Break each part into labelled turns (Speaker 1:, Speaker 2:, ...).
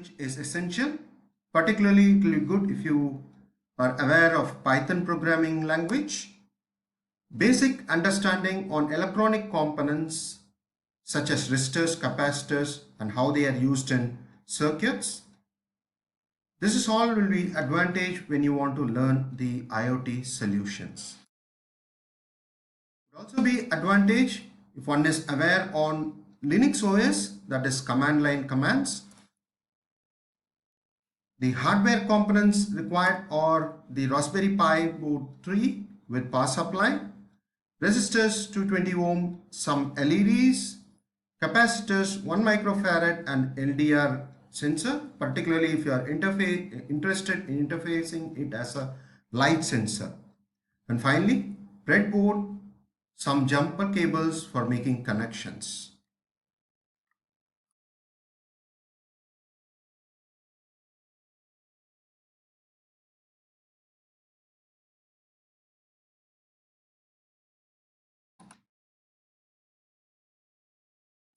Speaker 1: language is essential. Particularly, it will be good if you are aware of Python programming language. Basic understanding on electronic components such as resistors, capacitors, and how they are used in circuits. This is all will be advantage when you want to learn the IoT solutions. It will also be advantage if one is aware on Linux OS, that is command line commands. The hardware components required are the Raspberry Pi board 3 with power supply, resistors 220 ohm, some LEDs, capacitors 1 microfarad and LDR sensor, particularly if you are interested in interfacing it as a light sensor. And finally, breadboard, some jumper cables for making connections.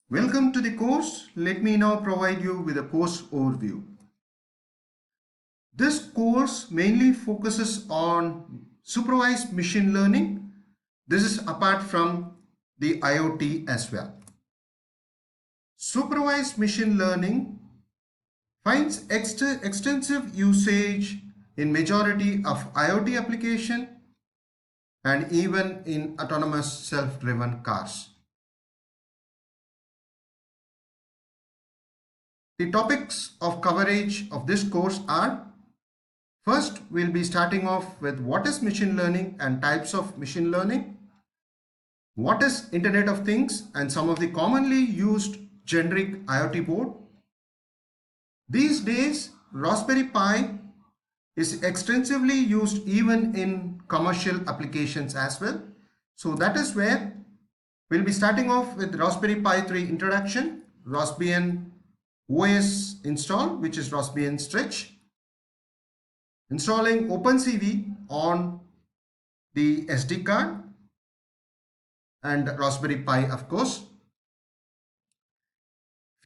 Speaker 1: Welcome to the course. Let me now provide you with a course overview. This course mainly focuses on supervised machine learning. This is apart from the IoT as well. Supervised machine learning finds extensive usage in majority of IoT application and even in autonomous self-driven cars. The topics of coverage of this course are: first, we'll be starting off with what is machine learning and types of machine learning, what is Internet of Things and some of the commonly used generic IoT board. These days, Raspberry Pi is extensively used even in commercial applications as well. So that is where we'll be starting off with Raspberry Pi 3 introduction, Raspbian OS install, which is Raspbian Stretch, installing OpenCV on the SD card, and Raspberry Pi, of course.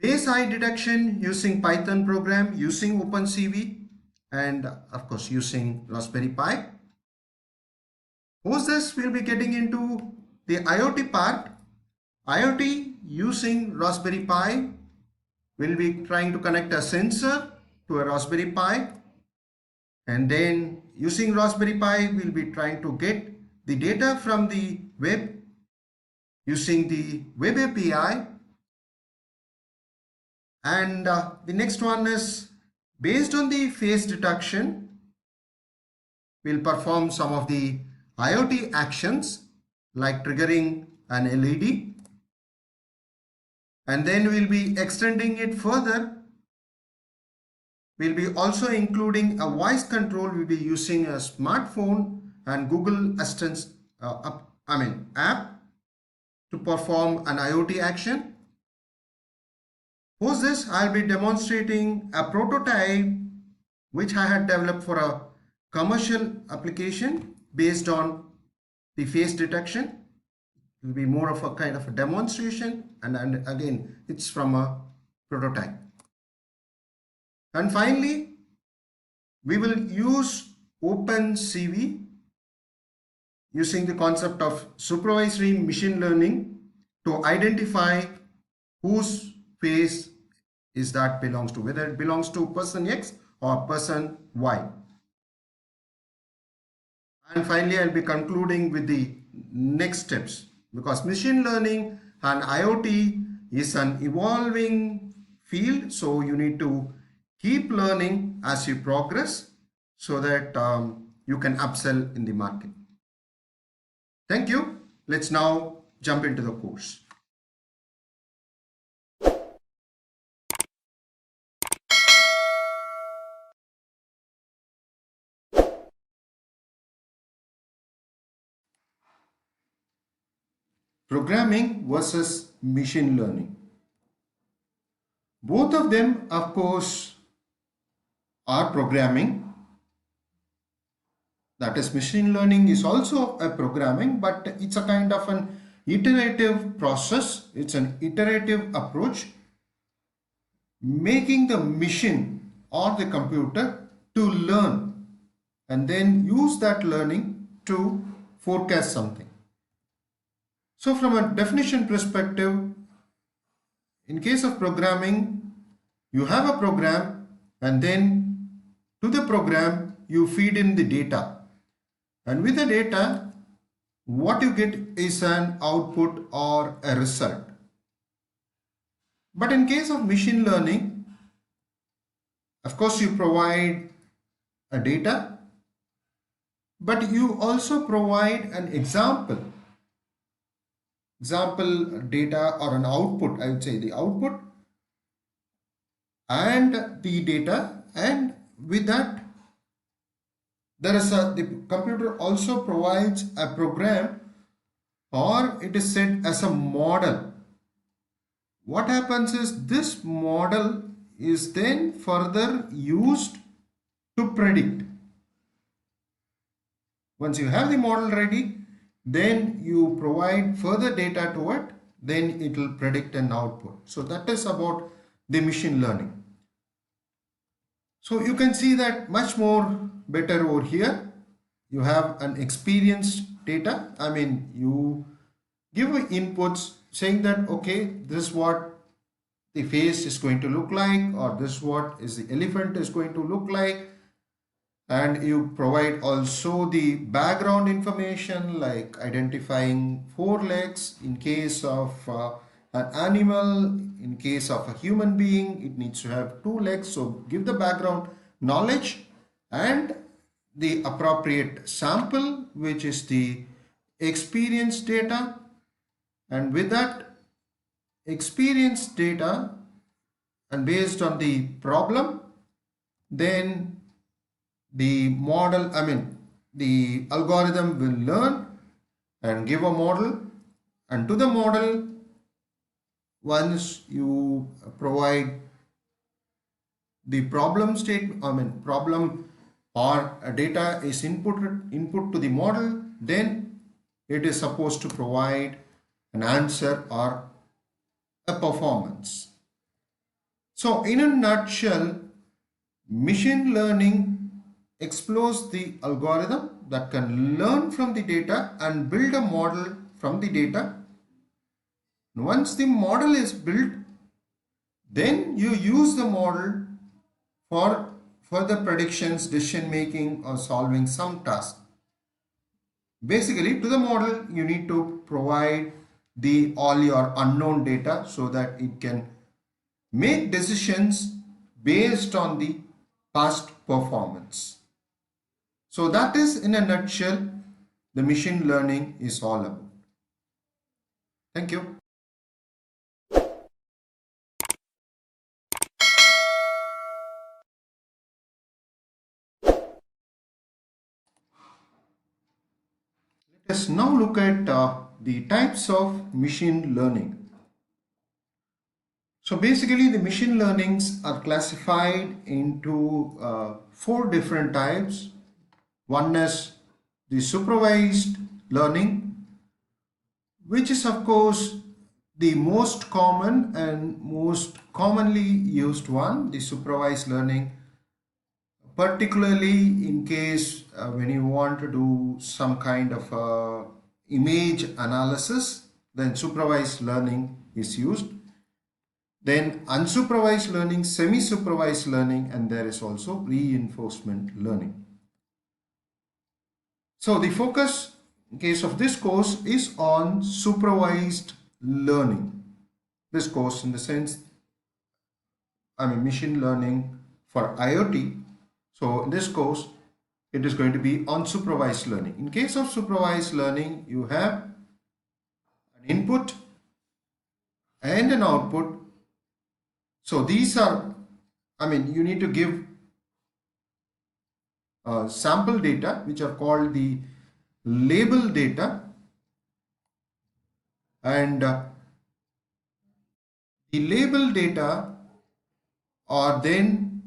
Speaker 1: Face eye detection using Python program, using OpenCV, and of course using Raspberry Pi. Post this, we'll be getting into the IoT part. IoT using Raspberry Pi. We'll be trying to connect a sensor to a Raspberry Pi, and then using Raspberry Pi we'll be trying to get the data from the web using the web API. And the next one is based on the face detection, we'll perform some of the IoT actions like triggering an LED. And then we'll be extending it further. We'll be also including a voice control. We'll be using a smartphone and Google Assistant app to perform an IoT action. Post this, I'll be demonstrating a prototype which I had developed for a commercial application based on the face detection. It will be more of a kind of a demonstration, and again it's from a prototype. And finally, we will use OpenCV using the concept of supervisory machine learning to identify whose face is that belongs to, whether it belongs to person X or person Y. And finally, I'll be concluding with the next steps, because machine learning and IoT is an evolving field, so you need to keep learning as you progress so that you can upsell in the market. Thank you. Let's now jump into the course. Programming versus machine learning. Both of them, of course, are programming. That is, machine learning is also a programming, but it's a kind of an iterative process. It's an iterative approach. making the machine or the computer to learn and then use that learning to forecast something. So from a definition perspective, in case of programming, you have a program and then to the program you feed in the data, and with the data what you get is an output or a result. But in case of machine learning, of course you provide a data, but you also provide an example data or an output. I would say the output and the data, and with that the computer also provides a program, or it is said as a model. What happens is this model is then further used to predict. Once you have the model ready, then you provide further data to it, then it will predict an output. So that is about the machine learning. So you can see that much more better over here. You have an experienced data. I mean, you give inputs saying that, okay, this is what the face is going to look like, or this is what is the elephant is going to look like. And you provide also the background information like identifying 4 legs in case of an animal. In case of a human being, it needs to have 2 legs. So give the background knowledge and the appropriate sample, which is the experience data. And with that experience data and based on the problem, then the model, the algorithm will learn and give a model, and to the model, once you provide the problem problem or data is input to the model, then it is supposed to provide an answer or a performance. So in a nutshell, machine learning explores the algorithm that can learn from the data and build a model from the data. Once the model is built, then you use the model for further predictions, decision making, or solving some task. Basically, to the model you need to provide all your unknown data so that it can make decisions based on the past performance. So that is, in a nutshell, the machine learning is all about. Thank you. Let us now look at the types of machine learning. So basically, the machine learnings are classified into 4 different types. One is the supervised learning, which is of course the most common and most commonly used one, the supervised learning, particularly in case when you want to do some kind of image analysis, then supervised learning is used. Then unsupervised learning, semi-supervised learning, and there is also reinforcement learning. So the focus in case of this course is on supervised learning. This course, in the sense, machine learning for IoT. So in this course, it is going to be on supervised learning. In case of supervised learning, you have an input and an output. So these are, you need to give sample data, which are called the label data, and the label data are then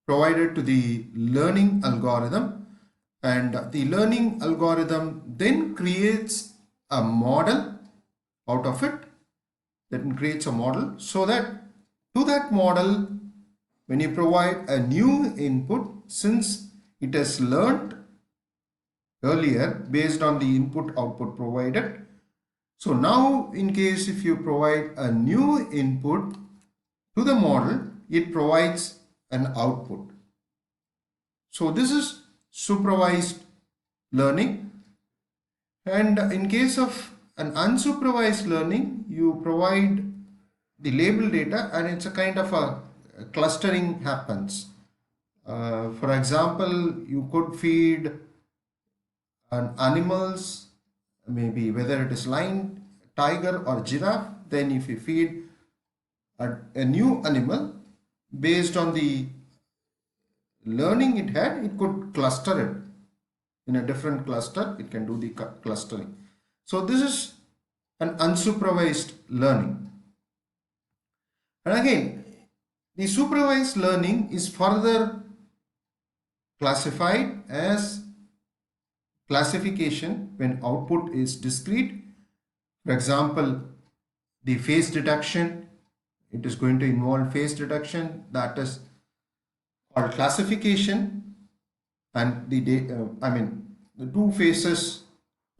Speaker 1: provided to the learning algorithm, and the learning algorithm then creates a model out of it, that creates a model, so that To that model, when you provide a new input, since it has learned earlier based on the input output provided, so now in case if you provide a new input to the model, it provides an output. So this is supervised learning, and in case of an unsupervised learning, you provide the label data and it's a kind of a clustering happens. For example, you could feed an animals, maybe whether it is lion, tiger or giraffe. Then if you feed a new animal based on the learning it had, it could cluster it in a different cluster. It can do the clustering. So this is an unsupervised learning. And again, the supervised learning is further classified as classification when output is discrete. For example, the face detection, it is going to involve face detection, that is called classification. And the two faces,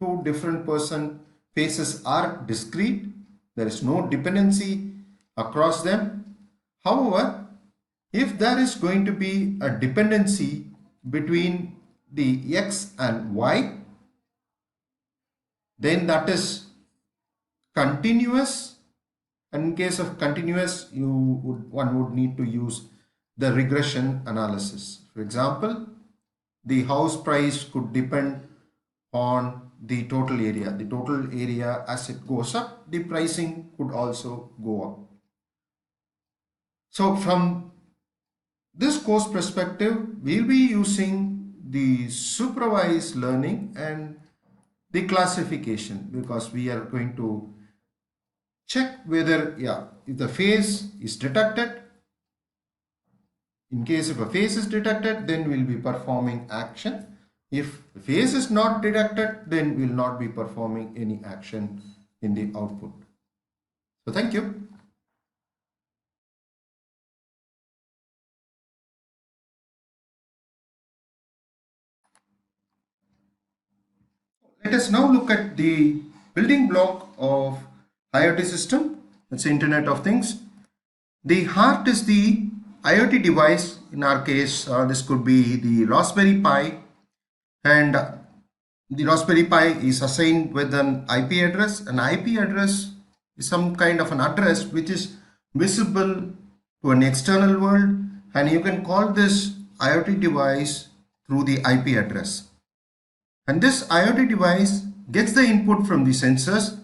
Speaker 1: two different person faces are discrete. There is no dependency across them. However, if there is going to be a dependency between the X and Y, then that is continuous. And in case of continuous, one would need to use the regression analysis. For example, the house price could depend on the total area. The total area, as it goes up, the pricing could also go up. So from this course perspective, we'll be using the supervised learning and the classification, because we are going to check whether, if the face is detected. In case if a face is detected, then we'll be performing action. If the face is not detected, then we'll not be performing any action in the output. So thank you. Let us now look at the building block of IoT system. That's the Internet of Things. The heart is the IoT device. In our case, this could be the Raspberry Pi, and the Raspberry Pi is assigned with an IP address. An IP address is some kind of an address which is visible to an external world, and you can call this IoT device through the IP address. And this IoT device gets the input from the sensors.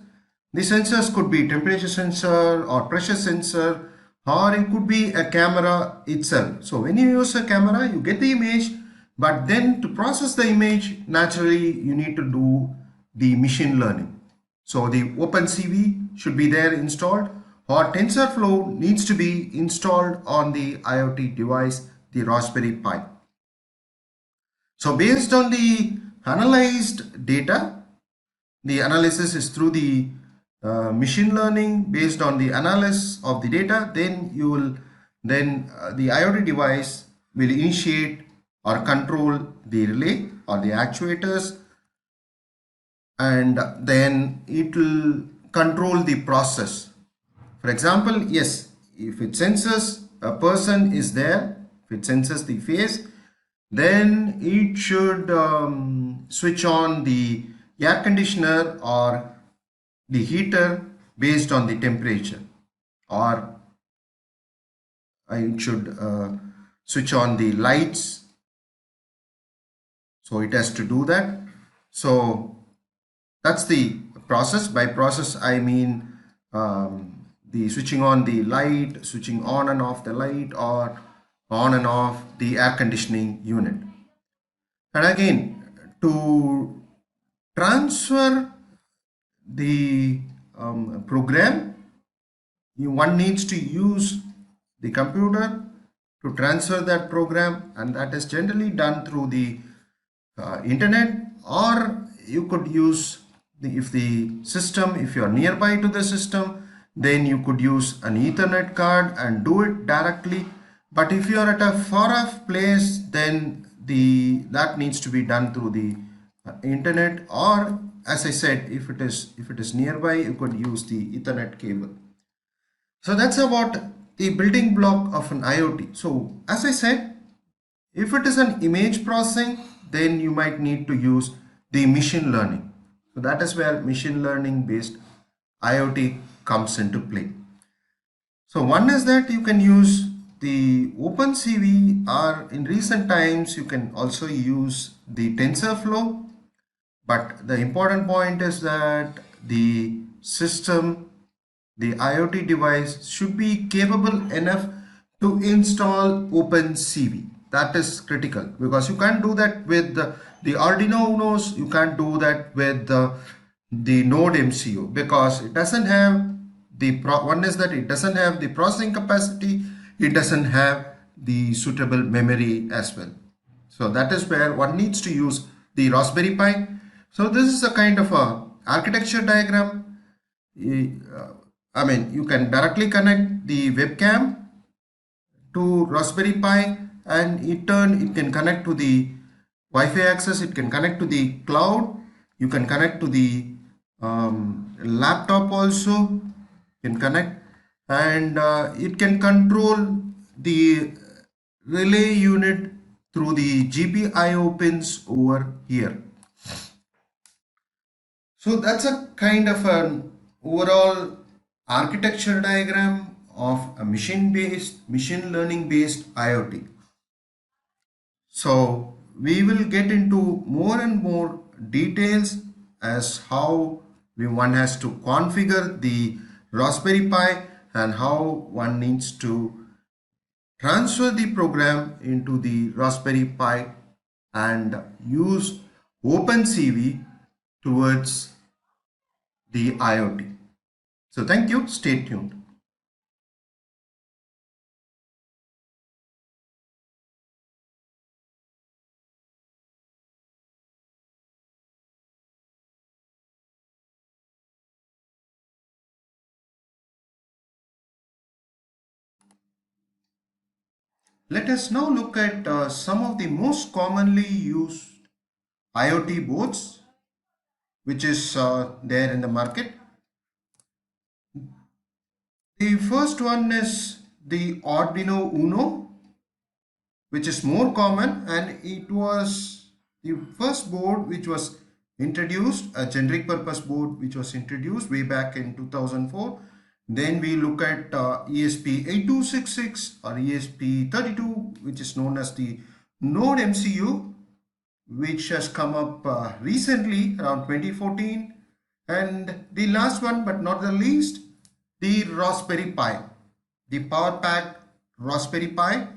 Speaker 1: The sensors could be temperature sensor or pressure sensor, or it could be a camera itself. So when you use a camera, you get the image, but then to process the image, naturally you need to do the machine learning. So the OpenCV should be there installed, or TensorFlow needs to be installed on the IoT device, the Raspberry Pi. So based on the analyzed data, the analysis is through the machine learning based on the analysis of the data. Then the IoT device will initiate or control the relay or the actuators, and then it will control the process. For example, yes, if it senses a person is there, if it senses the face, then it should switch on the air conditioner or the heater based on the temperature, or it should switch on the lights. So it has to do that. So that's the process. By process, I mean the switching on the light, switching on and off the light, or on and off the air conditioning unit. And again, to transfer the program, one needs to use the computer to transfer that program, and that is generally done through the internet, or you could use if you are nearby to the system, then you could use an Ethernet card and do it directly. But if you are at a far off place, then that needs to be done through the internet, or as I said, if it is nearby, you could use the Ethernet cable. So that's about the building block of an IoT. So as I said, if it is an image processing, then you might need to use the machine learning. So that is where machine learning based IoT comes into play. So one is that you can use the OpenCV, or in recent times you can also use the TensorFlow. But the important point is that the system, the IoT device should be capable enough to install OpenCV. That is critical, because you can't do that with the Arduino Unos, you can't do that with the Node MCU, because it doesn't have one is that it doesn't have the processing capacity, it doesn't have the suitable memory as well. So that is where one needs to use the Raspberry Pi. So this is a kind of a architecture diagram. I mean, you can directly connect the webcam to Raspberry Pi, and in turn it can connect to the Wi-Fi access, it can connect to the cloud, you can connect to the laptop also, can connect, and it can control the relay unit through the GPIO pins over here. So that's a kind of an overall architecture diagram of a machine learning based IoT. So we will get into more and more details as how one has to configure the Raspberry Pi and how one needs to transfer the program into the Raspberry Pi and use OpenCV towards the IoT. So thank you, stay tuned. Let us now look at some of the most commonly used IoT boards which is there in the market. The first one is the Arduino Uno, which is more common, and it was the first board which was introduced, a generic purpose board which was introduced way back in 2004. Then we look at ESP8266 or ESP32, which is known as the Node MCU, which has come up recently around 2014. And the last one but not the least, the Raspberry Pi, the power pack Raspberry Pi.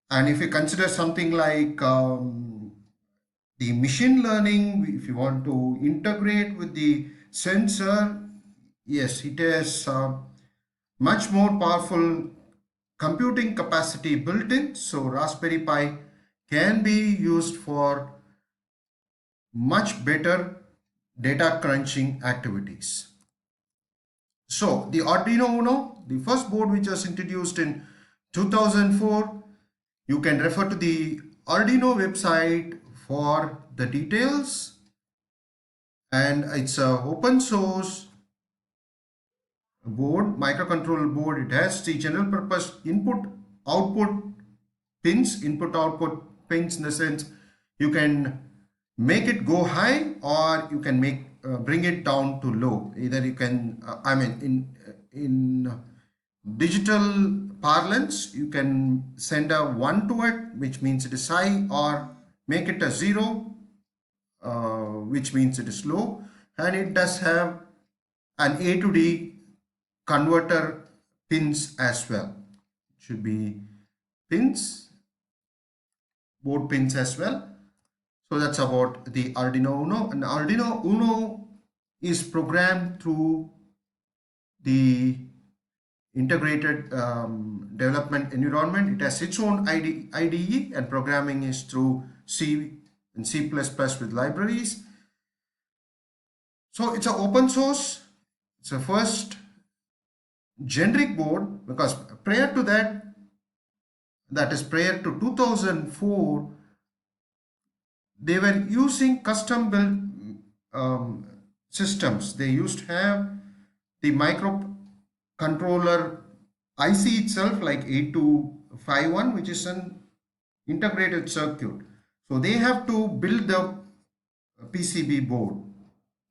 Speaker 1: And if you consider something like the machine learning, if you want to integrate with the sensor, yes, it has much more powerful computing capacity built in. So Raspberry Pi can be used for much better data crunching activities. So the Arduino Uno, the first board which was introduced in 2004, you can refer to the Arduino website for the details, and it's a open source board, microcontroller board. It has the general purpose input output pins in the sense you can make it go high or you can bring it down to low. Either you can in digital parlance, you can send a 1 to it, which means it is high, or make it a 0, which means it is low. And it does have an A to D converter pins as well. It should be pins, board pins as well. So that's about the Arduino Uno. And Arduino Uno is programmed through the integrated development environment. It has its own IDE, and programming is through C and C++ with libraries. So it's an open source. It's a first generic board, because prior to that, that is prior to 2004, they were using custom built systems. They used to have the microcontroller IC itself, like 8251, which is an integrated circuit. So they have to build the PCB board,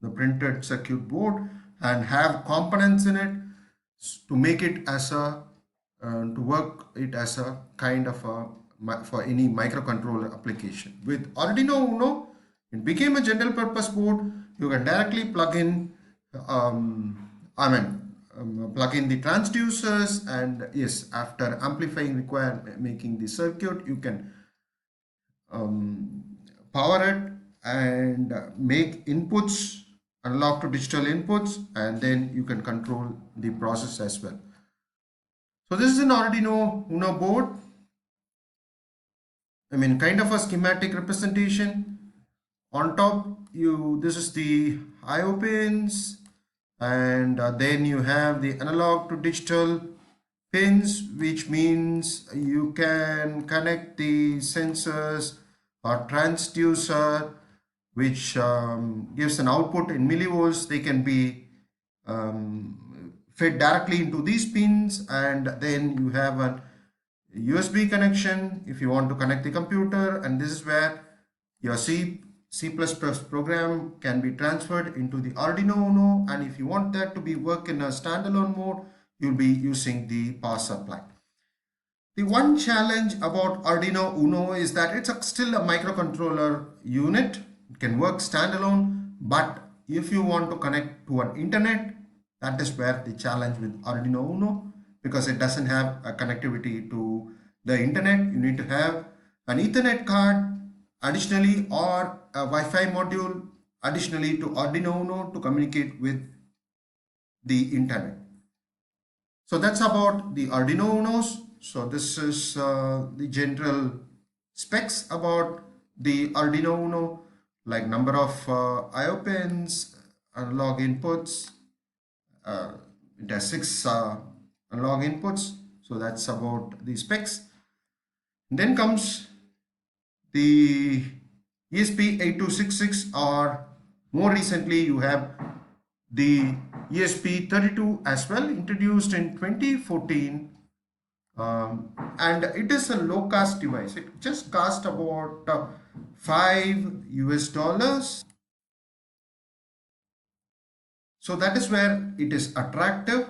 Speaker 1: the printed circuit board, and have components in it to make it as a to work it as a kind of a for any microcontroller application. With Arduino Uno, it became a general purpose board. You can directly plug in plug in the transducers, and yes, after amplifying making the circuit, you can power it and make inputs, analog to digital inputs, and then you can control the process as well. So this is an Arduino Uno board. I mean, kind of a schematic representation. On top, this is the I/O pins, and then you have the analog to digital pins, which means you can connect the sensors or transducer, which gives an output in millivolts. They can be fed directly into these pins, and then you have a USB connection if you want to connect the computer, and this is where your C++ program can be transferred into the Arduino Uno, and if you want that to be work in a standalone mode, you'll be using the power supply. The one challenge about Arduino Uno is that it's still a microcontroller unit. It can work standalone, but if you want to connect to an internet, that is where the challenge with Arduino Uno, because it doesn't have a connectivity to the internet. You need to have an Ethernet card additionally, or a Wi-Fi module additionally to Arduino Uno to communicate with the internet. So that's about the Arduino Unos. So this is the general specs about the Arduino Uno, like number of I/O pins, analog inputs. It has 6 analog inputs. So that's about the specs. And then comes the ESP8266, or more recently you have the ESP32 as well, introduced in 2014, and it is a low cost device. It just cost about $5. So that is where it is attractive.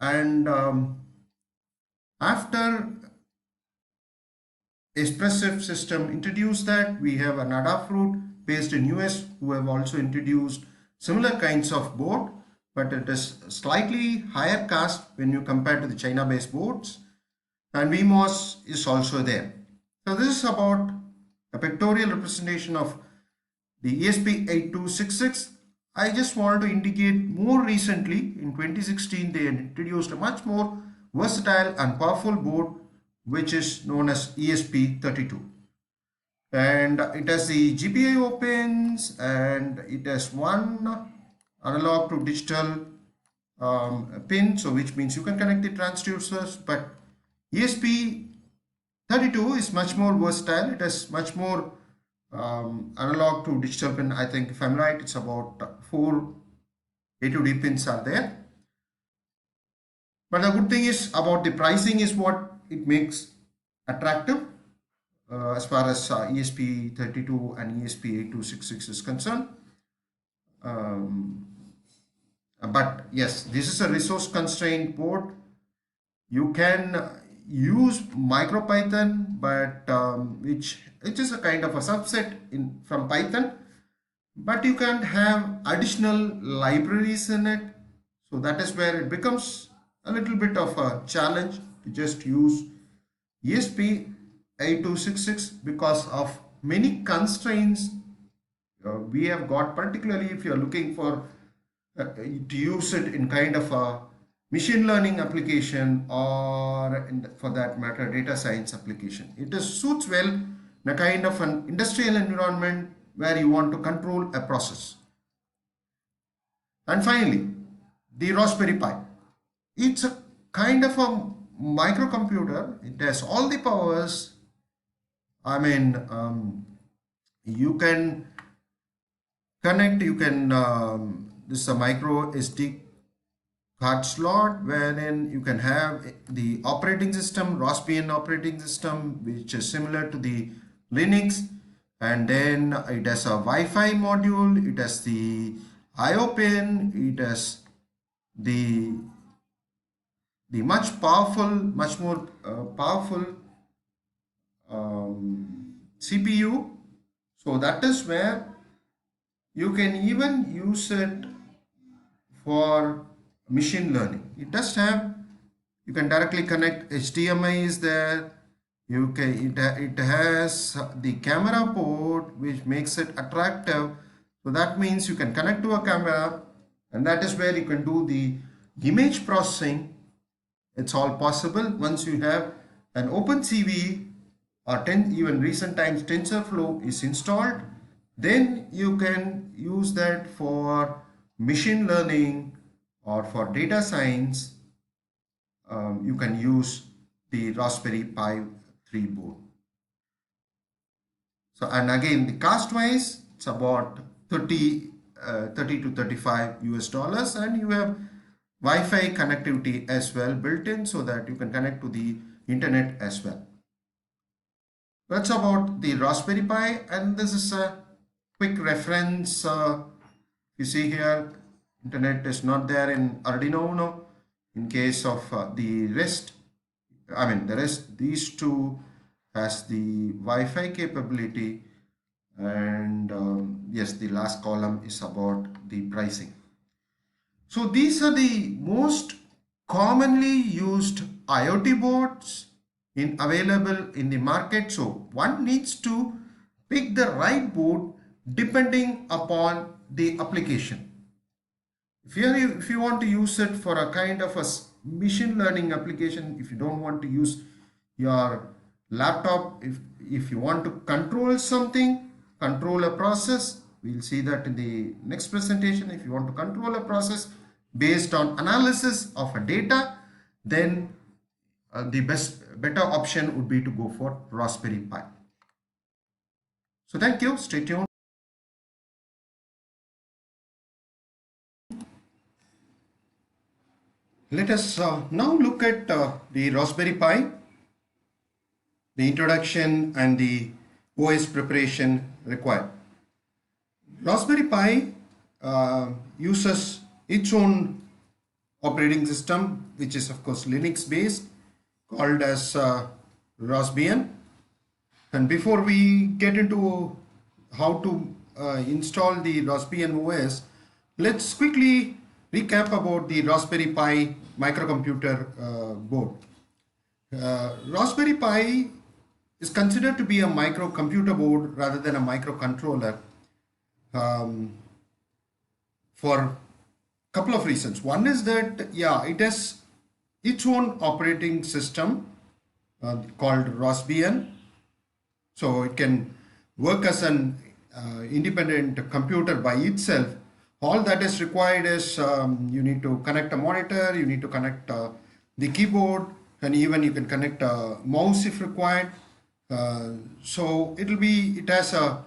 Speaker 1: And after Espressif system introduced that, we have an Adafruit based in US who have also introduced similar kinds of board, but it is slightly higher cost when you compare to the China based boards, and VMOS is also there. So this is about a pictorial representation of the ESP8266. I just wanted to indicate more recently in 2016 they introduced a much more versatile and powerful board, which is known as ESP32, and it has the GPIO pins, and it has one analog to digital pin, so which means you can connect the transducers. But ESP32 is much more versatile. It has much more analog to digital pin. I think, if I'm right, it's about 4 A2D pins are there. But the good thing is about the pricing is what it makes attractive as far as ESP32 and ESP8266 is concerned. But yes, this is a resource constrained board. You can use MicroPython, but which is a kind of a subset from Python, but you can't have additional libraries in it. So that is where it becomes a little bit of a challenge to just use ESP8266 because of many constraints we have got, particularly if you are looking for to use it in kind of a machine learning application, or for that matter data science application. It suits well in a kind of an industrial environment where you want to control a process. And finally, the Raspberry Pi. It's a kind of a microcomputer. It has all the powers. I mean, you can connect, this is a micro SD card slot wherein you can have the operating system, Raspbian operating system, which is similar to the Linux, and then it has a Wi-Fi module, it has the IO pin, it has the much more powerful CPU. So that is where you can even use it for machine learning. It does have, you can directly connect, HDMI is there, it has the camera port which makes it attractive. So that means you can connect to a camera, and that is where you can do the image processing. It's all possible once you have an OpenCV or even recent times TensorFlow is installed. Then you can use that for machine learning or for data science. You can use the Raspberry Pi 3 board. So, and again, the cost wise, it's about 30 to 35 US dollars, and you have Wi-Fi connectivity as well built in so that you can connect to the internet as well. That's about the Raspberry Pi, and this is a quick reference. You see here, internet is not there in Arduino Uno. In case of the rest, these two has the Wi-Fi capability, and yes, the last column is about the pricing. So these are the most commonly used IoT boards available in the market. So one needs to pick the right board depending upon the application. If you want to use it for a kind of a machine learning application, if you don't want to use your laptop, if you want to control something, control a process, we'll see that in the next presentation. If you want to control a process based on analysis of a data, then the better option would be to go for Raspberry Pi. So thank you, stay tuned. Let us now look at the Raspberry Pi, the introduction and the OS preparation required. Raspberry Pi uses its own operating system, which is of course Linux based, called as Raspbian. And before we get into how to install the Raspbian OS, let's quickly recap about the Raspberry Pi microcomputer board. Raspberry Pi is considered to be a microcomputer board rather than a microcontroller for a couple of reasons. One is that, it has its own operating system called Raspbian. So it can work as an independent computer by itself. All that is required is you need to connect a monitor, you need to connect the keyboard, and even you can connect a mouse if required. So it has a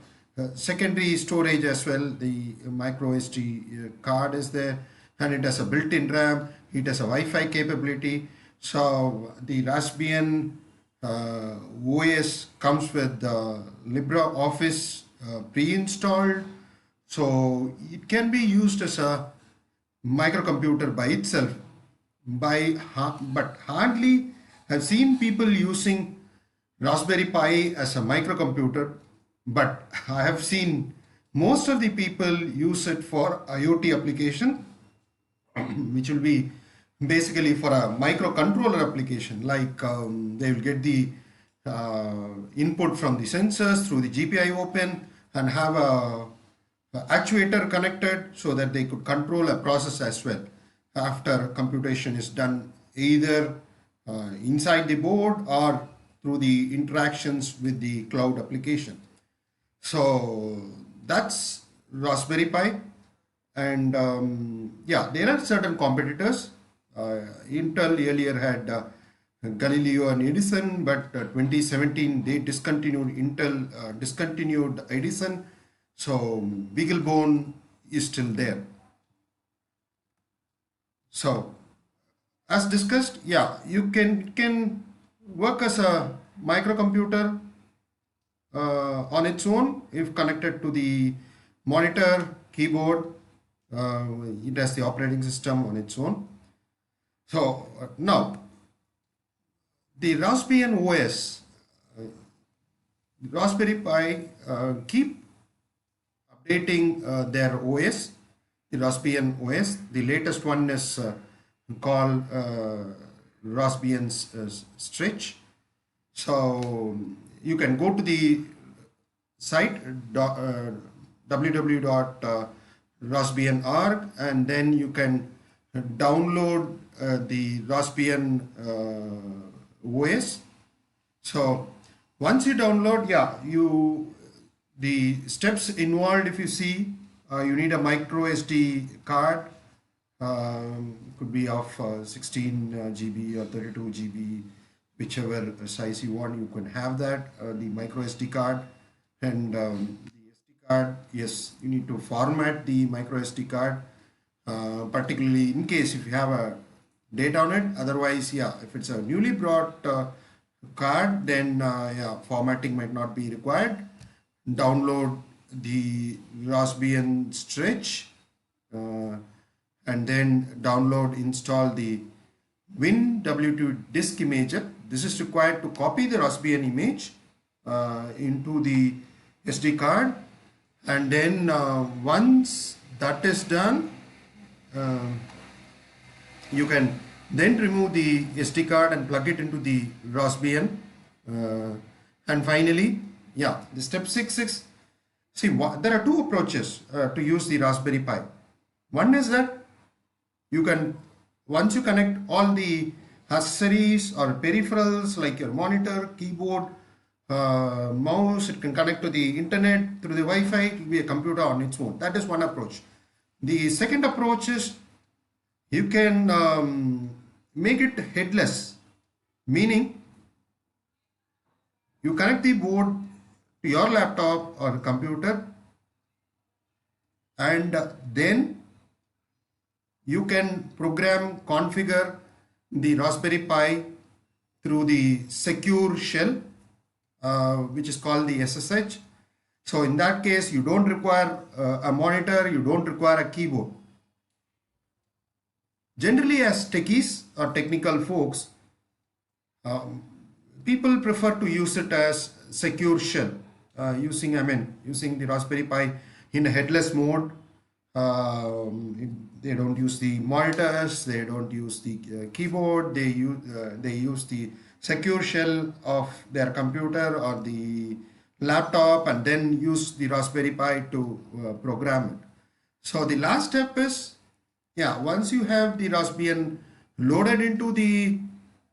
Speaker 1: secondary storage as well. The micro SD card is there, and it has a built-in RAM. It has a Wi-Fi capability. So the Raspbian OS comes with LibreOffice pre-installed. So it can be used as a microcomputer by itself. But hardly have seen people using Raspberry Pi as a microcomputer, but I have seen most of the people use it for IoT application, which will be basically for a microcontroller application, like they will get the input from the sensors through the GPIO pin and have a actuator connected so that they could control a process as well after computation is done, either inside the board or through the interactions with the cloud application. So that's Raspberry Pi, and there are certain competitors Intel earlier had Galileo and Edison, but 2017 they discontinued discontinued Edison, so BeagleBone is still there. So as discussed, yeah, you can work as a microcomputer on its own if connected to the monitor, keyboard. It has the operating system on its own. So now the Raspbian OS, Raspberry Pi keep updating their OS, the Raspbian OS. The latest one is called Raspbian Stretch. So you can go to the site www.raspbian.org and then you can download the Raspbian OS. So once you download, yeah, the steps involved, if you see, you need a micro SD card, could be of 16 GB or 32 GB, whichever size you want. You can have that, the micro SD card. And the SD card, yes, you need to format the micro SD card, particularly in case if you have a data on it. Otherwise, yeah, if it's a newly brought card, then yeah, formatting might not be required. Download the Raspbian Stretch and then install the WinW2 disk imager. This is required to copy the Raspbian image into the SD card, and then once that is done, you can then remove the SD card and plug it into the Raspbian, and finally, yeah, the step 6. See, there are two approaches to use the Raspberry Pi. One is that you can, once you connect all the accessories or peripherals like your monitor, keyboard, mouse, it can connect to the internet through the Wi-Fi. It will be a computer on its own. That is one approach. The second approach is you can make it headless, meaning you connect the board to your laptop or computer, and then you can configure the Raspberry Pi through the secure shell, which is called the SSH. So in that case, you don't require a monitor, you don't require a keyboard. Generally, as techies or technical folks, people prefer to use it as secure shell, using the Raspberry Pi in a headless mode. They don't use the monitors, they don't use the keyboard, they use the secure shell of their computer or the laptop, and then use the Raspberry Pi to program it. So the last step is, yeah, once you have the Raspbian loaded into the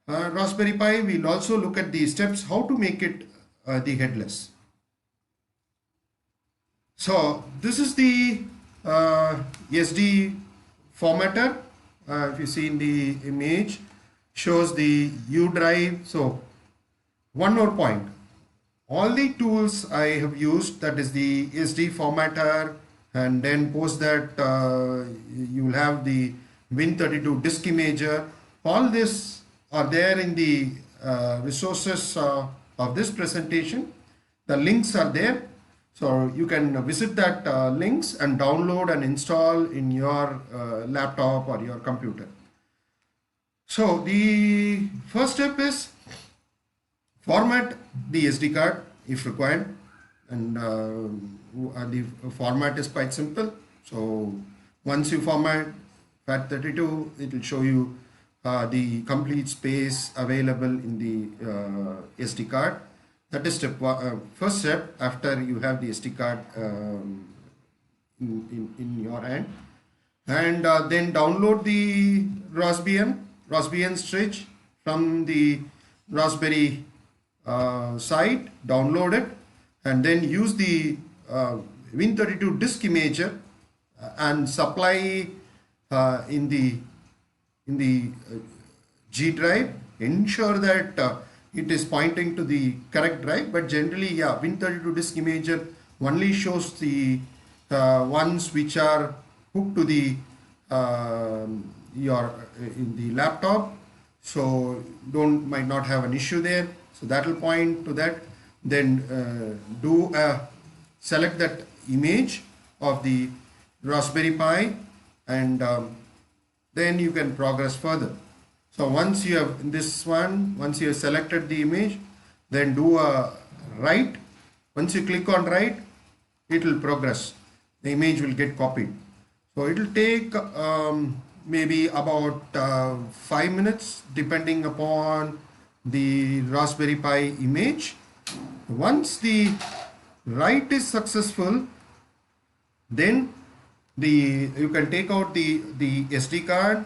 Speaker 1: Raspberry Pi, we'll also look at the steps how to make it the headless. So this is the SD formatter. If you see in the image, shows the U drive. So one more point, all the tools I have used, that is the SD formatter, and then post that you will have the Win32 disk imager. All this are there in the resources of this presentation. The links are there, so you can visit that links and download and install in your laptop or your computer. So the first step is format the SD card if required, and the format is quite simple. So once you format FAT32, it will show you the complete space available in the SD card. That is first step after you have the SD card in your hand, and then download the Raspbian Stretch from the Raspberry site, download it, and then use the Win32 disk imager and supply in the in the G drive, ensure that it is pointing to the correct drive. But generally, yeah, Win32 disk imager only shows the ones which are hooked to the your in the laptop, so might not have an issue there. So that will point to that. Then select that image of the Raspberry Pi, and then you can progress further. So once you have in this one, once you have selected the image, then do a write. Once you click on write, it will progress. The image will get copied. So it will take maybe about 5 minutes depending upon the Raspberry Pi image. Once the write is successful, then you can take out the SD card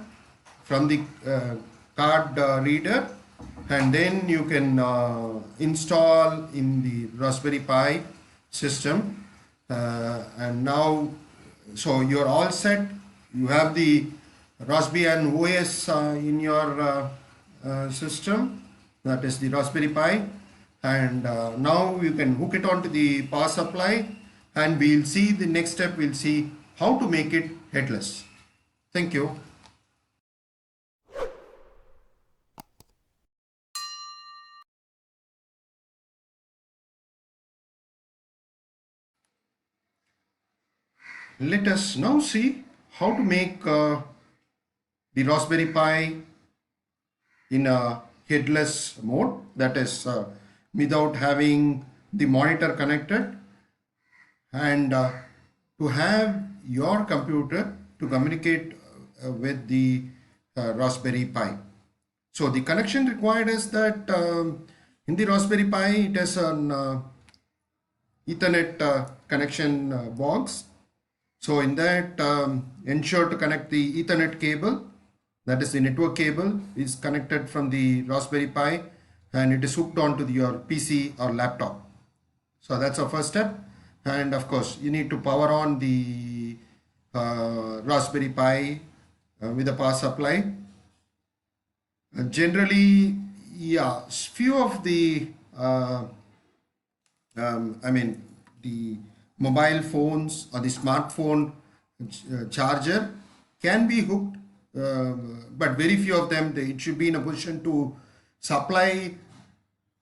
Speaker 1: from the card reader, and then you can install in the Raspberry Pi system. And now, so you're all set. You have the Raspbian OS in your system, that is the Raspberry Pi, and now you can hook it onto the power supply, and we'll see the next step. We'll see how to make it headless. Thank you. Let us now see how to make the Raspberry Pi in a headless mode, that is without having the monitor connected, and to have your computer to communicate with the Raspberry Pi. So the connection required is that in the Raspberry Pi it has an Ethernet connection box. So in that, ensure to connect the Ethernet cable, that is the network cable, is connected from the Raspberry Pi, and it is hooked onto your PC or laptop. So that's our first step. And of course, you need to power on the Raspberry Pi with a power supply. Generally, yeah, few of the the mobile phones or the smartphone charger can be hooked, but very few of them, it should be in a position to supply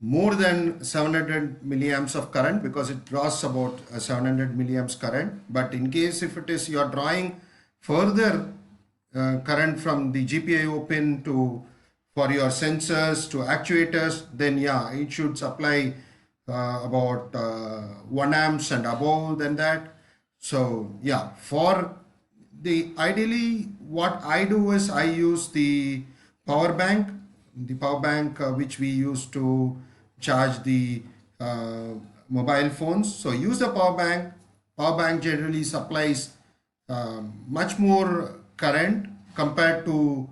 Speaker 1: more than 700 milliamps of current, because it draws about 700 milliamps current. But in case if it is you are drawing further current from the GPIO pin for your sensors to actuators, then yeah, it should supply about 1 amps and above than that. So yeah, for the ideally what I do is I use the power bank which we use to charge the mobile phones. So use the power bank. Power bank generally supplies much more current compared to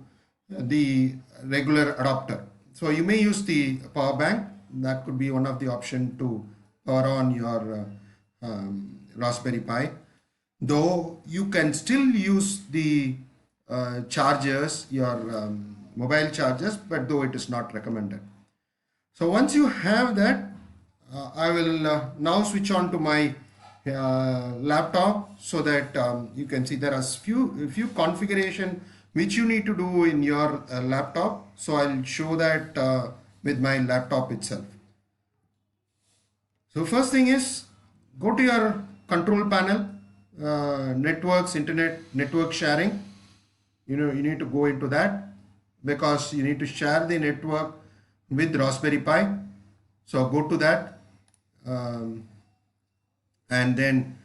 Speaker 1: the regular adapter. So you may use the power bank. That could be one of the option to power on your Raspberry Pi. Though you can still use the chargers, your mobile chargers, but though it is not recommended. So once you have that, I will now switch on to my laptop, so that you can see there are few configuration which you need to do in your laptop. So I'll show that with my laptop itself. So first thing is, go to your control panel, networks, internet, network sharing. You need to go into that, because you need to share the network with Raspberry Pi. So go to that, and then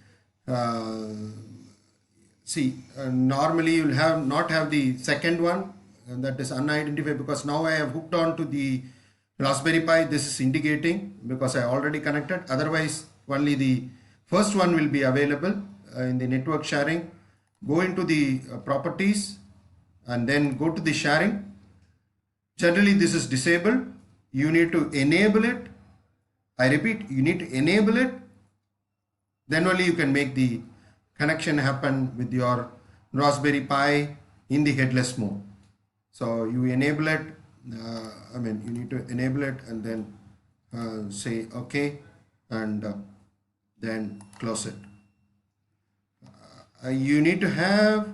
Speaker 1: see, normally you'll not have the second one, and that is unidentified, because now I have hooked on to the Raspberry Pi. This is indicating because I already connected. Otherwise, only the first one will be available in the network sharing. Go into the properties and then go to the sharing. Generally, this is disabled. You need to enable it. I repeat, you need to enable it. Then only you can make the connection happen with your Raspberry Pi in the headless mode. So you enable it, you need to enable it and then say OK and then close it. You need to have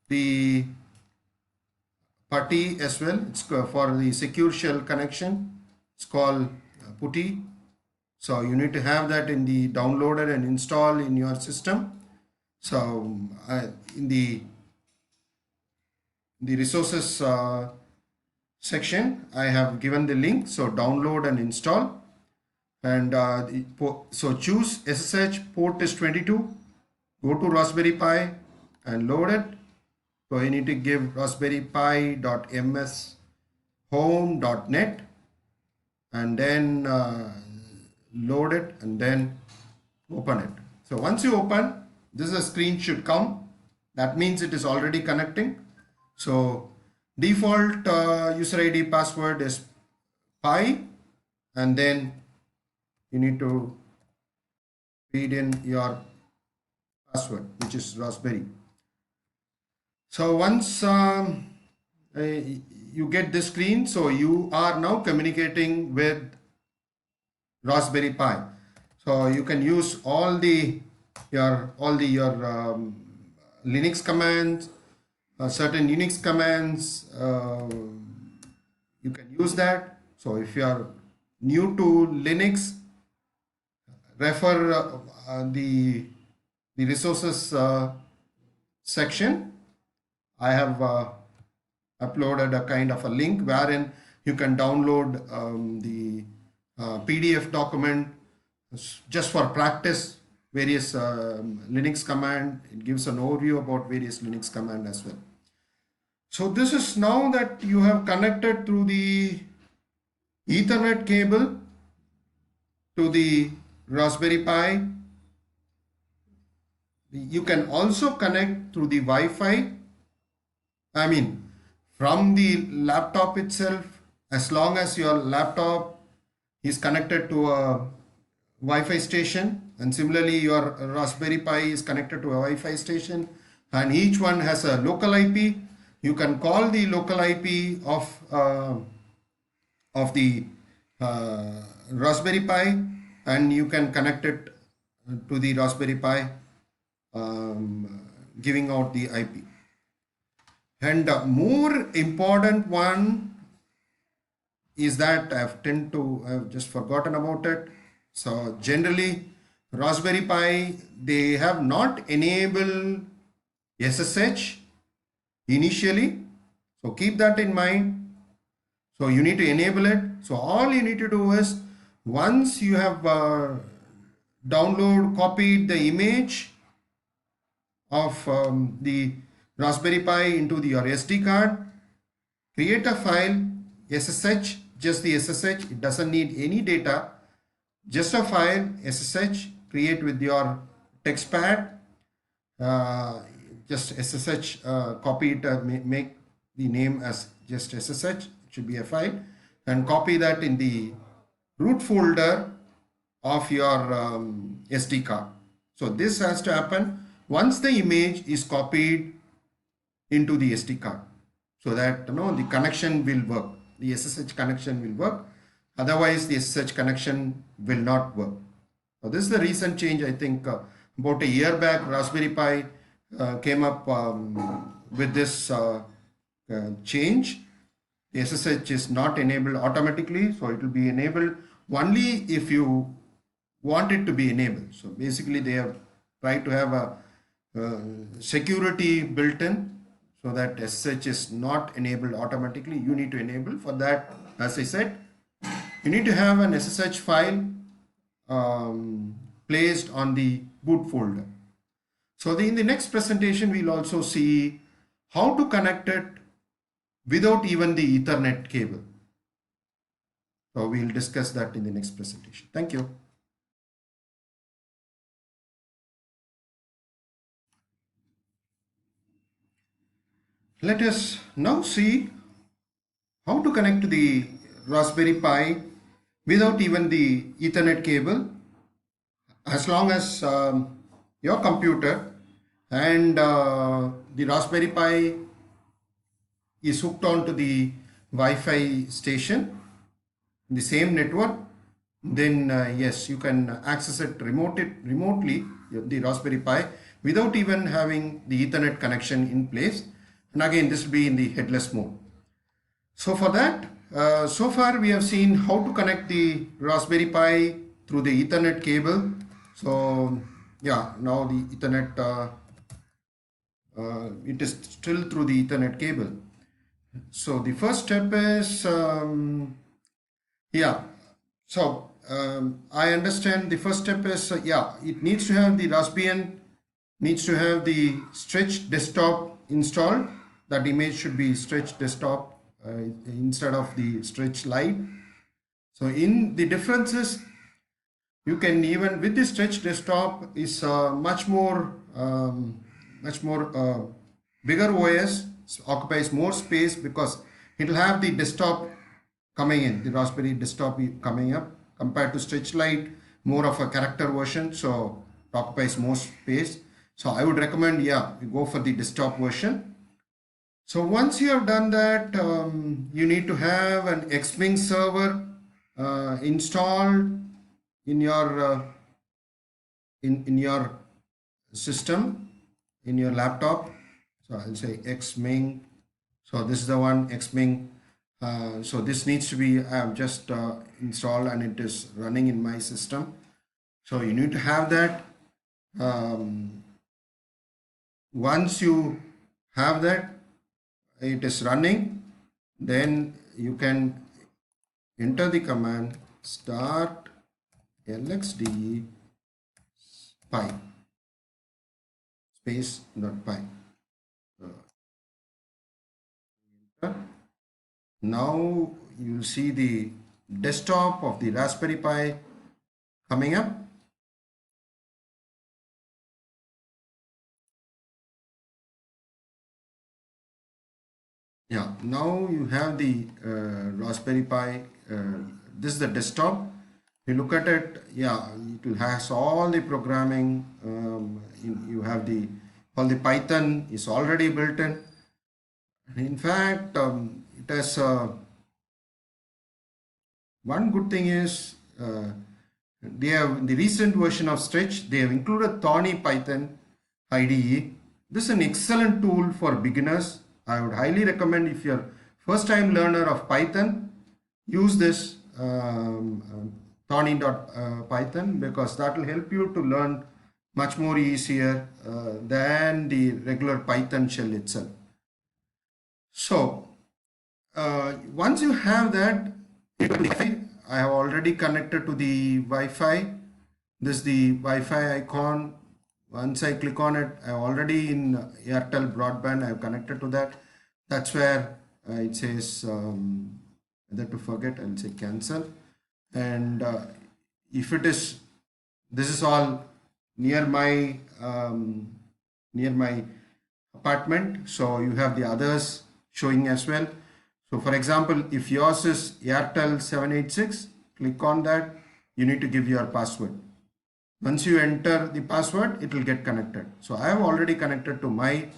Speaker 1: the PuTTY as well. It's for the secure shell connection. It's called PuTTY. So you need to have that in the downloaded and install in your system. So in the resources section, I have given the link. So download and install. And so choose SSH, port is 22. Go to Raspberry Pi and load it. So you need to give Raspberry Pi.ms home.net and then load it and then open it. So once you open, this is a screen should come. That means it is already connecting. So default user ID password is Pi, and then you need to feed in your password, which is Raspberry. So once you get this screen, so you are now communicating with Raspberry Pi. So you can use all your Linux commands, certain Unix commands. You can use that. So if you are new to Linux, refer the resources section. I have uploaded a kind of a link wherein you can download the PDF document just for practice, various Linux command. It gives an overview about various Linux command as well. So this is now that you have connected through the Ethernet cable to the Raspberry Pi. You can also connect through the Wi-Fi. From the laptop itself, as long as your laptop is connected to a Wi-Fi station, and similarly your Raspberry Pi is connected to a Wi-Fi station, and each one has a local IP. You can call the local IP of the Raspberry Pi, and you can connect it to the Raspberry Pi, giving out the IP. And more important one is that I've just forgotten about it. So generally Raspberry Pi, they have not enabled SSH initially. So keep that in mind. So you need to enable it. So all you need to do is, once you have copied the image of the Raspberry Pi into your SD card, create a file, SSH, just the SSH, it doesn't need any data, just a file, SSH, create with your text pad, just SSH, copy it, make the name as just SSH, it should be a file, and copy that in the root folder of your SD card. So this has to happen once the image is copied into the SD card, so that the connection will work, the SSH connection will work. Otherwise the SSH connection will not work. So this is the recent change. I think about a year back Raspberry Pi came up with this change. The SSH is not enabled automatically, so it will be enabled only if you want it to be enabled. So basically they have tried to have a security built in, so that SSH is not enabled automatically. You need to enable. For that, as I said, you need to have an SSH file placed on the boot folder. So in the next presentation, we'll also see how to connect it without even the Ethernet cable. So we'll discuss that in the next presentation. Thank you. Let us now see how to connect to the Raspberry Pi without even the Ethernet cable, as long as your computer and the Raspberry Pi is hooked on to the Wi-Fi station in the same network, then yes, you can access it remotely, the Raspberry Pi, without even having the Ethernet connection in place. And again, this will be in the headless mode. So for that, so far we have seen how to connect the Raspberry Pi through the Ethernet cable. So yeah, now the Ethernet, it is still through the Ethernet cable. So the first step is, yeah, so I understand the first step is, yeah, it needs to have the Raspbian, needs to have the Stretch desktop installed. That image should be Stretch desktop instead of the Stretch Lite. So in the differences, you can even with the Stretch desktop is much more bigger OS, occupies more space because it will have the desktop coming in, the Raspberry desktop coming up, compared to Stretch Lite, more of a character version, so it occupies more space. So I would recommend, yeah, you go for the desktop version. So once you have done that, you need to have an Xming server installed in your system, in your laptop. So I'll say Xming. So this is the one, Xming. So this needs to be, I have just installed and it is running in my system. So you need to have that. Once you have that, it is running, then you can enter the command start lxde pi space .py. Now you will see the desktop of the Raspberry Pi coming up. Yeah, now you have the Raspberry Pi. This is the desktop. You look at it, yeah, it will has all the programming. You have all the Python is already built in. In fact, it has one good thing is they have in the recent version of Stretch, they have included Thorny Python IDE. This is an excellent tool for beginners. I would highly recommend if you're first time learner of Python, use this Thorny.python because that will help you to learn much more easier than the regular Python shell itself. So once you have that, I have already connected to the Wi-Fi. This is the Wi-Fi icon. Once I click on it, I already in Airtel broadband, I have connected to that. That's where it says whether to forget, I'll say cancel. And if it is, this is all near my apartment. So you have the others showing as well. So for example, if yours is Airtel 786, click on that. You need to give your password. Once you enter the password, it will get connected. So I have already connected to my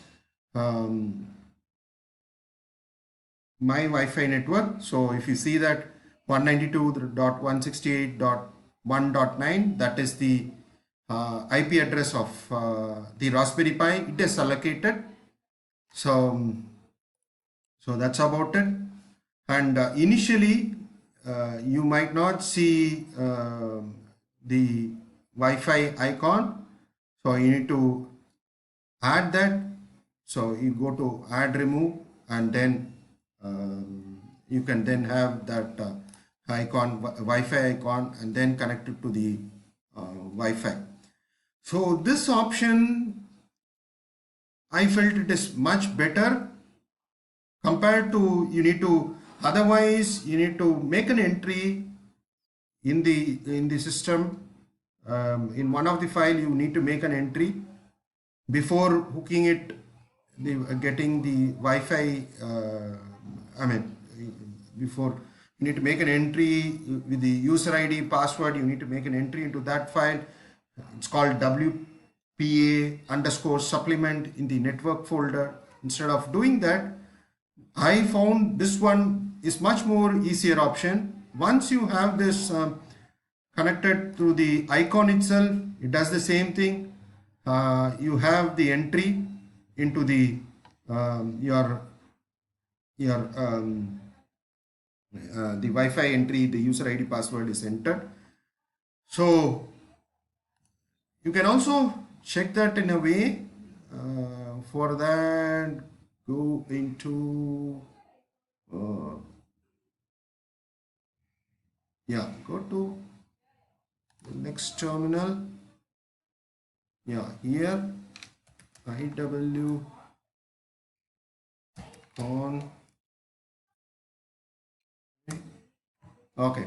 Speaker 1: my Wi-Fi network. So if you see that 192.168.1.9, that is the IP address of the Raspberry Pi. It is allocated. So that's about it. And initially, you might not see the Wi-Fi icon, so you need to add that. So you go to add remove and then you can then have that icon, Wi-Fi icon, and then connect it to the Wi-Fi. So this option, I felt it is much better compared to otherwise you need to make an entry in the system. In one of the file you need to make an entry before hooking it, getting the Wi-Fi. Before you need to make an entry with the user ID password. You need to make an entry into that file. It's called WPA _ supplement in the network folder. Instead of doing that, I found this one is much more easier option. Once you have this connected to the icon itself, it does the same thing. You have the entry into the your the Wi-Fi entry, the user ID password is entered. So you can also check that in a way. For that, go into go to the next terminal. Here IW on. Okay,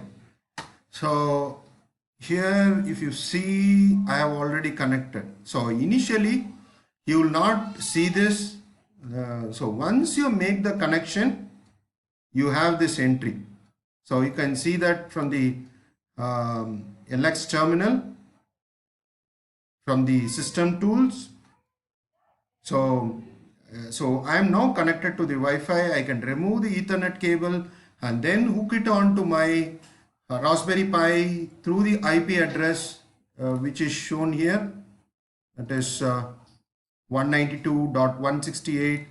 Speaker 1: so here if you see, I have already connected. So initially you will not see this. So once you make the connection, you have this entry. So you can see that from the LX terminal, from the system tools. So I am now connected to the Wi-Fi. I can remove the Ethernet cable and then hook it on to my Raspberry Pi through the IP address which is shown here. That is 192.168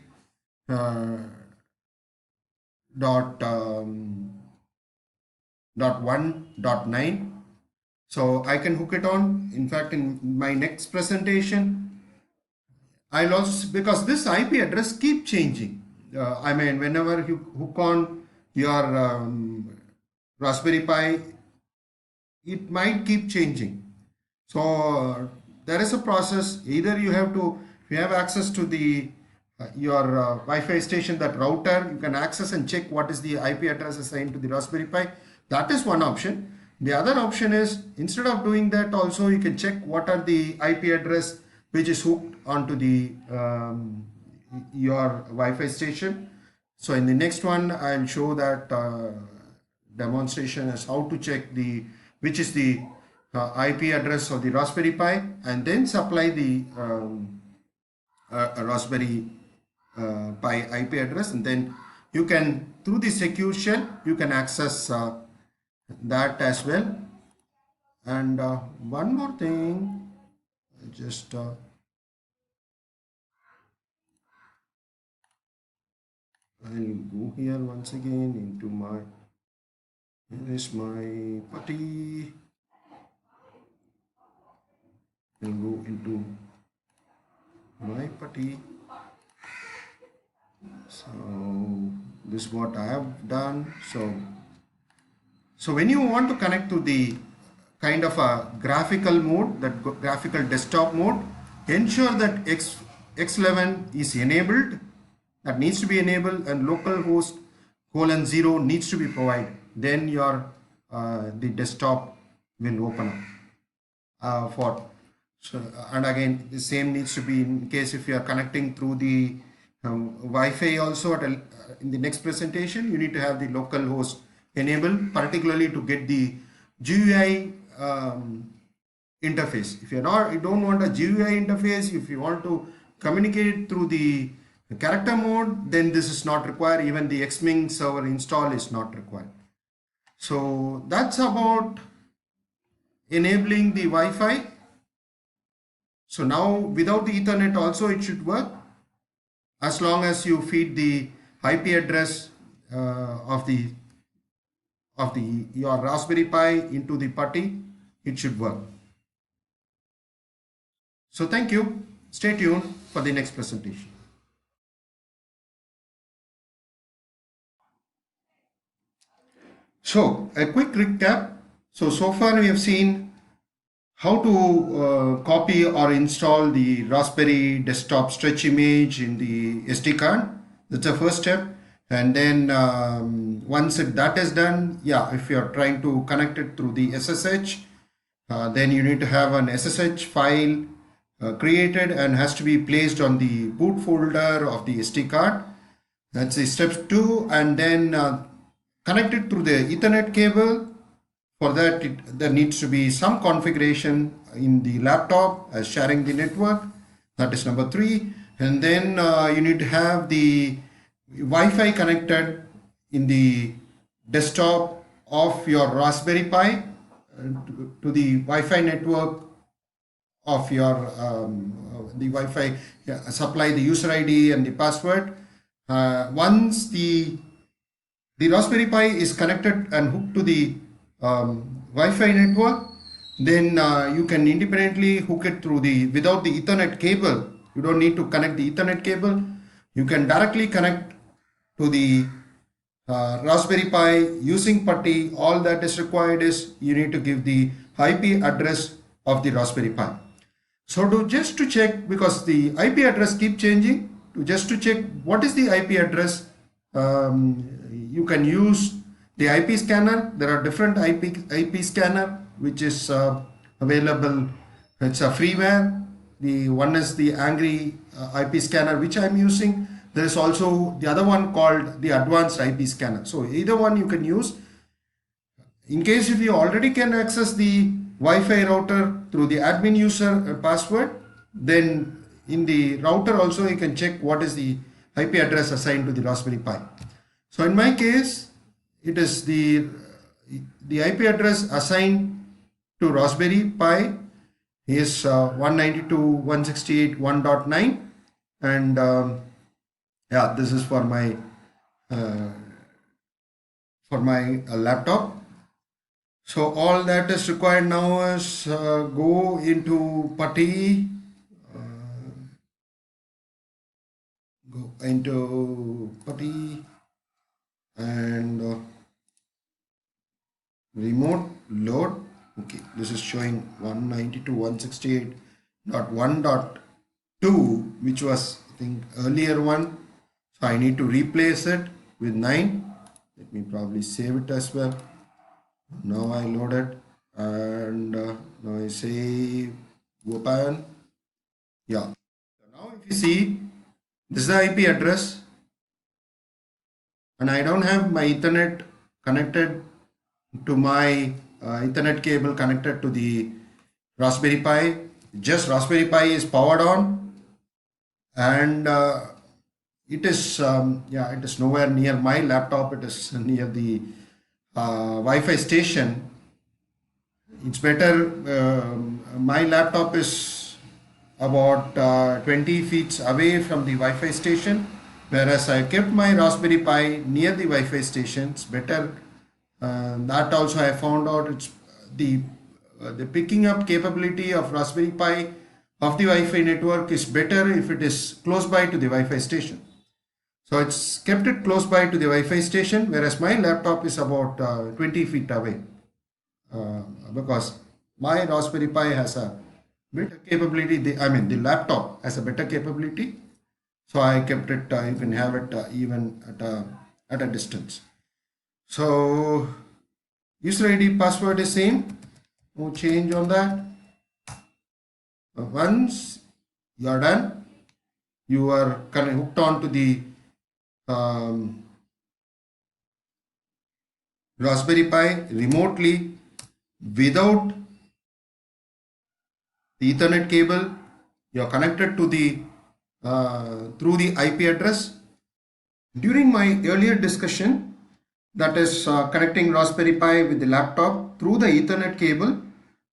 Speaker 1: .1.9. So I can hook it on. In fact, in my next presentation, I'll also, because this IP address keep changing. I mean, whenever you hook on your Raspberry Pi, it might keep changing. So there is a process. Either you have to, if you have access to the your Wi-Fi station, that router, you can access and check what is the IP address assigned to the Raspberry Pi. That is one option. The other option is, instead of doing that, also you can check what are the IP address which is hooked onto the your Wi-Fi station. So in the next one, I'll show that demonstration as how to check the which is the IP address of the Raspberry Pi, and then supply the Raspberry Pi IP address, and then you can, through the secure shell, you can access that as well. And one more thing, just I'll go here once again into my, here is my putty. I'll go into my putty. So this is what I have done. So when you want to connect to the kind of a graphical mode, that graphical desktop mode, ensure that X11 is enabled. That needs to be enabled, and localhost :0 needs to be provided. Then your the desktop will open up so, and again the same needs to be in case if you are connecting through the Wi-Fi also. In the next presentation, you need to have the localhost enabled, particularly to get the GUI interface. If you don't want a GUI interface, if you want to communicate through the character mode, then this is not required. Even the Xming server install is not required. So that's about enabling the Wi-Fi. So now without the Ethernet also it should work, as long as you feed the IP address of your Raspberry Pi into the putty, it should work. So thank you. Stay tuned for the next presentation. So a quick recap. So far we have seen how to copy or install the Raspberry desktop stretch image in the SD card. That's the first step. And then once that is done, if you are trying to connect it through the SSH, then you need to have an SSH file created and has to be placed on the boot folder of the SD card. That's the step 2. And then connect it through the Ethernet cable. For that, there needs to be some configuration in the laptop as sharing the network. That is number 3. And then you need to have the Wi-Fi connected in the desktop of your Raspberry Pi to the Wi-Fi network of your the Wi-Fi supply the user ID and the password. Once the Raspberry Pi is connected and hooked to the Wi-Fi network, then you can independently hook it through the without the Ethernet cable. You don't need to connect the Ethernet cable. You can directly connect to the Raspberry Pi using PuTTY. All that is required is you need to give the IP address of the Raspberry Pi. So just to check, because the IP address keep changing, just to check what is the IP address, you can use the IP scanner. There are different IP scanner which is available. It's a freeware. The one is the Angry IP scanner which I'm using. There is also the other one called the advanced IP scanner. So either one you can use. In case if you already can access the Wi-Fi router through the admin user password, then in the router also you can check what is the IP address assigned to the Raspberry Pi. So in my case, it is the IP address assigned to Raspberry Pi is 192.168.1.9, and yeah, this is for my laptop. So all that is required now is go into PuTTY, and remote load. Okay, this is showing 192.168.1.2, which was I think earlier one. So I need to replace it with 9. Let me probably save it as well. Now I load it, and now I say open. Yeah. So now if you see, this is the IP address, and I don't have my Ethernet connected to my Ethernet cable connected to the Raspberry Pi. Just Raspberry Pi is powered on, and it is it is nowhere near my laptop. It is near the Wi-Fi station. It's better. My laptop is about 20 feet away from the Wi-Fi station, whereas I kept my Raspberry Pi near the Wi-Fi station. It's better. That also I found out. It's the picking up capability of Raspberry Pi of the Wi-Fi network is better if it is close by to the Wi-Fi station. So it's kept it close by to the Wi-Fi station, whereas my laptop is about 20 feet away, because my Raspberry Pi has a better capability. The laptop has a better capability. So I kept it, you can have it even at a distance. So user ID password is same, no change on that. Once you are done, you are hooked on to the Raspberry Pi remotely without the Ethernet cable. You are connected to the through the IP address. During my earlier discussion, that is connecting Raspberry Pi with the laptop through the Ethernet cable,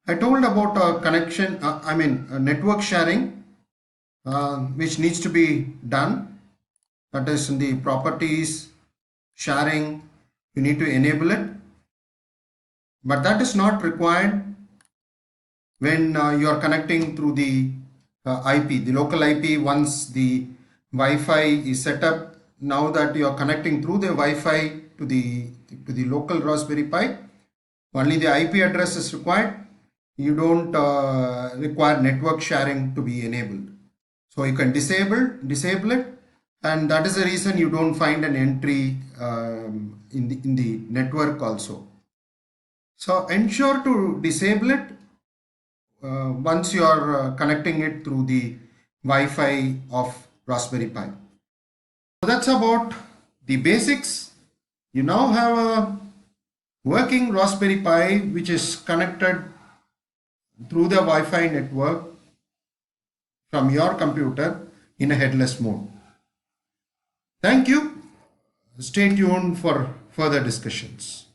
Speaker 1: I told about a connection, a network sharing, which needs to be done. That is in the properties sharing, you need to enable it, but that is not required when you are connecting through the IP, the local IP. Once the Wi-Fi is set up, now that you are connecting through the Wi-Fi to the local Raspberry Pi, only the IP address is required. You don't require network sharing to be enabled. So you can disable it, and that is the reason you don't find an entry in the network also. So ensure to disable it once you are connecting it through the Wi-Fi of Raspberry Pi. So that's about the basics. You now have a working Raspberry Pi which is connected through the Wi-Fi network from your computer in a headless mode. Thank you. Stay tuned for further discussions.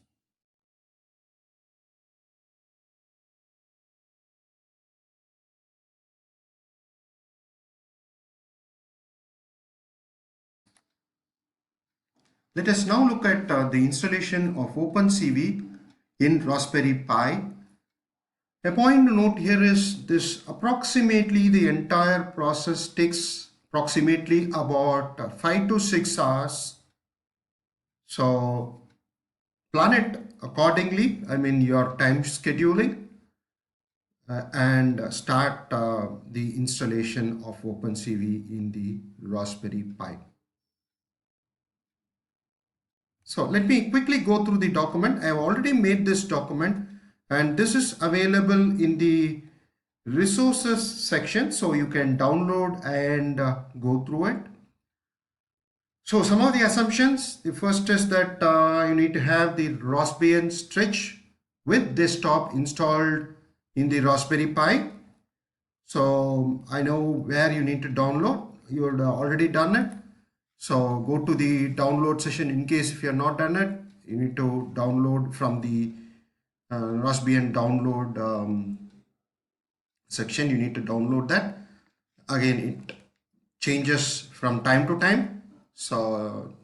Speaker 1: Let us now look at the installation of OpenCV in Raspberry Pi. A point to note here is this: approximately the entire process takes approximately about 5 to 6 hours. So plan it accordingly, I mean your time scheduling, and start the installation of OpenCV in the Raspberry Pi. So let me quickly go through the document. I have already made this document, and this is available in the resources section, so you can download and go through it. So some of the assumptions: the first is that you need to have the Raspbian Stretch with desktop installed in the Raspberry Pi. So I know where you need to download. You've already done it. So go to the download session. In case if you have not done it, you need to download from the Raspbian download section. You need to download that. Again, it changes from time to time. So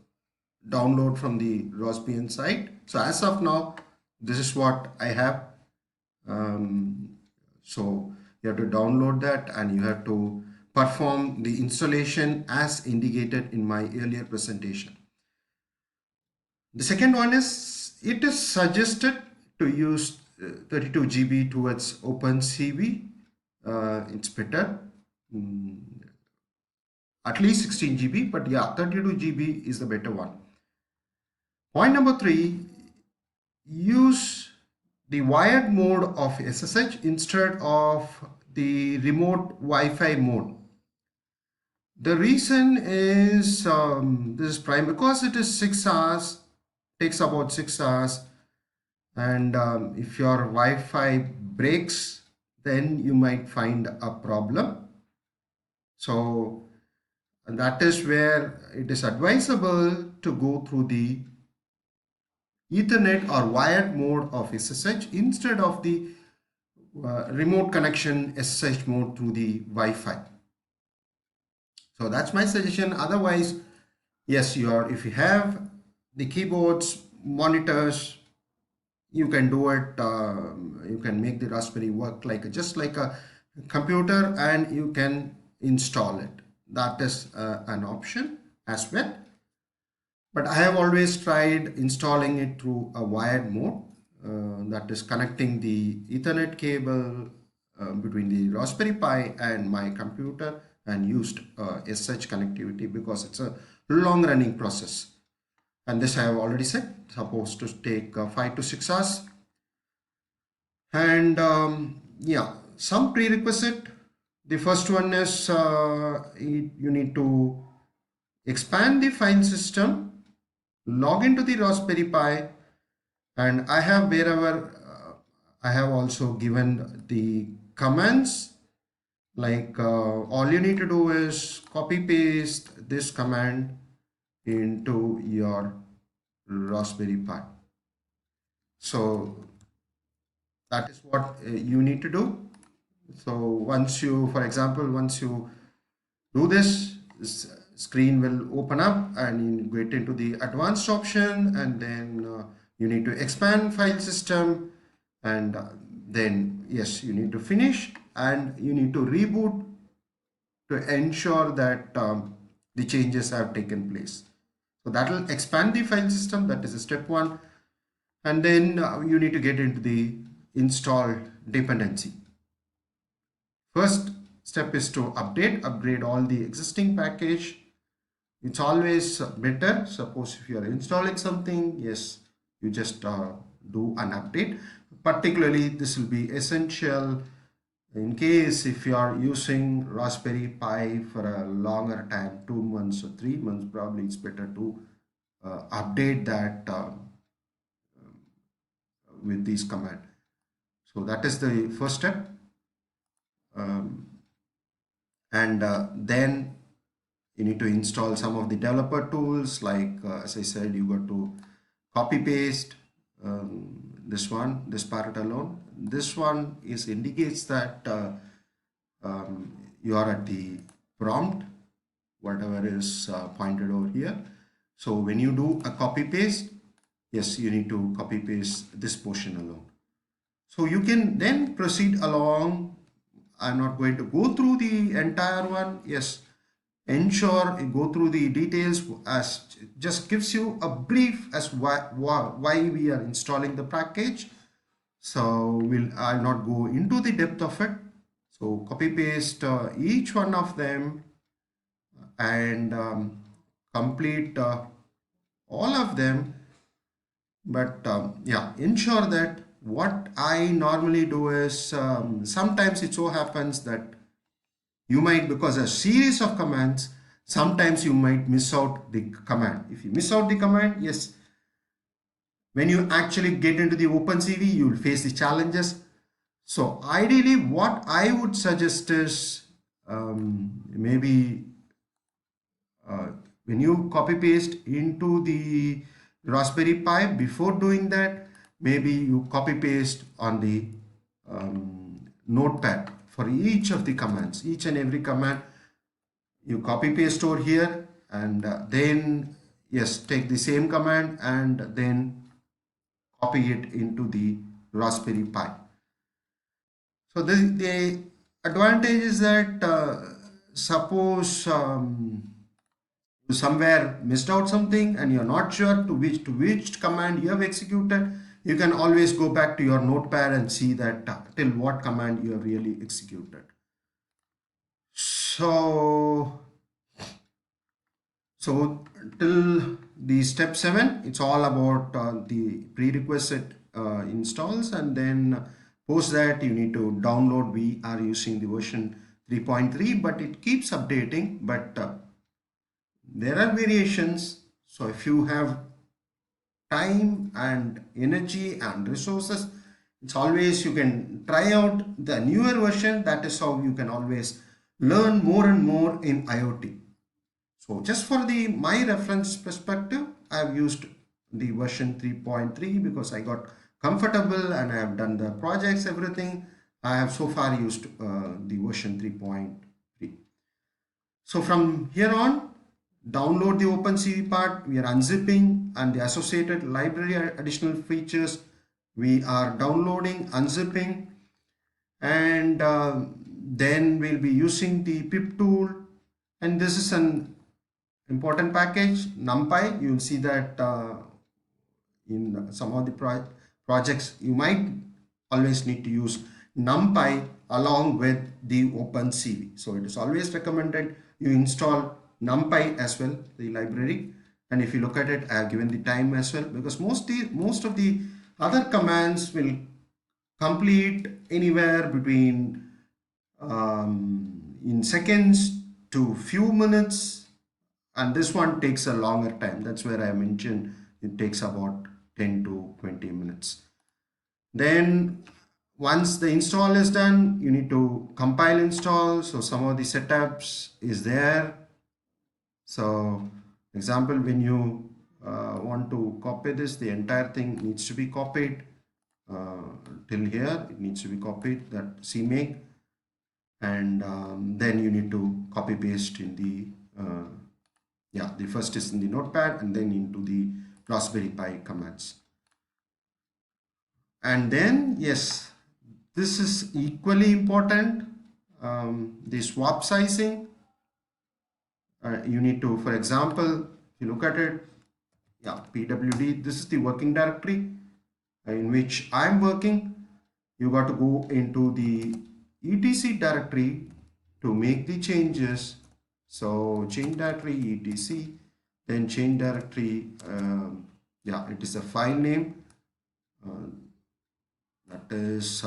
Speaker 1: download from the Raspbian site. So as of now, this is what I have. So you have to download that, and you have to perform the installation as indicated in my earlier presentation. The second one is, it is suggested to use 32 GB towards OpenCV. It's better. At least 16 GB, but yeah, 32 GB is the better one. Point number 3, use the wired mode of SSH instead of the remote Wi-Fi mode. The reason is this is prime because it is 6 hours, takes about 6 hours, and if your Wi-Fi breaks, then you might find a problem. So that is where it is advisable to go through the Ethernet or wired mode of SSH instead of the remote connection SSH mode through the Wi-Fi. So that's my suggestion. Otherwise, yes, if you have the keyboards, monitors, you can do it. You can make the Raspberry work just like a computer, and you can install it. That is an option as well. But I have always tried installing it through a wired mode, that is connecting the Ethernet cable between the Raspberry Pi and my computer, and used SSH connectivity because it's a long running process. And this I have already said, supposed to take 5 to 6 hours. And yeah, some prerequisite. The first one is you need to expand the file system, log into the Raspberry Pi, and I have I have also given the commands, like all you need to do is copy paste this command into your Raspberry Pi. So that is what you need to do. So once you, for example, once you do this screen will open up, and you get into the advanced option, and then you need to expand file system, and then yes, you need to finish, and you need to reboot to ensure that the changes have taken place. So that will expand the file system. That is step 1. And then you need to get into the install dependency. First step is to upgrade all the existing package. It's always better. Suppose if you are installing something, yes, you just do an update. Particularly this will be essential in case if you are using Raspberry Pi for a longer time, 2 months or 3 months, probably it's better to update that with these commands. So that is the first step. And then you need to install some of the developer tools like as I said, you got to copy paste this part alone. This one is indicates that you are at the prompt, whatever is pointed over here. So when you do a copy paste, yes, you need to copy paste this portion alone. So you can then proceed along. I'm not going to go through the entire one. Yes, ensure you go through the details, as just gives you a brief as why we are installing the package. So I'll not go into the depth of it. So copy paste each one of them and complete all of them. But yeah, ensure that what I normally do is sometimes it so happens that you might, because a series of commands, sometimes you might miss out the command. If you miss out the command, yes, when you actually get into the OpenCV, you will face the challenges. So ideally, what I would suggest is maybe when you copy paste into the Raspberry Pi, before doing that, maybe you copy paste on the notepad for each of the commands, each and every command you copy paste over here, and then yes, take the same command and then copy it into the Raspberry Pi. So the advantage is that suppose you somewhere missed out something and you're not sure to which command you have executed, you can always go back to your notepad and see that till what command you have really executed. So till the step 7, it's all about the prerequisite installs, and then post that you need to download. We are using the version 3.3, but it keeps updating, but there are variations. So if you have time and energy and resources, it's always you can try out the newer version. That is how you can always learn more and more in IoT. So just for my reference perspective, I have used the version 3.3 because I got comfortable and I have done the projects, everything. I have so far used the version 3.3. So from here on, download the OpenCV part. We are unzipping and the associated library additional features. We are downloading, unzipping, and then we'll be using the pip tool. And this is an important package, NumPy. You'll see that in some of the projects you might always need to use NumPy along with the OpenCV. So it is always recommended you install NumPy as well, the library. And if you look at it, I have given the time as well, because most of the other commands will complete anywhere between in seconds to few minutes, and this one takes a longer time. That's where I mentioned it takes about 10 to 20 minutes. Then once the install is done, you need to compile install. So some of the setups is there. So example, when you want to copy this, the entire thing needs to be copied till here. It needs to be copied, that Xming, and then you need to copy paste in the the first is in the notepad and then into the Raspberry Pi commands. And then yes, this is equally important, the swap sizing. You need to, for example, if you look at it, pwd, this is the working directory in which I'm working. You got to go into the etc directory to make the changes. So change directory etc, then change directory, it is a file name, that is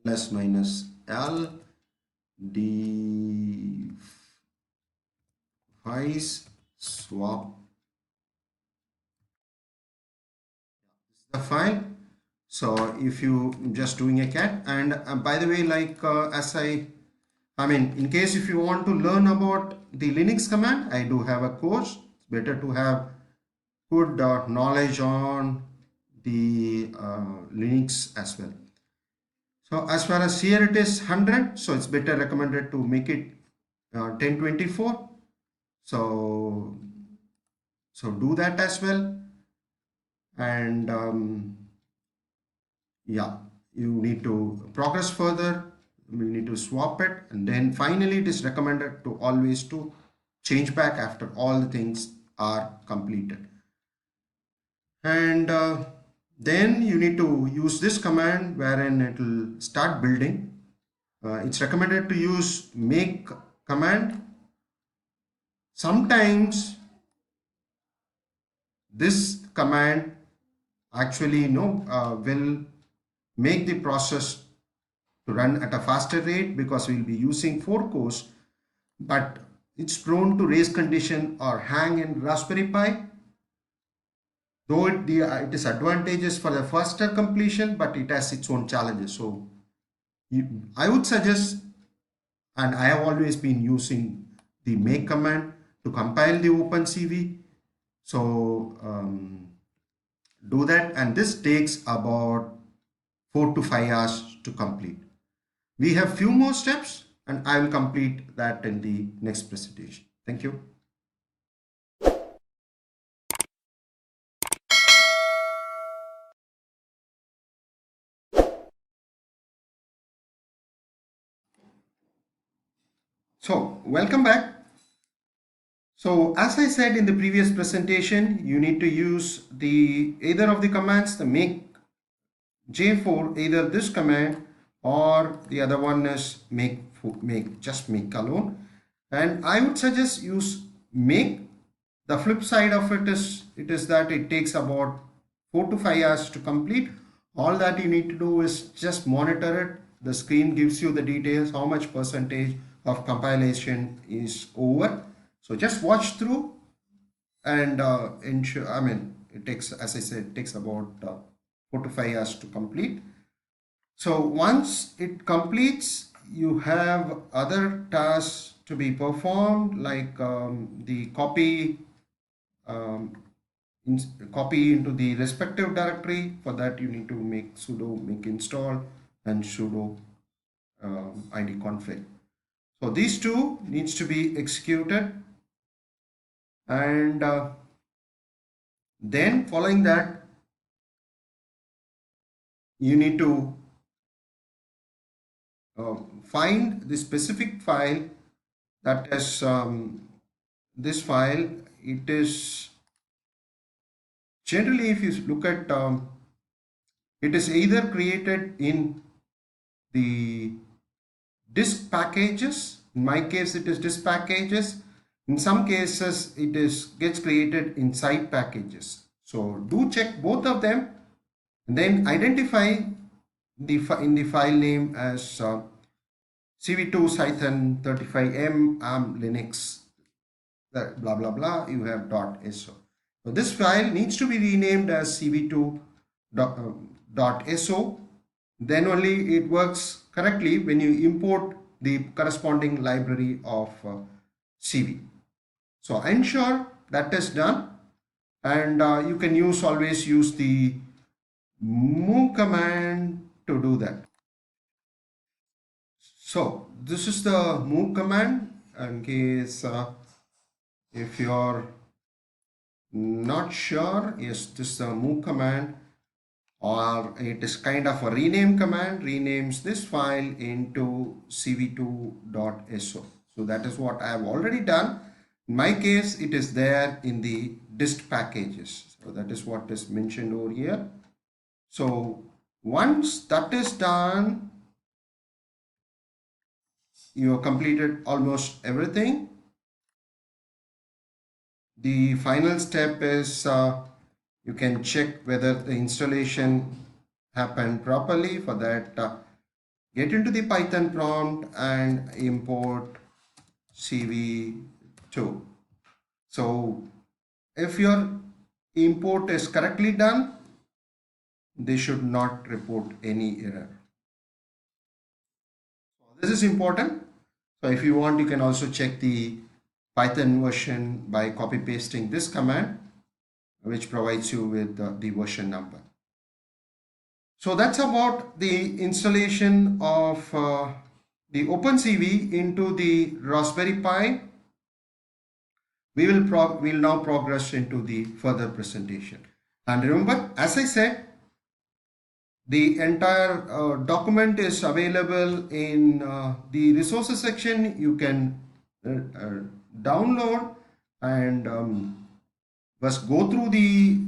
Speaker 1: ls minus l device swap. This is the file. So if you just doing a cat, and by the way, like as I I mean, in case if you want to learn about the Linux command, I do have a course. It's better to have good knowledge on the Linux as well. So as far as here it is 100, so it's better recommended to make it 1024. So do that as well. And yeah, you need to progress further. We need to swap it, and then finally it is recommended to always to change back after all the things are completed. And then you need to use this command wherein it will start building. It's recommended to use make command. Sometimes this command actually will make the process to run at a faster rate because we'll be using 4 cores, but it's prone to race condition or hang in Raspberry Pi. Though it is advantageous for the faster completion, but it has its own challenges. So I would suggest, and I have always been using the make command to compile the OpenCV. So do that, and this takes about 4 to 5 hours to complete. We have few more steps, and I will complete that in the next presentation. Thank you. So welcome back. So as I said in the previous presentation, you need to use either of the commands, the make J4, either this command or the other one is make alone. And I would suggest use make. The flip side of it is that it takes about 4 to 5 hours to complete. All that you need to do is just monitor it. The screen gives you the details, how much percentage of compilation is over. So just watch through and ensure, I mean, it takes, as I said, it takes about 4 to 5 hours to complete. So once it completes, you have other tasks to be performed, like the copy into the respective directory. For that you need to make sudo make install and sudo id config. So these two needs to be executed, and then following that you need to find the specific file, that is this file. It is generally, if you look at it is either created in the disk packages. In my case it is disk packages. In some cases it gets created inside packages. So do check both of them, and then identify in the file name as cv2-35m linux blah blah blah. You have .so. So this file needs to be renamed as cv2.so. Then only it works correctly when you import the corresponding library of CV. So ensure that is done, and you can always use the move command to do that. So this is the move command. In case if you're not sure, yes, this is the move command, or it is kind of a rename command, renames this file into cv2.so. So that is what I have already done. In my case, it is there in the dist packages. So that is what is mentioned over here. So once that is done, you have completed almost everything. The final step is you can check whether the installation happened properly. For that, get into the Python prompt and import cv2. So if your import is correctly done, they should not report any error. So this is important. So if you want, you can also check the Python version by copy pasting this command, which provides you with the version number. So that's about the installation of the OpenCV into the Raspberry Pi. We'll now progress into the further presentation. And remember, as I said, the entire document is available in the resources section. You can download and just go through the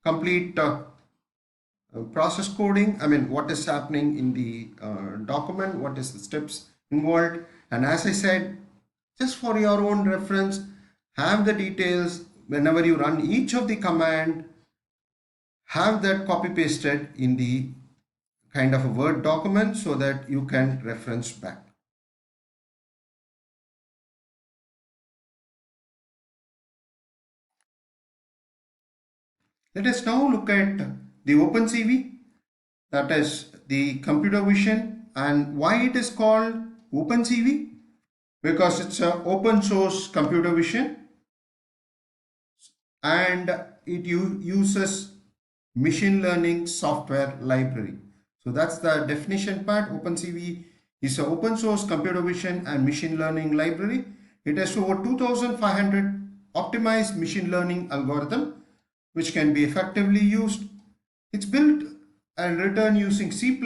Speaker 1: complete process coding. I mean, what is happening in the document, what is the steps involved. And as I said, just for your own reference, have the details whenever you run each of the command, have that copy pasted in the kind of a Word document so that you can reference back. Let us now look at the OpenCV, that is the computer vision, and why it is called OpenCV, because it's an open source computer vision and it uses machine learning software library. So that's the definition part. OpenCV is an open source computer vision and machine learning library. It has over 2,500 optimized machine learning algorithm which can be effectively used. It's built and written using C++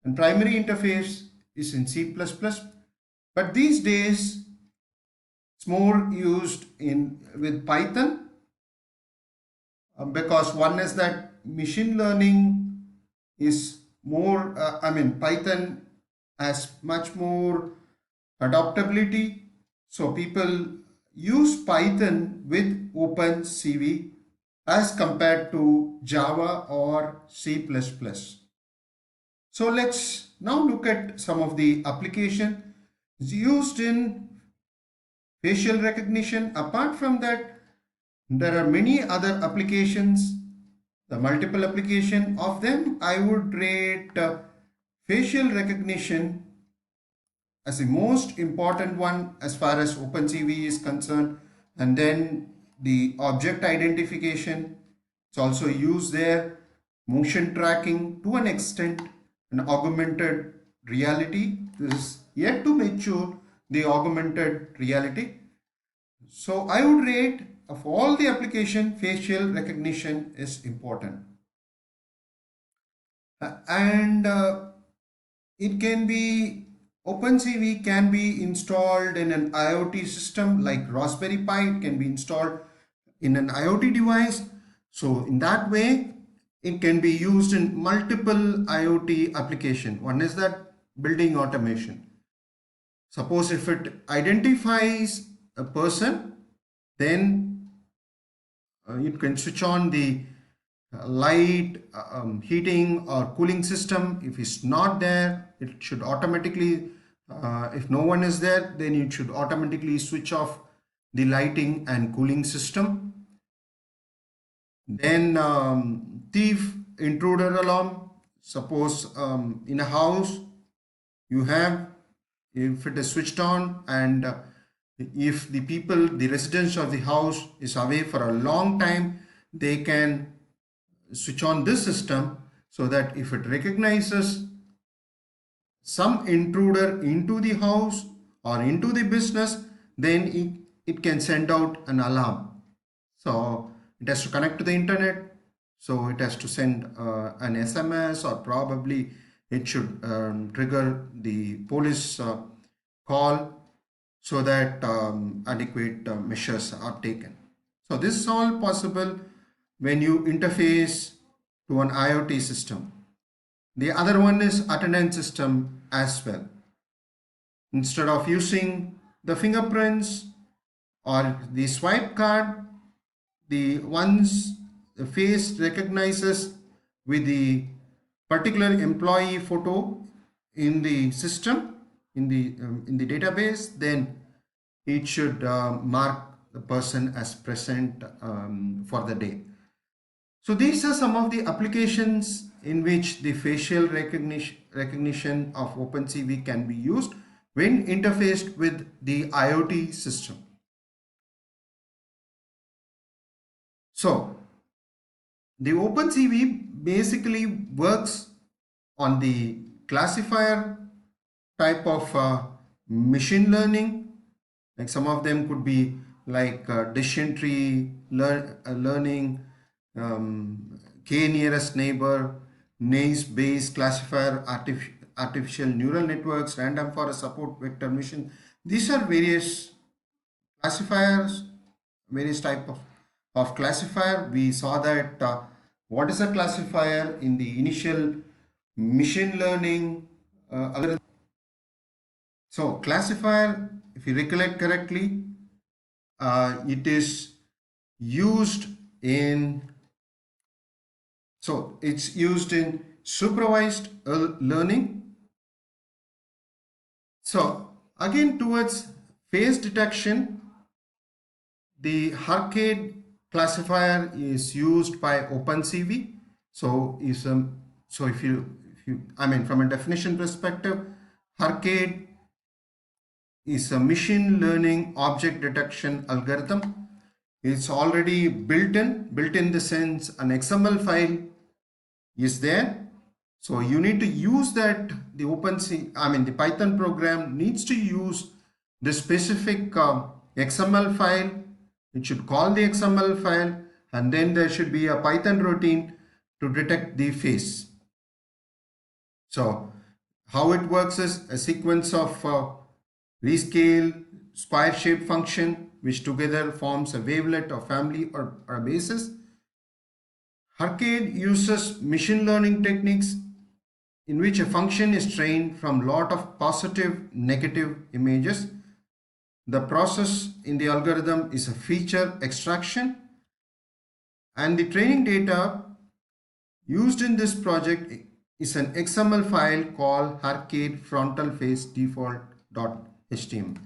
Speaker 1: and primary interface is in C++, but these days it's more used with Python because one is that machine learning is more, Python has much more adaptability. So people use Python with OpenCV as compared to Java or C++. So let's now look at some of the applications used in facial recognition. Apart from that, there are many other applications, the multiple application of them. I would rate facial recognition as the most important one as far as OpenCV is concerned, and then the object identification, it's also used there, motion tracking to an extent, and augmented reality. This is yet to mature, the augmented reality. So I would rate, of all the application, facial recognition is important. And it can be, OpenCV can be installed in an IoT system like Raspberry Pi. It can be installed in an IoT device. So in that way, it can be used in multiple IoT application. One is that building automation. Suppose if it identifies a person, then you can switch on the light, heating or cooling system. If it's not there, it should automatically, if no one is there, then it should automatically switch off the lighting and cooling system. Then thief intruder alarm. Suppose in a house you have, if it is switched on and if the residents of the house is away for a long time, they can switch on this system so that if it recognizes some intruder into the house or into the business, then it can send out an alarm. So it has to connect to the internet, so it has to send an SMS, or probably it should trigger the police call so that adequate measures are taken. So this is all possible when you interface to an IoT system. The other one is attendance system as well. Instead of using the fingerprints or the swipe card, once the face recognizes with the particular employee photo in the system, in the database, then it should mark the person as present for the day. So these are some of the applications in which the facial recognition of OpenCV can be used. when interfaced with the IoT system. So the OpenCV basically works on the classifier type of machine learning. Like some of them could be like decision tree learning, k nearest neighbor, Naive Bayes classifier, artificial neural networks, random forest support vector machine. These are various classifiers, various type of classifier. We saw that what is a classifier in the initial machine learning algorithm. So classifier, if you recollect correctly, it is used in, so it's used in supervised learning. So again, towards face detection, the Haarcascade classifier is used by OpenCV. So if you I mean, from a definition perspective, Haarcascade is a machine learning object detection algorithm. It's already built in the sense an XML file is there. So you need to use that. The the Python program needs to use the specific XML file. It should call the XML file, and then there should be a Python routine to detect the face. So how it works is a sequence of rescale, square shape function, which together forms a wavelet or family or a basis. Haarcascade uses machine learning techniques in which a function is trained from lot of positive, negative images. The process in the algorithm is a feature extraction, and the training data used in this project is an XML file called Haarcascade frontal face default.html.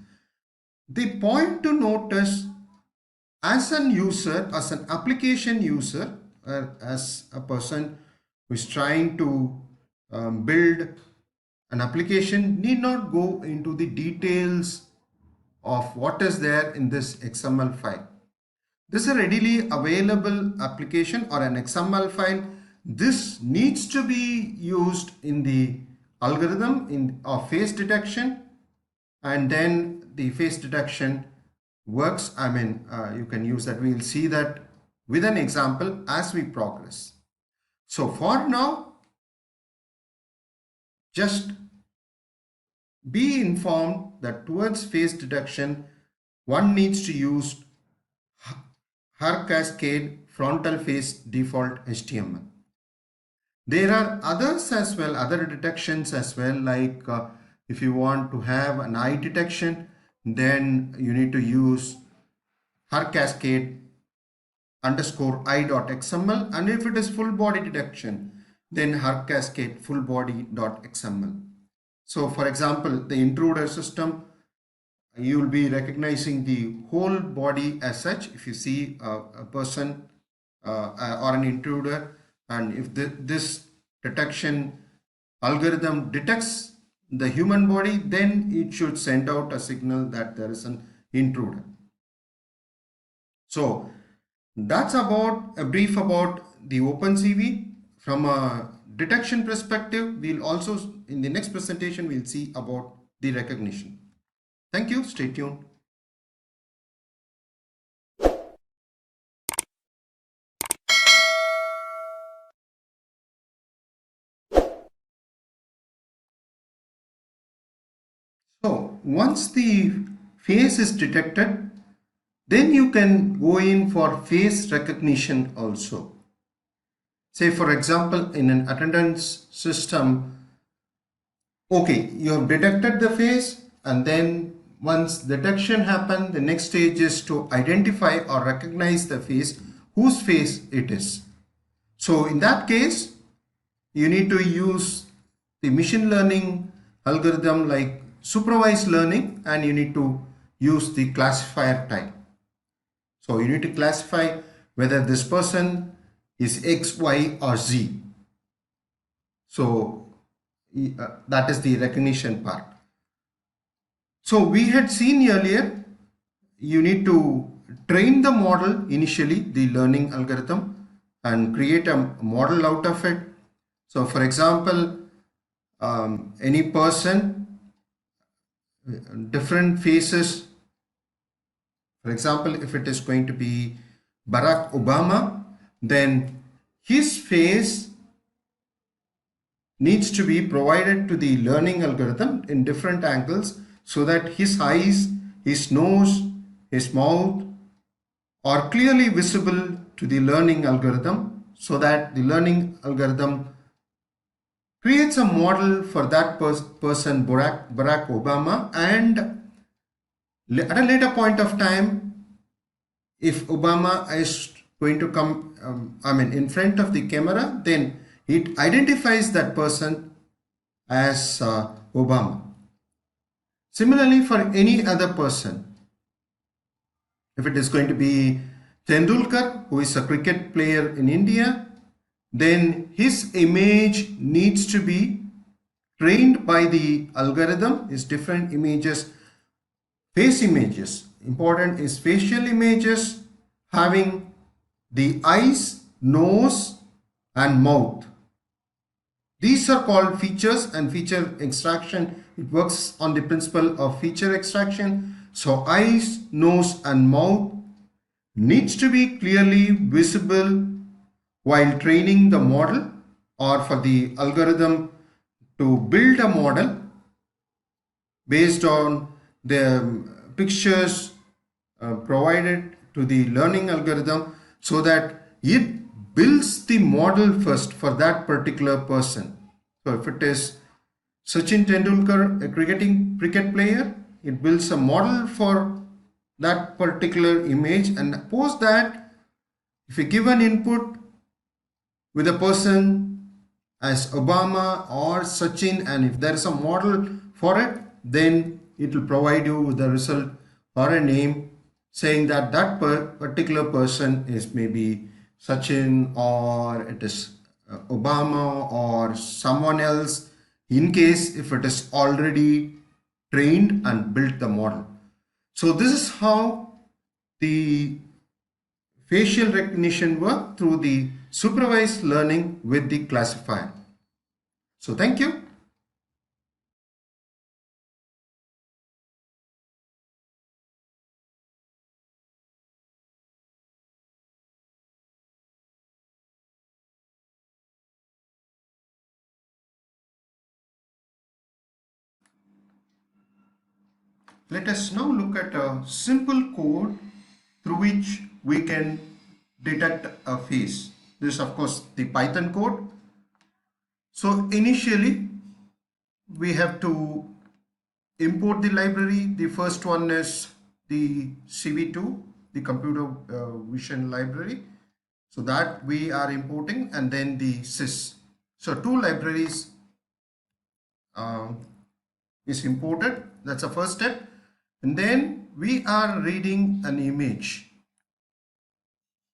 Speaker 1: The point to notice, as an user, as an application user, as a person who is trying to build an application, need not go into the details of what is there in this XML file. This is a readily available application or an XML file. This needs to be used in the algorithm of face detection, and then the face detection works. You can use that. We'll see that with an example as we progress. So for now, just be informed that towards face detection, one needs to use Haarcascade frontal face default HTML. There are others as well, other detections as well, like if you want to have an eye detection, then you need to use Haarcascade _i.xml, and if it is full body detection, then Haarcascade full body.xml. So for example, the intruder system, you will be recognizing the whole body as such. If you see a person or an intruder, and if this detection algorithm detects the human body, then it should send out a signal that there is an intruder. So that's about a brief about the OpenCV. From a detection perspective, we'll also, in the next presentation, we'll see about the recognition. Thank you. Stay tuned. So once the face is detected, then you can go in for face recognition also. Say for example, in an attendance system, okay, you have detected the face, and then once detection happens, the next stage is to identify or recognize the face, whose face it is. So in that case, you need to use the machine learning algorithm like supervised learning, and you need to use the classifier type. So you need to classify whether this person is X, Y or Z. So that is the recognition part. So we had seen earlier, you need to train the model initially, the learning algorithm, and create a model out of it. So for example, any person, different faces. For example, if it is going to be Barack Obama, then his face needs to be provided to the learning algorithm in different angles so that his eyes, his nose, his mouth are clearly visible to the learning algorithm, so that the learning algorithm creates a model for that person, Barack Obama, and at a later point of time, if Obama is going to come, in front of the camera, then it identifies that person as Obama. Similarly, for any other person, if it is going to be Tendulkar, who is a cricket player in India, then his image needs to be trained by the algorithm. Is different images, face images. Important is facial images having the eyes, nose and mouth. These are called features, and feature extraction, it works on the principle of feature extraction. So eyes, nose and mouth needs to be clearly visible while training the model, or for the algorithm to build a model based on the pictures provided to the learning algorithm, so that it builds the model first for that particular person. So if it is Sachin Tendulkar, a cricket player, it builds a model for that particular image, and post that, if you give an input with a person as Obama or Sachin, and if there is a model for it, then it will provide you with a result or a name saying that that particular person is maybe Sachin, or it is Obama, or someone else, in case if it is already trained and built the model. So this is how the facial recognition work through the supervised learning with the classifier. So thank you. Let us now look at a simple code through which we can detect a face. This is of course the Python code. So initially we have to import the library. The first one is the CV2, the computer vision library. So that we are importing, and then the sys. So two libraries is imported. That's the first step. And then we are reading an image.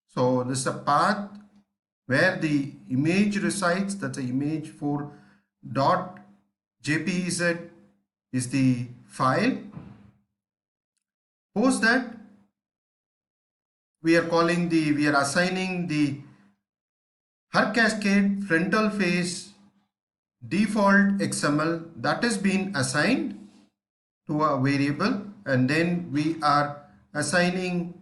Speaker 1: So this is a path where the image resides. That's a image for .jpz is the file. Post that, we are assigning the Haarcascade frontal face default XML that has been assigned to a variable, and then we are assigning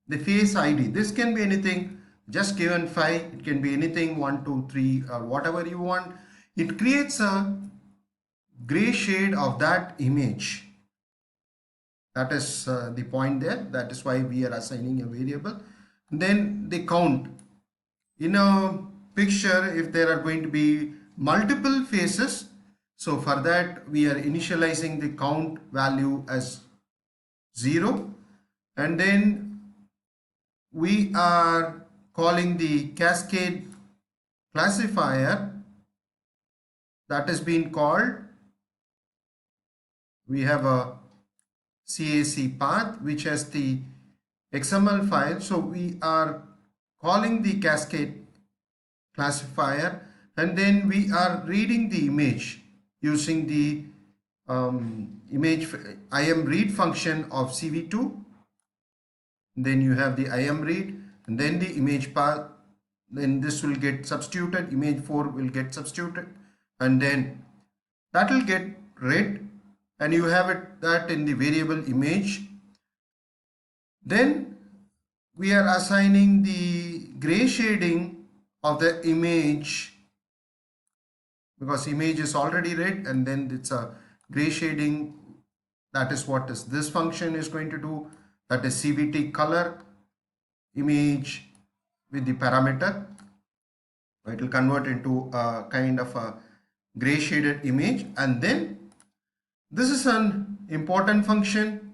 Speaker 1: the face ID. This can be anything, just given 5, it can be anything 1, 2, 3 or whatever you want. It creates a gray shade of that image. That is the point there. That is why we are assigning a variable. Then the count. In a picture, if there are going to be multiple faces, so for that we are initializing the count value as 0, and then we are calling the cascade classifier that has been called. We have a CAC path which has the XML file, so we are calling the cascade classifier, and then we are reading the image using the image IM read function of CV2. Then you have the IM read, and then the image path. Then this will get substituted. Image 4 will get substituted, and then that will get read, and you have it that in the variable image. Then we are assigning the gray shading of the image, because image is already red, and then it's a gray shading. That is what this function is going to do. That is CVT color image with the parameter. It will convert into a kind of a gray shaded image. And then this is an important function.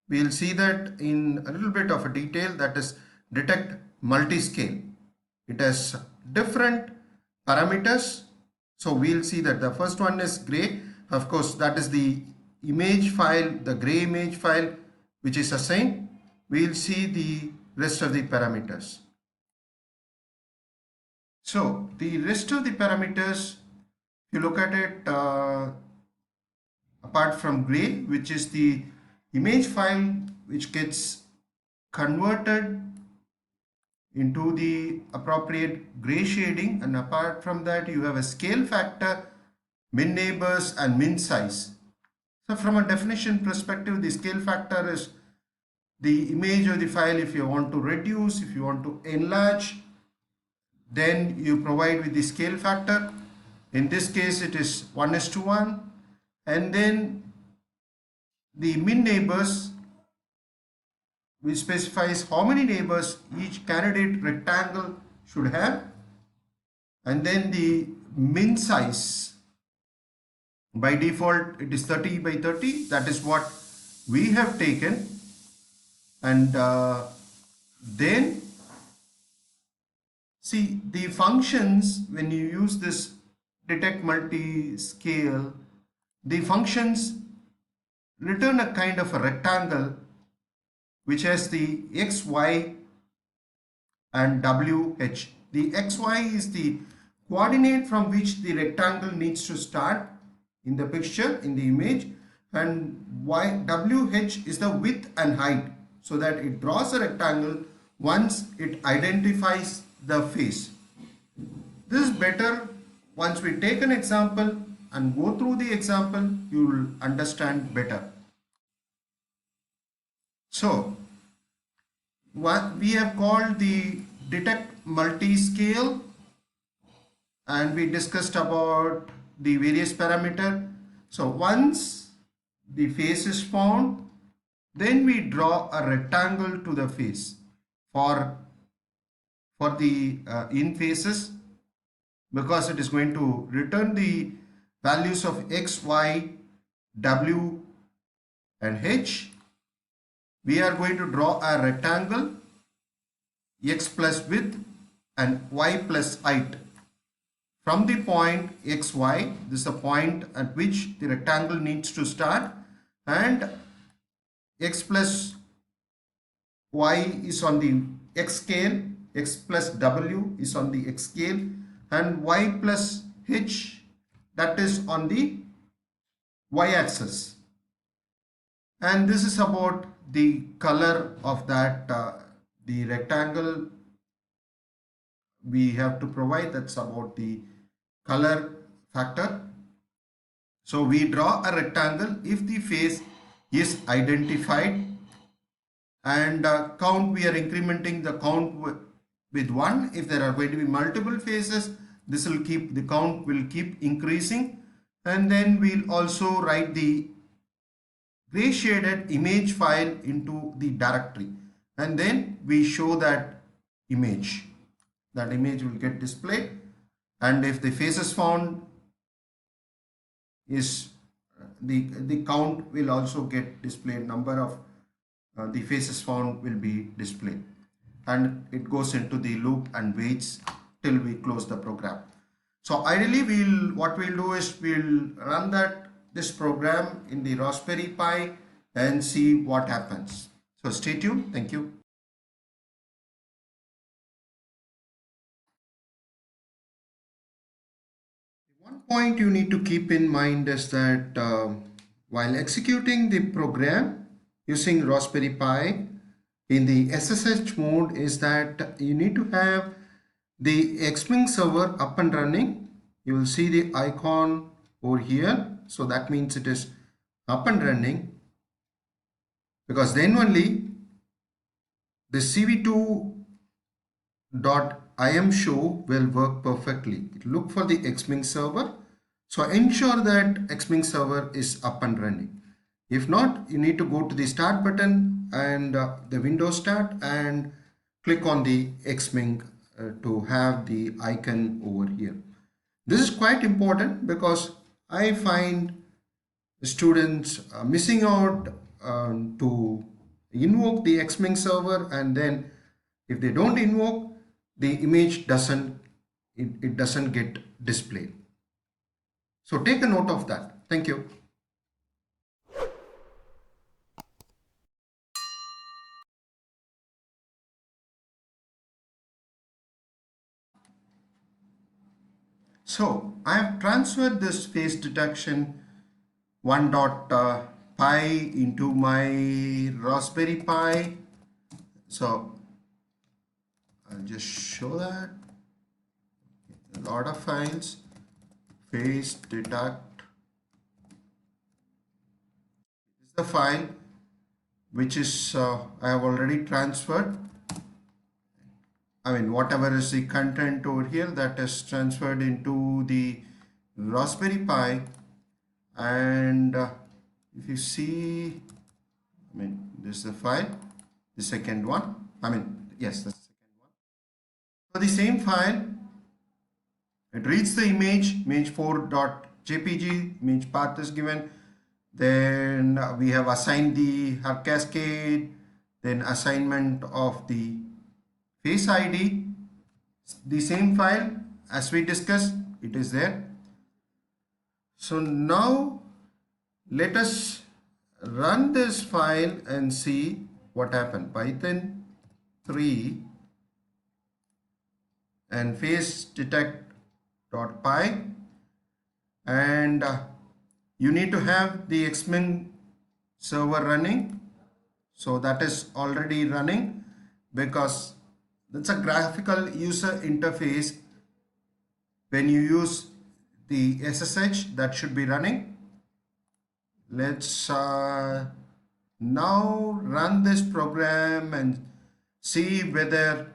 Speaker 1: We'll see that in a little bit of a detail. That is detect multi-scale. It has different parameters. So we'll see that the first one is gray. Of course, that is the image file, the gray image file, which is assigned. We'll see the rest of the parameters. So the rest of the parameters, if you look at it, apart from gray, which is the image file which gets converted into the appropriate gray shading, and apart from that you have a scale factor, min neighbors and min size. So from a definition perspective, the scale factor is the image of the file. If you want to reduce, if you want to enlarge, then you provide with the scale factor. In this case it is 1:1, and then the min neighbors, which specifies how many neighbors each candidate rectangle should have, and then the min size, by default it is 30 by 30. That is what we have taken. And then see the functions, when you use this detect multi-scale, the functions return a kind of a rectangle which has the x, y and w, h. The x, y is the coordinate from which the rectangle needs to start in the picture, in the image, and y, w, h is the width and height, so that it draws a rectangle once it identifies the face. This is better. Once we take an example and go through the example, you will understand better. So what we have called the detect multi-scale, and we discussed about the various parameter. So once the face is found, then we draw a rectangle to the face for the in faces, because it is going to return the values of x, y, w and h. We are going to draw a rectangle, x plus width and y plus height, from the point x, y. This is the point at which the rectangle needs to start, and x plus y is on the x scale, x plus w is on the x scale, and y plus h, that is on the y axis. And this is about the color of that the rectangle we have to provide. That's about the color factor. So we draw a rectangle if the face is identified, and count, we are incrementing the count with 1. If there are going to be multiple faces, this will keep, the count will keep increasing. And then we'll also write the gray shaded image file into the directory, and then we show that image. That image will get displayed, and if the faces found is the count will also get displayed. Number of the faces found will be displayed, and it goes into the loop and waits till we close the program. So ideally what we'll do is we'll run this program in the Raspberry Pi and see what happens. So stay tuned. Thank you. One Point you need to keep in mind is that while executing the program using Raspberry Pi in the SSH mode is that you need to have the Xming server up and running. You will see the icon over here, so that means it is up and running, because then only the cv2.im show will work perfectly. Look for the Xming server, so ensure that Xming server is up and running. If not, you need to go to the start button and the Windows start and click on the Xming to have the icon over here. This is quite important because I find students missing out to invoke the Xming server, and then if they don't invoke, the image doesn't get displayed. So take a note of that. Thank you. So I have transferred this face detection 1.py into my Raspberry Pi. So I'll just show that. A lot of files. Face detect is the file which is I have already transferred. I mean, whatever is the content over here, that is transferred into the Raspberry Pi. And if you see, I mean, this is the file, the second one. I mean, yes, that's the second one. So the same file, it reads the image4.jpg, image path is given. Then we have assigned the Haarcascade, then assignment of the face ID, the same file as we discussed, it is there. So now let us run this file and see what happened. Python 3 and face detect.py, and you need to have the Xming server running. So that is already running because that's a graphical user interface. When you use the SSH, that should be running. Let's now run this program and see whether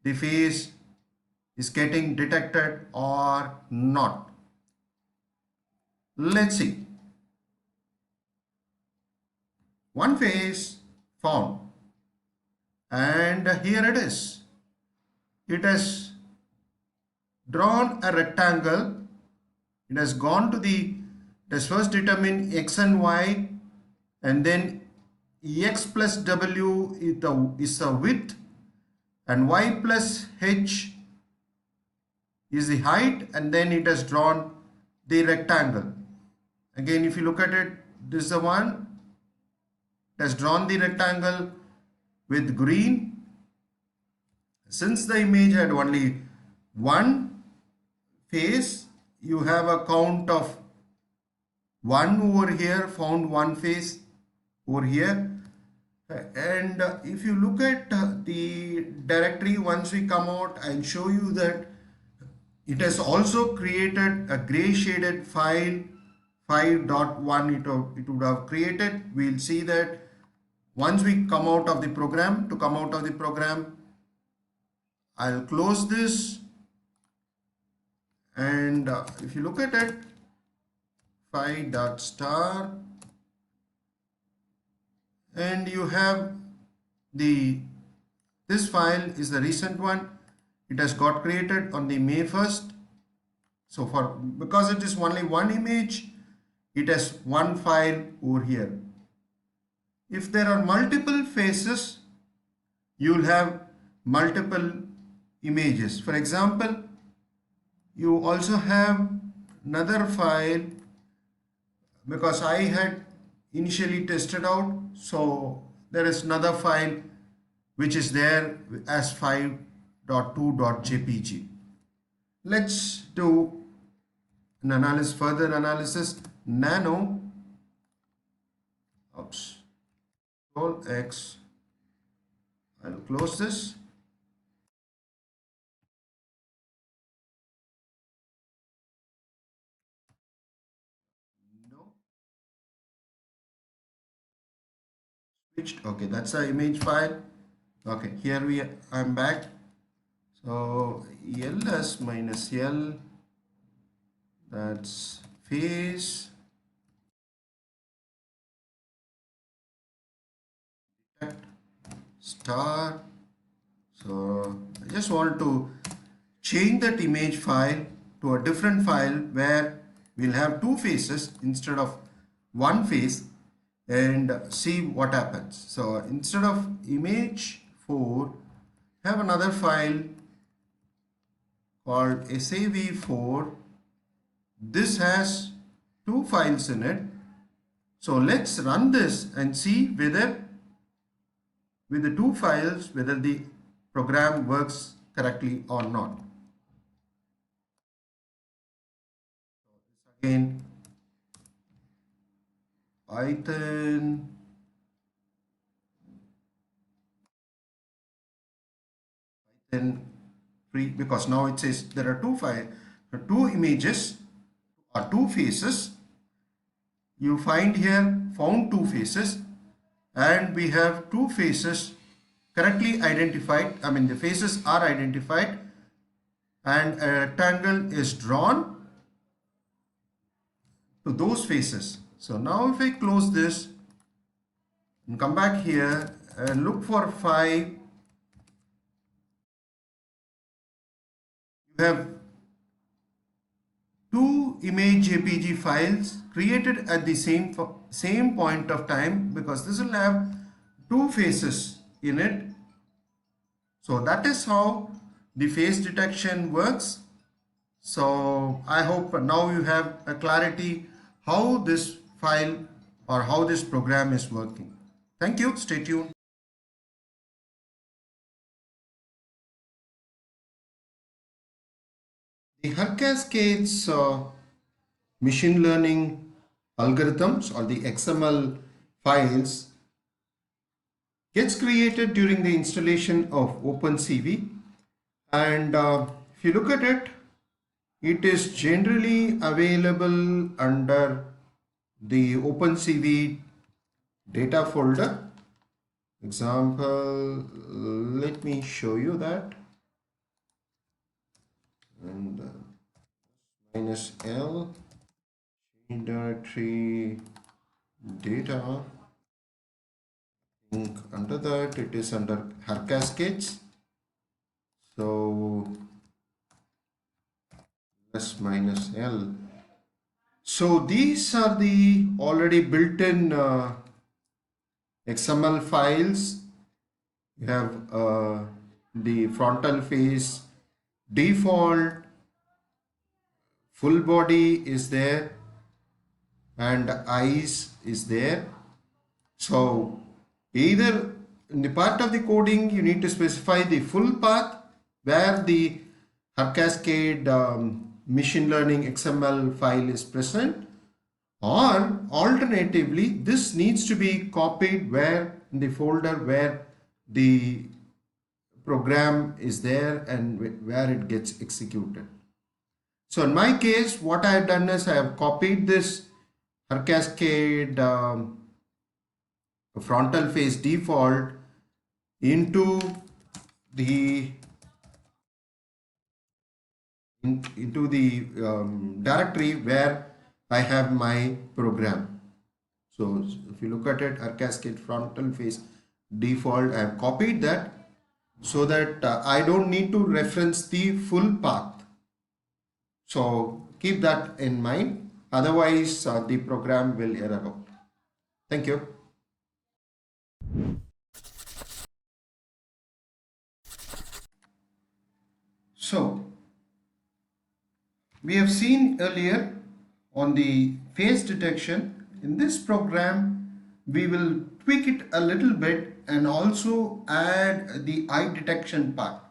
Speaker 1: the face is getting detected or not. Let's see. One face found, and here it is. It has drawn a rectangle. It has gone to it has first determined x and y, and then x plus w is the width, and y plus h is the height, and then it has drawn the rectangle. Again, if you look at it, this is the one. It has drawn the rectangle with green. Since the image had only one face, you have a count of 1 over here, found one face over here. And if you look at the directory, once we come out, I'll show you that it has also created a gray shaded file 5.1 it would have created. We'll see that once we come out of the program. To come out of the program, I'll close this, and if you look at it, phi.star, and you have this file is the recent one. It has got created on the May 1st. So because it is only one image, it has one file over here. If there are multiple faces, you will have multiple images. For example, you also have another file, because I had initially tested out, so there is another file which is there as 5.2.jpg. Let's do an further analysis, nano, oops, Control X, I'll close this. No, switched. Okay, that's the image file. Okay, here I'm back. So ls minus l, that's phase star. So I just want to change that image file to a different file where we'll have two faces instead of one face, and see what happens. So instead of image 4, have another file called SAV4. This has two files in it. So let's run this and see whether with the two files whether the program works correctly or not. Again, Python because now it says there are two images or two faces. You find here found two faces, and we have two faces correctly identified. I mean, the faces are identified and a rectangle is drawn to those faces. So now if I close this and come back here and look for 5, you have two image JPG files created at the same point of time, because this will have two faces in it. So that is how the face detection works. So I hope now you have a clarity how this file or how this program is working. Thank you. Stay tuned. The Haarcascade's machine learning algorithms or the XML files gets created during the installation of OpenCV, and if you look at it, it is generally available under the OpenCV data folder. Example, let me show you that. And minus L directory data. I think under that it is under Haarcascades. So S minus L. So these are the already built-in XML files. You have the frontal face default, full body is there, and eyes is there. So either in the part of the coding you need to specify the full path where the Haarcascade machine learning XML file is present, or alternatively this needs to be copied where in the folder where the program is there and where it gets executed. So in my case, what I have done is I have copied this Haarcascade frontal face default into the directory where I have my program. So if you look at it, Haarcascade frontal face default, I have copied that so that I don't need to reference the full path. So keep that in mind, otherwise the program will error out. Thank you. So we have seen earlier on the face detection. In this program we will tweak it a little bit and also add the eye detection part.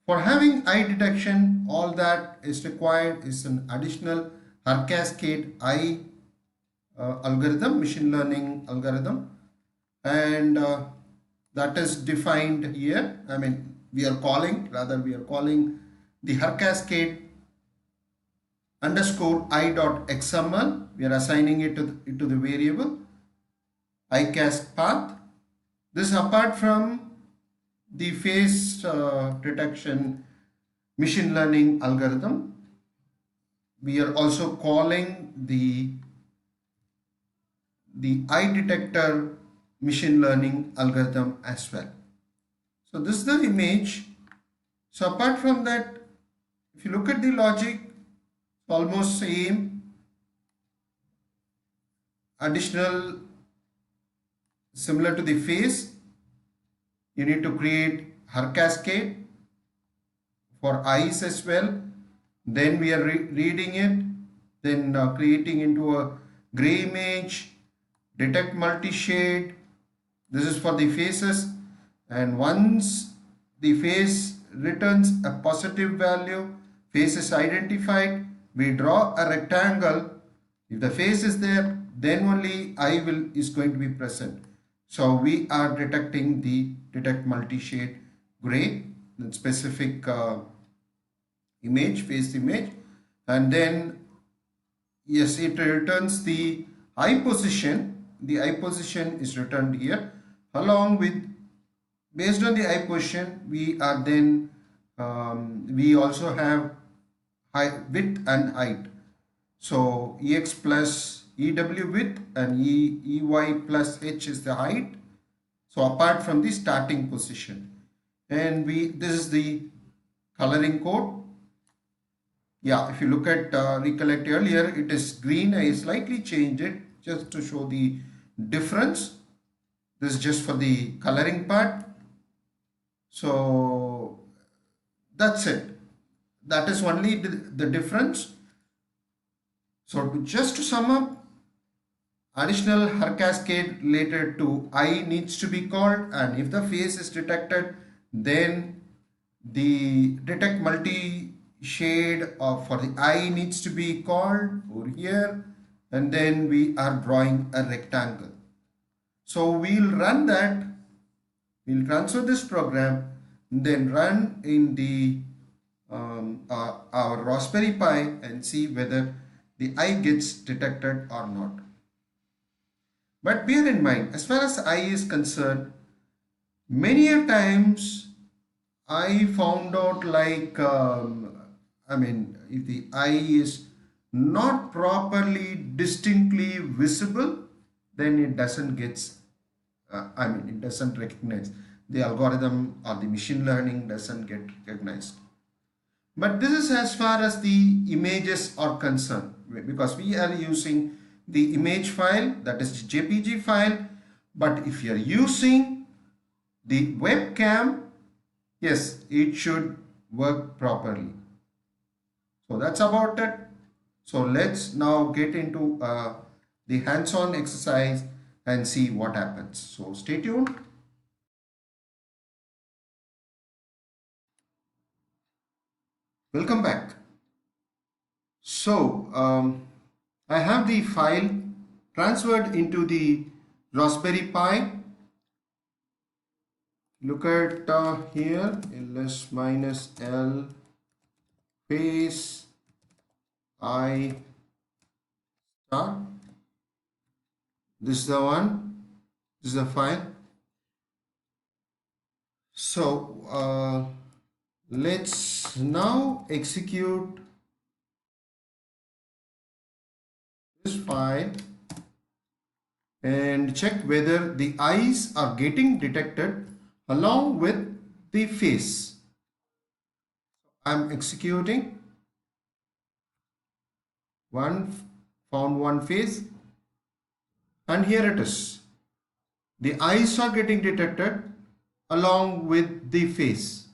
Speaker 1: For having eye detection, all that is required is an additional Haarcascade algorithm, machine learning algorithm, and that is defined here. I mean, we are calling the Haarcascade underscore i.xml. We are assigning it to the variable iCast path. This apart from the face detection machine learning algorithm, we are also calling the eye detector machine learning algorithm as well. So this is the image. So apart from that, if you look at the logic, almost same. Additional, similar to the face, you need to create Haarcascade for eyes as well. Then we are reading it, then creating into a gray image, detect multi-shade. This is for the faces, and once the face returns a positive value, face is identified, we draw a rectangle. If the face is there, then only eye is going to be present. So we are detecting the detect multi-shade gray, the specific image, face image, and then yes, it returns the eye position. The eye position is returned here, along with, based on the eye position, we are then we also have width and height. So ex plus EW width and EY plus H is the height. So apart from the starting position, and this is the coloring code. Yeah, if you look at recollect earlier, it is green. I slightly changed it just to show the difference. This is just for the coloring part. So that's it. That is only the difference. So just to sum up, additional Haarcascade related to eye needs to be called, and if the face is detected, then the detect multi-shade for the eye needs to be called over here, and then we are drawing a rectangle. So we'll run that, we'll transfer this program, then run in the our Raspberry Pi and see whether the eye gets detected or not. But bear in mind, as far as eye is concerned, many a times I found out like, I mean, if the eye is not properly distinctly visible, then it doesn't get, it doesn't recognize. The algorithm or the machine learning doesn't get recognized. But this is as far as the images are concerned, because we are using the image file, that is JPG file. But if you are using the webcam, yes, it should work properly. So that's about it. So let's now get into the hands-on exercise and see what happens. So stay tuned. Welcome back. So I have the file transferred into the Raspberry Pi. Look at here, ls minus l face I star. This is the one. This is the file. So let's now execute this file and check whether the eyes are getting detected along with the face. I'm executing found one face, and here it is. The eyes are getting detected along with the face.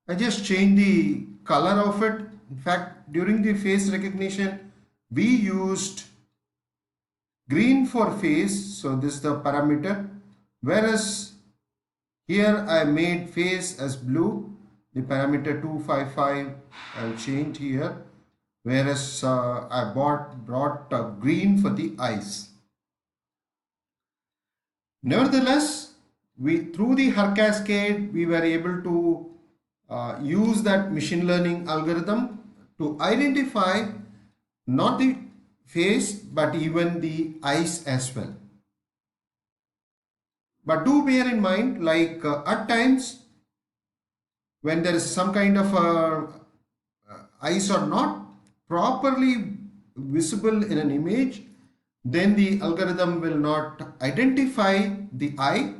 Speaker 1: I just changed the color of it. In fact, during the face recognition, we used green for face, so this is the parameter, whereas here I made face as blue, the parameter 255 I'll change here, whereas I brought green for the eyes. Nevertheless, through the Haarcascade we were able to use that machine learning algorithm to identify not the face but even the eyes as well. But do bear in mind, like at times when there is some kind of eyes are not properly visible in an image, then the algorithm will not identify the eye.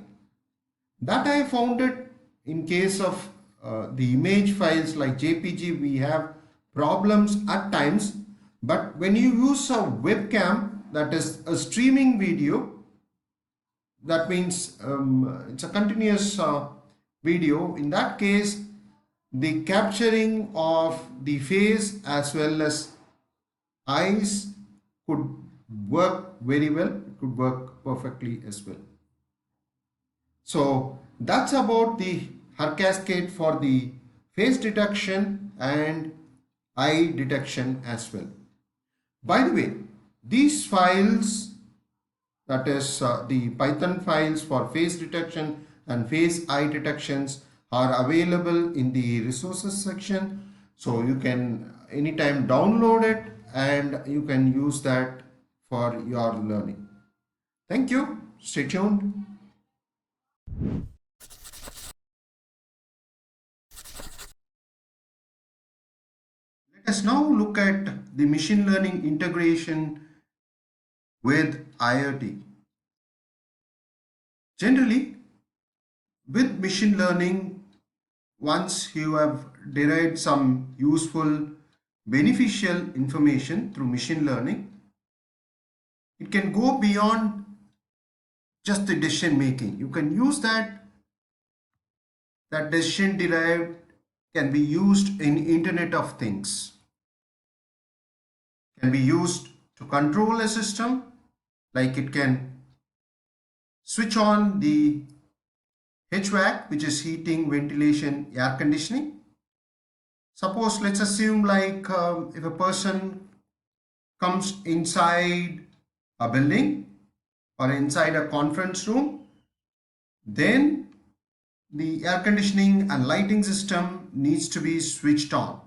Speaker 1: That I found it in case of the image files like JPG, we have problems at times. But when you use a webcam, that is a streaming video, that means it's a continuous video. In that case, the capturing of the face as well as eyes could work very well. It could work perfectly as well. So that's about the Haarcascade for the face detection and eye detection as well. By the way, these files, that is the Python files for face detection and face eye detections, are available in the resources section. So you can anytime download it and you can use that for your learning. Thank you. Stay tuned. Let us now look at the machine learning integration with IoT. Generally, with machine learning, once you have derived some useful, beneficial information through machine learning, it can go beyond just the decision making. You can use that decision derived can be used in Internet of Things, can be used to control a system, like it can switch on the HVAC, which is heating, ventilation, air conditioning. Suppose, let's assume like if a person comes inside a building or inside a conference room, then the air conditioning and lighting system needs to be switched on.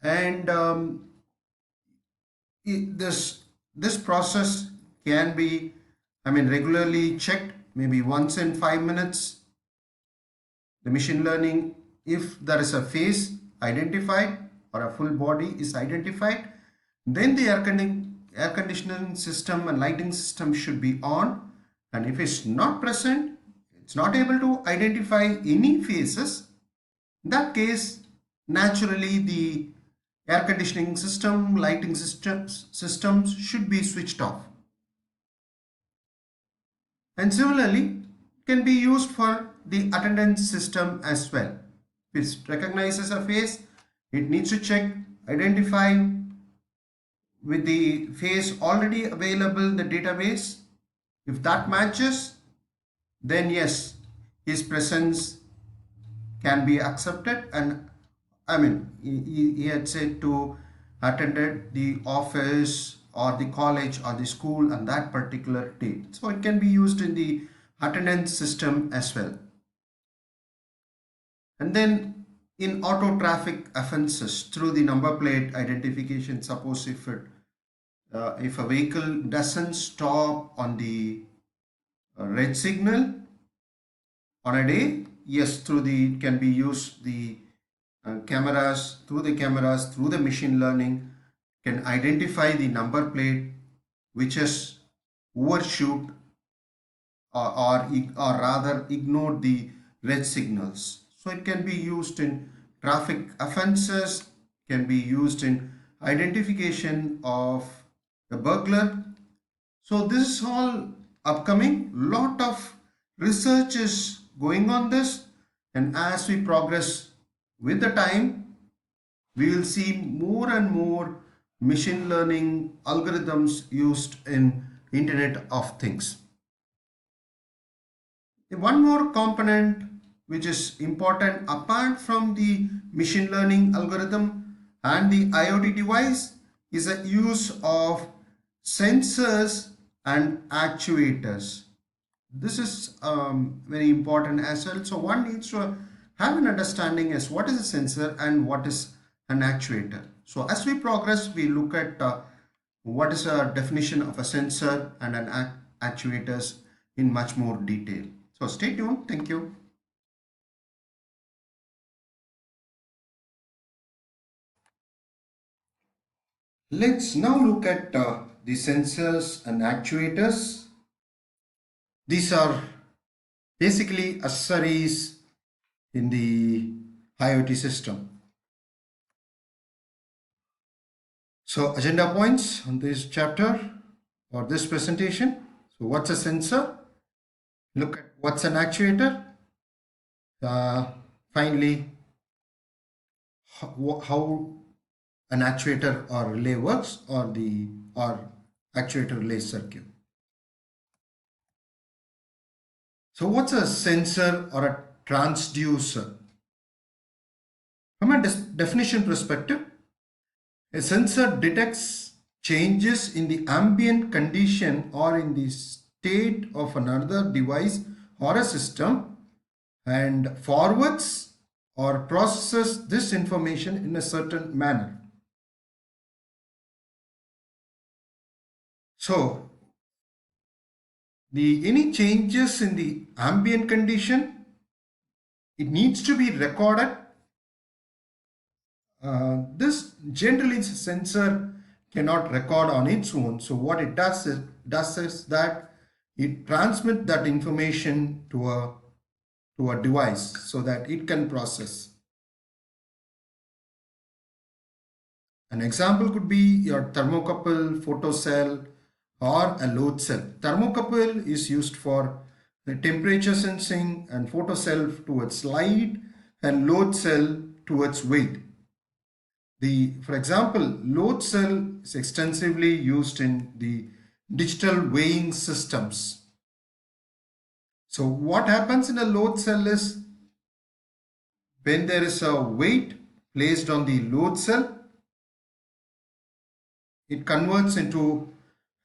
Speaker 1: And this process can be, regularly checked, maybe once in 5 minutes. The machine learning, if there is a face identified or a full body is identified, then the air conditioning system and lighting system should be on. And if it's not present, it's not able to identify any faces, in that case, naturally the air conditioning system, lighting systems should be switched off. And similarly, can be used for the attendance system as well. If it recognizes a face, it needs to check, identify with the face already available in the database. If that matches, then yes, his presence can be accepted, and he had said to attended the office or the college or the school on that particular date. So it can be used in the attendance system as well. And then in auto traffic offenses, through the number plate identification, suppose if a vehicle doesn't stop on the red signal on a day, yes, it can be used the cameras, through the machine learning, can identify the number plate which is overshoot or rather ignored the red signals. So it can be used in traffic offenses, can be used in identification of a burglar. So this is all upcoming. Lot of research is going on this, and as we progress with the time, we will see more and more machine learning algorithms used in Internet of Things. One more component which is important apart from the machine learning algorithm and the IoT device is the use of sensors and actuators. This is very important as well. So one needs to have an understanding as what is a sensor and what is an actuator. So as we progress, we look at what is a definition of a sensor and an actuators in much more detail. So stay tuned. Thank you. Let's now look at the sensors and actuators. These are basically accessories in the IoT system. So agenda points on this chapter or this presentation. So what's a sensor? Look at what's an actuator. Finally, how an actuator or relay works or actuator relay circuit. So what's a sensor or a transducer? From a definition perspective, a sensor detects changes in the ambient condition or in the state of another device or a system and forwards or processes this information in a certain manner. So, any changes in the ambient condition, it needs to be recorded. This generally sensor cannot record on its own. So what it does is that it transmits that information to a device so that it can process. An example could be your thermocouple, photocell, or a load cell. Thermocouple is used for the temperature sensing and photocell towards light and load cell towards weight. For example, load cell is extensively used in the digital weighing systems. So what happens in a load cell is when there is a weight placed on the load cell, it converts into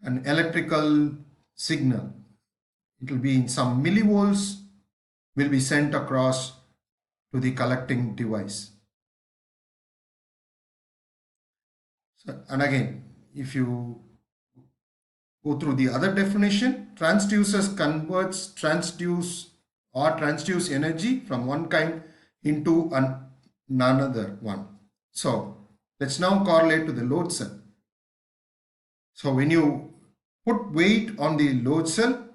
Speaker 1: an electrical signal. It will be in some millivolts will be sent across to the collecting device. So, and again, if you go through the other definition, transducers transduce energy from one kind into another one. So let's now correlate to the load cell. So when you put weight on the load cell,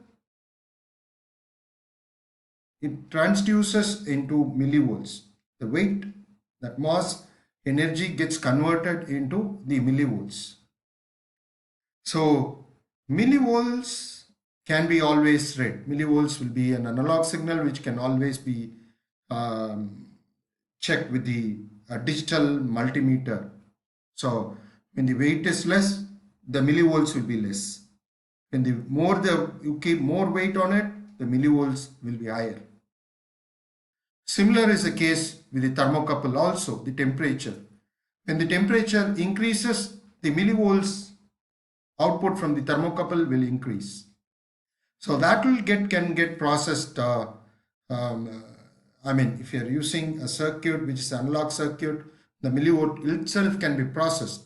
Speaker 1: it transduces into millivolts. The weight, that mass energy gets converted into the millivolts. So millivolts can be always read. Millivolts will be an analog signal which can always be checked with the digital multimeter. So when the weight is less, the millivolts will be less. When you keep more weight on it, the millivolts will be higher. Similar is the case with the thermocouple also, the temperature. When the temperature increases, the millivolts output from the thermocouple will increase. So that can get processed. If you're using a circuit which is an analog circuit, the millivolt itself can be processed.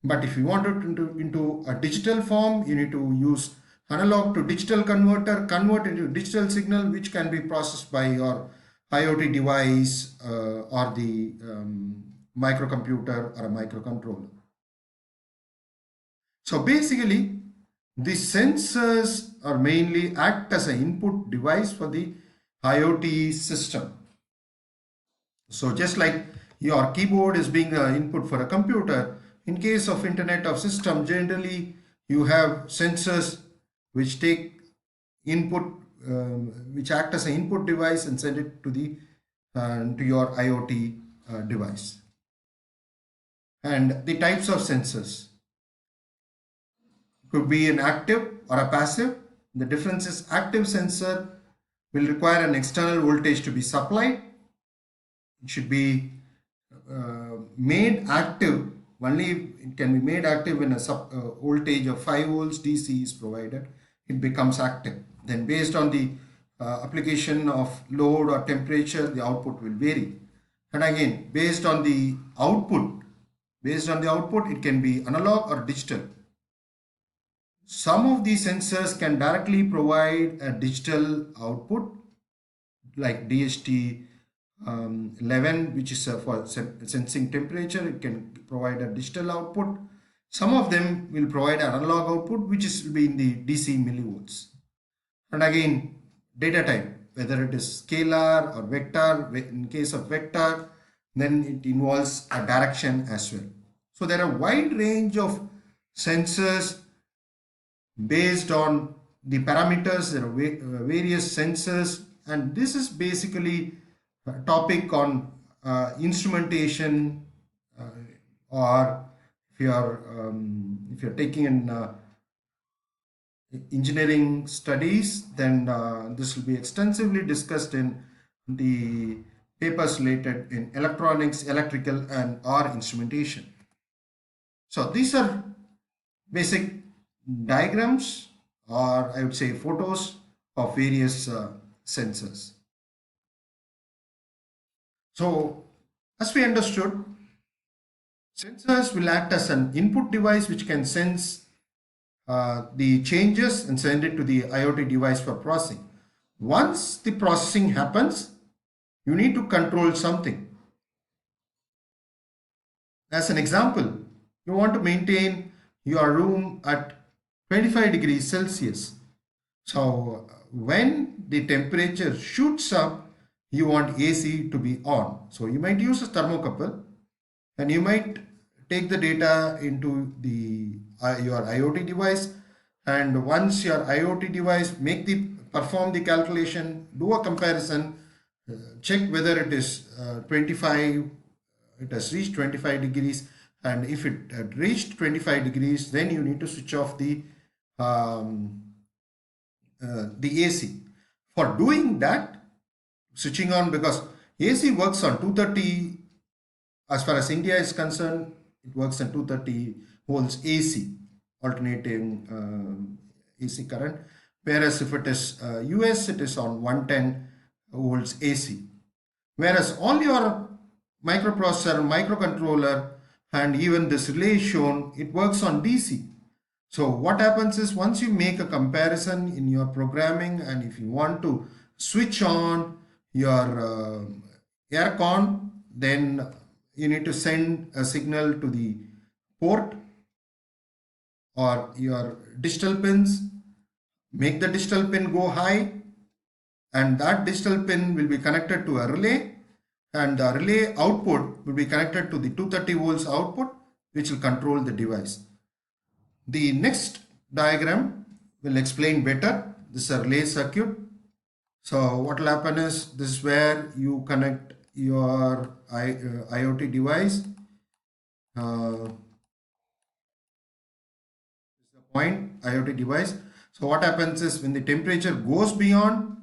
Speaker 1: But if you want it into a digital form, you need to use analog to digital converter, convert into digital signal which can be processed by your IoT device or the microcomputer or a microcontroller. So basically, the sensors are mainly act as an input device for the IoT system. So just like your keyboard is being an input for a computer, in case of Internet of System, generally you have sensors which take input, which act as an input device and send it to your IoT device. And the types of sensors could be an active or a passive. The difference is active sensor will require an external voltage to be supplied. It should be made active. Only it can be made active when a voltage of 5 volts DC is provided. It becomes active. Then based on the application of load or temperature, the output will vary. And again, based on the output, it can be analog or digital. Some of these sensors can directly provide a digital output, like DHT 11, which is for sensing temperature. It can provide a digital output. Some of them will provide analog output, which will be in the DC millivolts. And again, data type, whether it is scalar or vector. In case of vector, then it involves a direction as well. So there are a wide range of sensors based on the parameters. There are various sensors, and this is basically a topic on instrumentation, or if you're taking in engineering studies, then this will be extensively discussed in the papers related in electronics, electrical, and or instrumentation. So these are basic diagrams, or I would say photos of various sensors. So as we understood, sensors will act as an input device which can sense the changes and send it to the IoT device for processing. Once the processing happens, you need to control something. As an example, you want to maintain your room at 25 degrees Celsius. So when the temperature shoots up, you want AC to be on. So you might use a thermocouple, and you might take the data into the your IoT device, and once your IoT device perform the calculation, do a comparison, check whether it is 25, it has reached 25 degrees, and if it had reached 25 degrees, then you need to switch off the AC. For doing that, switching on, because AC works on 230, as far as India is concerned, it works on 230 volts AC, alternating AC current, whereas if it is US, it is on 110 volts AC. Whereas all your microprocessor, microcontroller, and even this relay shown, it works on DC. So what happens is, once you make a comparison in your programming, and if you want to switch on your aircon, then you need to send a signal to the port or your digital pins, make the digital pin go high, and that digital pin will be connected to a relay, and the relay output will be connected to the 230 volts output, which will control the device. The next diagram will explain better. This is a relay circuit. So what will happen is, this is where you connect your IoT device. This is the point, IoT device. So what happens is, when the temperature goes beyond,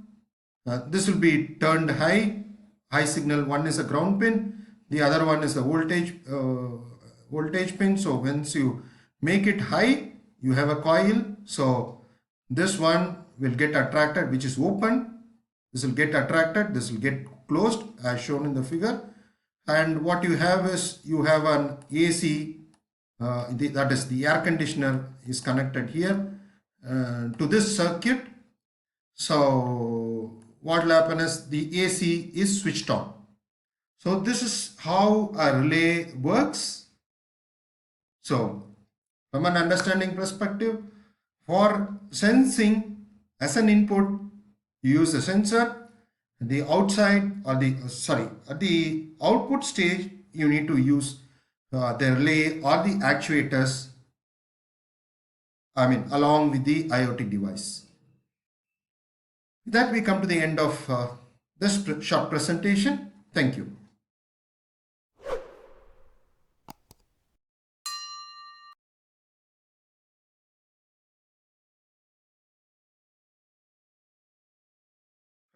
Speaker 1: this will be turned high signal. One is a ground pin, the other one is a voltage pin. So once you make it high, you have a coil. So this one will get attracted, which is open. This will get attracted, this will get closed as shown in the figure. And what you have is, you have an AC, that is the air conditioner is connected here to this circuit. So what will happen is, the AC is switched on. So this is how a relay works. So from an understanding perspective, for sensing as an input, you use a sensor. The outside, or at the output stage, you need to use the relay or the actuators, along with the IoT device. With that, we come to the end of this short presentation. Thank you.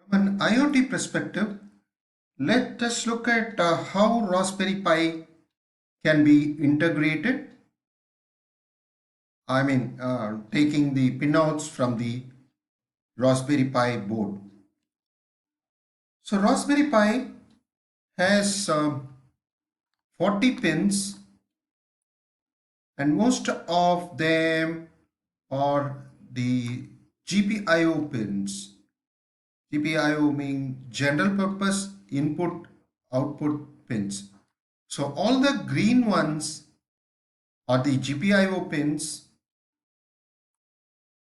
Speaker 1: From an IoT perspective, let us look at how Raspberry Pi can be integrated. Taking the pinouts from the Raspberry Pi board. So Raspberry Pi has 40 pins, and most of them are the GPIO pins. GPIO mean general purpose input output pins. So all the green ones are the GPIO pins.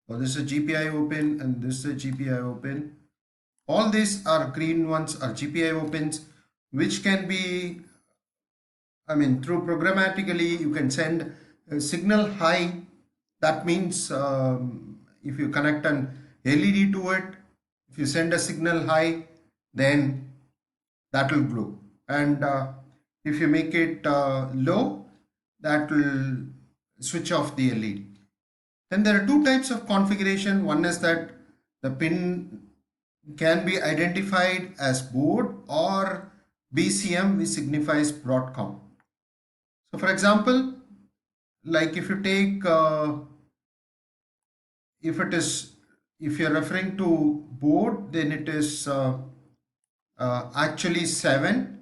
Speaker 1: So this is a GPIO pin and this is a GPIO pin. All these are green ones are GPIO pins, which can be, through programmatically you can send a signal high. That means if you connect an LED to it, if you send a signal high, then that will glow. And if you make it low, that will switch off the LED. Then there are two types of configuration. One is that the pin can be identified as board or BCM, which signifies Broadcom. So for example, like if you take, if you're referring to board, then it is actually 7,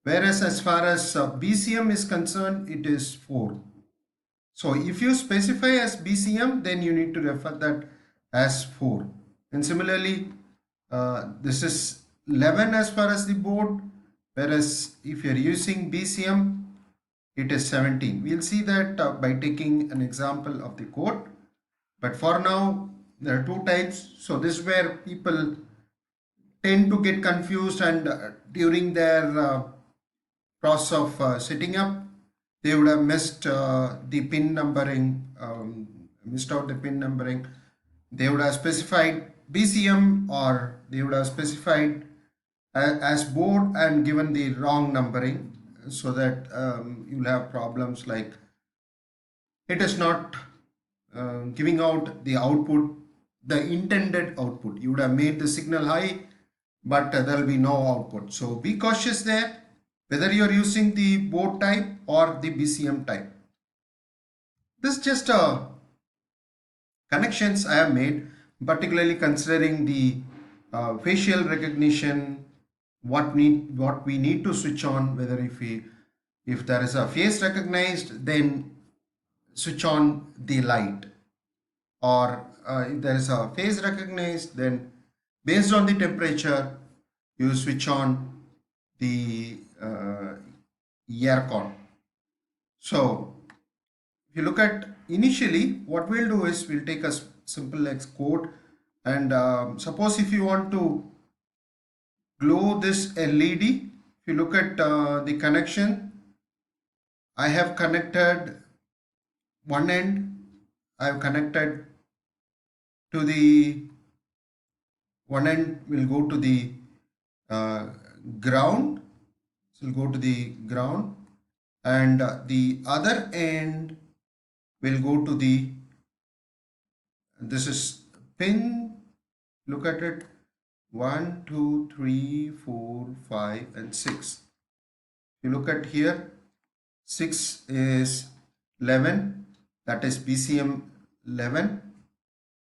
Speaker 1: whereas as far as BCM is concerned, it is 4. So if you specify as BCM, then you need to refer that as 4. And similarly, this is 11 as far as the board, whereas if you're using BCM, it is 17. We'll see that by taking an example of the code. But for now, there are two types. So this is where people tend to get confused, and during their process of setting up, they would have missed the pin numbering, missed out the pin numbering. They would have specified BCM, or they would have specified as board and given the wrong numbering, so that you'll have problems like it is not giving out the output, the intended output. You would have made the signal high, but there will be no output. So be cautious there, whether you're using the board type or the BCM type. This is just connections I have made, particularly considering the facial recognition, what we need to switch on, whether if there is a face recognized, then switch on the light, or if there is a face recognized, then based on the temperature you switch on the aircon. So if you look at initially, what we'll do is we'll take a simple X code, and suppose if you want to glow this LED, if you look at the connection, I have connected one end, I have connected to the one end will go to the ground, so will go to the ground, and the other end will go to the, this is pin, look at it, 1 2 3 4 5 and 6. You look at here, 6 is 11, that is BCM 11.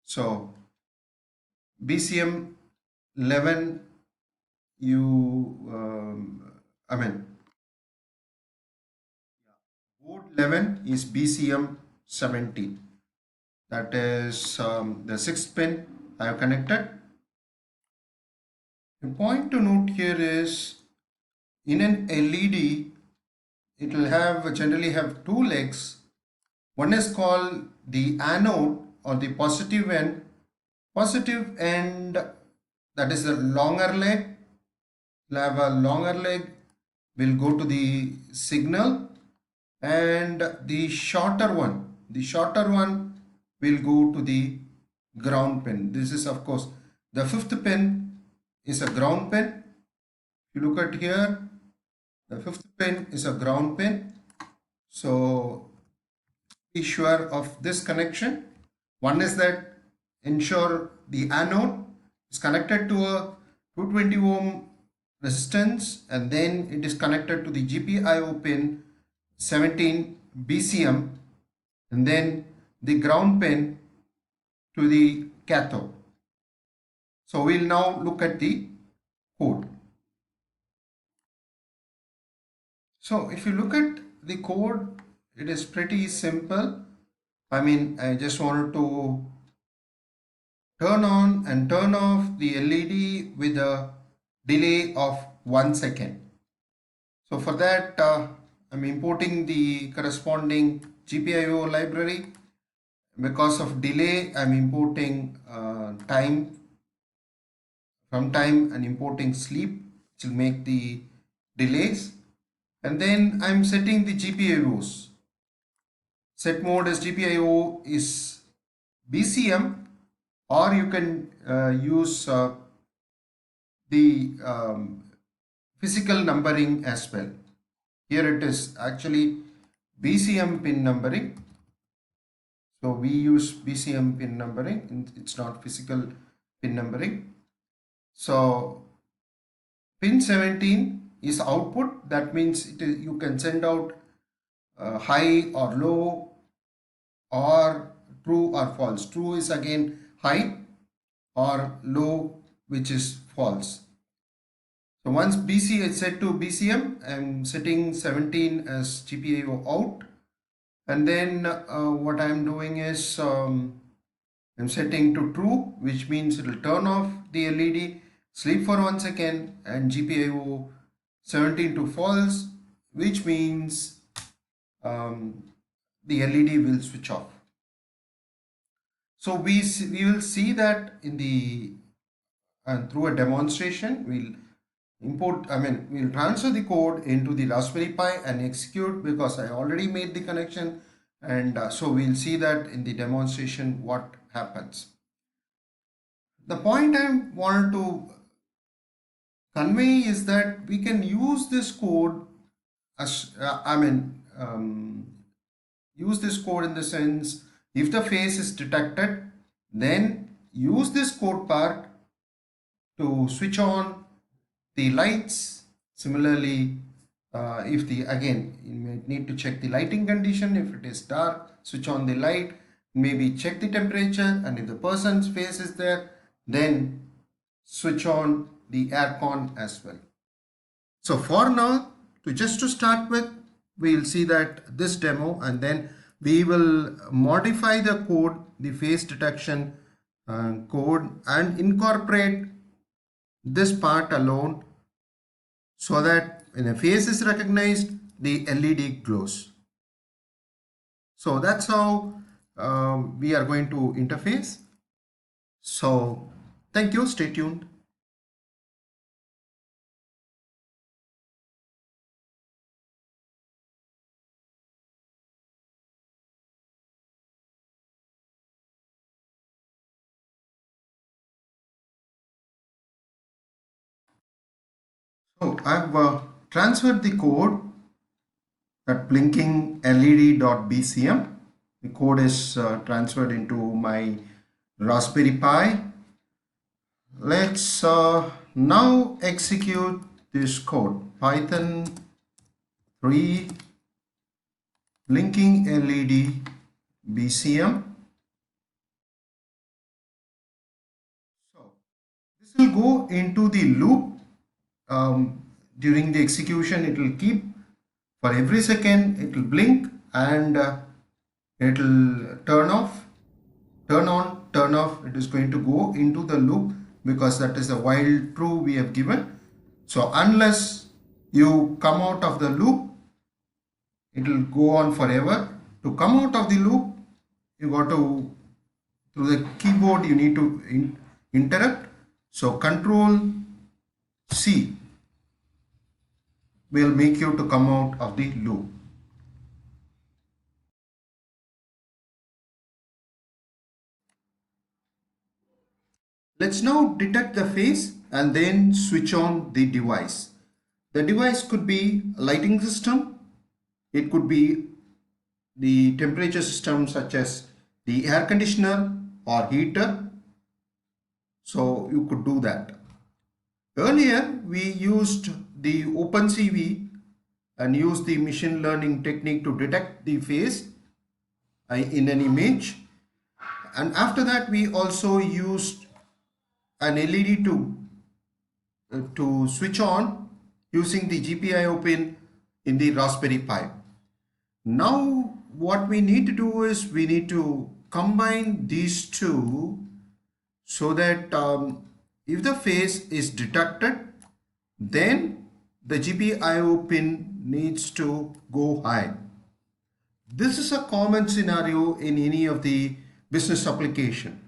Speaker 1: So BCM 11, board 11 is BCM 17. That is the 6th pin I have connected. The point to note here is, in an LED, it will generally have two legs. One is called the anode, or the positive end. Positive end, that is the longer leg, will have a longer leg, will go to the signal, and the shorter one will go to the ground pin. This is, of course, the 5th pin is a ground pin. If you look at here, the 5th pin is a ground pin. So be sure of this connection. One is that ensure the anode It's connected to a 220 ohm resistance, and then it is connected to the GPIO pin 17 BCM, and then the ground pin to the cathode. So we'll now look at the code. So if you look at the code, it is pretty simple. I just wanted to turn on and turn off the LED with a delay of 1 second. So for that, I'm importing the corresponding GPIO library. Because of delay, I'm importing time and importing sleep, which will make the delays. And then I'm setting the GPIOs. Set mode as GPIO is BCM, or you can use the physical numbering as well. Here it is actually BCM pin numbering. So we use BCM pin numbering, it's not physical pin numbering. So pin 17 is output, that means you can send out high or low or true or false. True is again high, or low, which is false. So once BC is set to BCM, I'm setting 17 as GPIO out, and then what I'm doing is I'm setting to true, which means it will turn off the LED, sleep for 1 second, and GPIO 17 to false, which means the LED will switch off. So we will see that in the through a demonstration. We'll transfer the code into the Raspberry Pi and execute, because I already made the connection, and so we'll see that in the demonstration what happens. The point I wanted to convey is that we can use this code as use this code in the sense, if the phase is detected, then use this code part to switch on the lights. Similarly, if you may need to check the lighting condition. If it is dark, switch on the light, maybe check the temperature, and if the person's face is there, then switch on the aircon as well. So for now, just to start with, we'll see that this demo, and then we will modify the code, the face detection code, and incorporate this part alone, so that when a face is recognized, the LED glows. So that's how we are going to interface. So thank you, stay tuned. So I've transferred the code, that blinking led.bcm. The code is transferred into my Raspberry Pi. Let's now execute this code. Python 3 blinking LED BCM. So this will go into the loop. During the execution, it will keep, for every second it will blink, and it will turn off, turn on, turn off. It is going to go into the loop, because that is the while true we have given. So unless you come out of the loop, it will go on forever. To come out of the loop, you got to, through the keyboard, you need to interrupt. So Control C will make you to come out of the loop. Let's now detect the face and then switch on the device. The device could be a lighting system, it could be the temperature system such as the air conditioner or heater. So you could do that. Earlier we used the OpenCV and used the machine learning technique to detect the phase in an image, and after that we also used an LED to switch on using the GPIO pin in the Raspberry Pi. Now what we need to do is we need to combine these two so that if the phase is detected, then the GPIO pin needs to go high. This is a common scenario in any of the business application.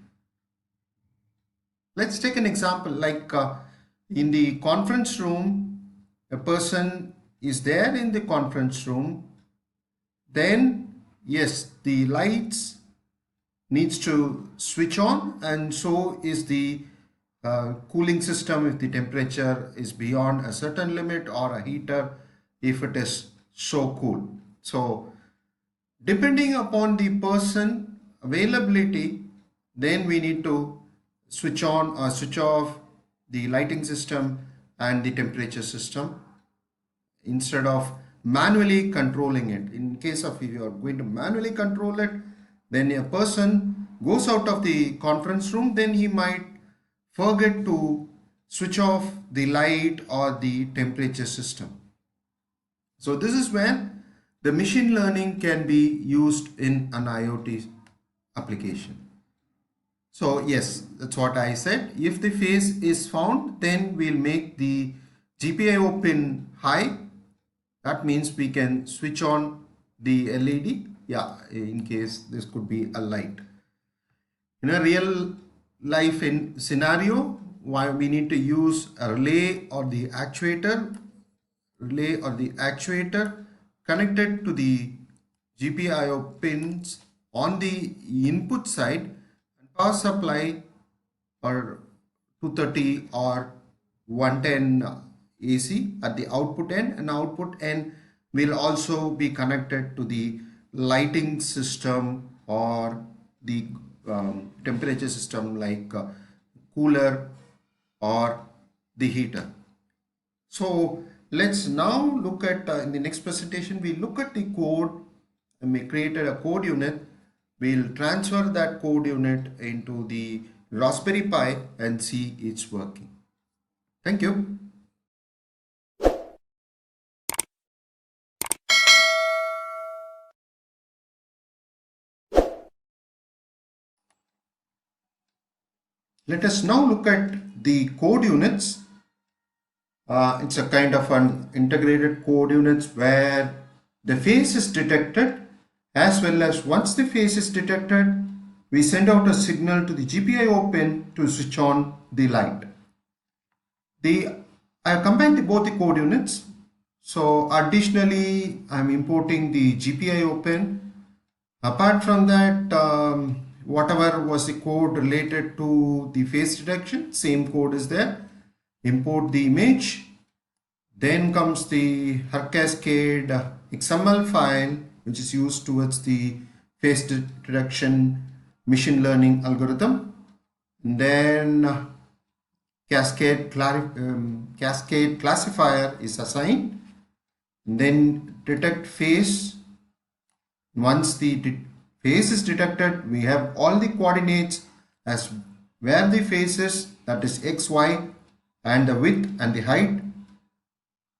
Speaker 1: Let's take an example like in the conference room, a person is there in the conference room, then yes, the lights needs to switch on, and so is the cooling system if the temperature is beyond a certain limit, or a heater if it is so cool. So depending upon the person availability, then we need to switch on or switch off the lighting system and the temperature system instead of manually controlling it. In case of if you are going to manually control it, then a person goes out of the conference room, then he might forget to switch off the light or the temperature system. So this is when the machine learning can be used in an IoT application. So yes, that's what I said. If the phase is found, then we'll make the GPIO pin high. That means we can switch on the LED. Yeah, in case this could be a light. In a real life scenario, why we need to use a relay or the actuator connected to the GPIO pins on the input side, and power supply or 230 or 110 AC at the output end, and output end will also be connected to the lighting system or the temperature system like cooler or the heater. So let's now look at in the next presentation we look at the code, and we created a code unit. We'll transfer that code unit into the Raspberry Pi and see it's working. Thank you. Let us now look at the code units. It's a kind of an integrated code units where the phase is detected, as well as once the phase is detected, we send out a signal to the GPIO pin to switch on the light. I have combined both the code units. So additionally, I'm importing the GPIO pin. Apart from that, whatever was the code related to the phase detection, same code is there. Import the image. Then comes the Haarcascade XML file, which is used towards the phase detection machine learning algorithm. And then Cascade classifier is assigned. And then detect phase. Once the phase is detected, we have all the coordinates as where the phase is, that is x, y, and the width and the height.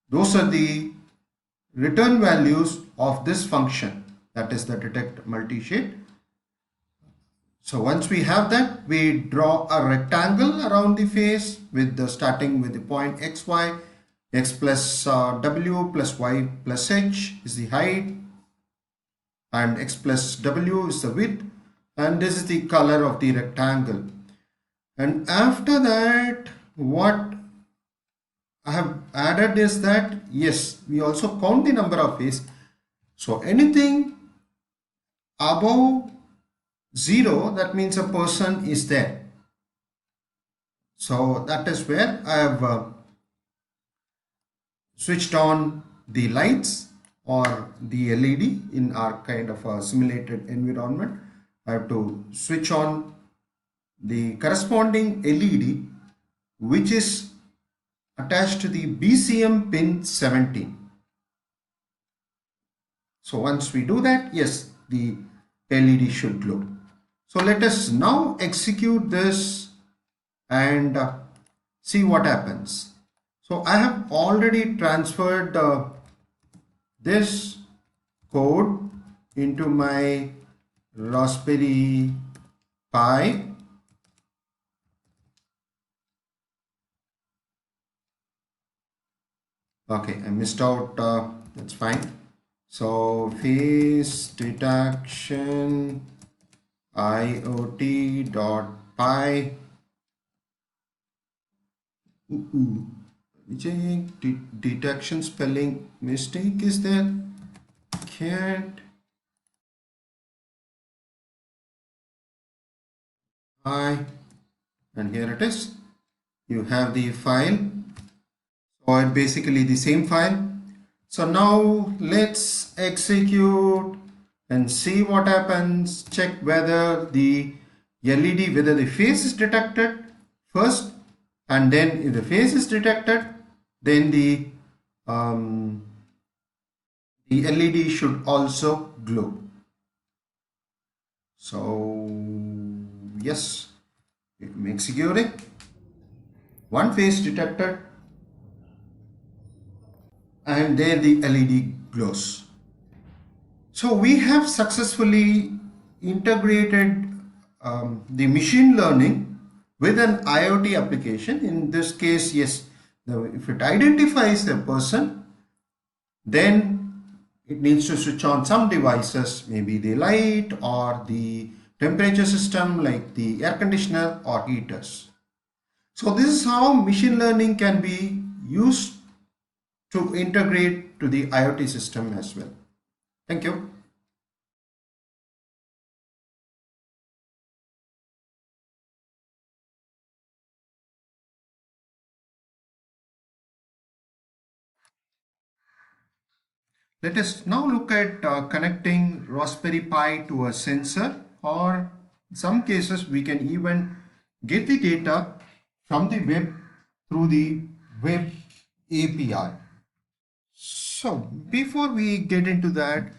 Speaker 1: Those are the return values of this function, that is the detect multi-shade. So once we have that, we draw a rectangle around the face with the starting with the point x, y, x plus w plus y plus h is the height, and x plus w is the width, and this is the color of the rectangle. And after that, what I have added is that yes, we also count the number of faces. So anything above 0, that means a person is there. So that is where I have switched on the lights or the LED in our kind of a simulated environment. I have to switch on the corresponding LED which is attached to the BCM pin 17. So once we do that, yes, the LED should glow. So let us now execute this and see what happens. So I have already transferred this code into my Raspberry Pi. Okay, I missed out, that's fine. So face detection IoT.py. Detection spelling mistake is there. Can't I, and here it is. You have the file, or basically the same file. So now let's execute and see what happens. Check whether the LED, whether the face is detected first, and then if the face is detected, then the LED should also glow. So yes, I'm executing. One face detected, and there the LED glows. So we have successfully integrated the machine learning with an IoT application. In this case, yes, if it identifies the person, then it needs to switch on some devices, maybe the light or the temperature system like the air conditioner or heaters. So this is how machine learning can be used to integrate to the IoT system as well. Thank you. Let us now look at connecting Raspberry Pi to a sensor, or in some cases we can even get the data from the web through the web API. So before we get into that,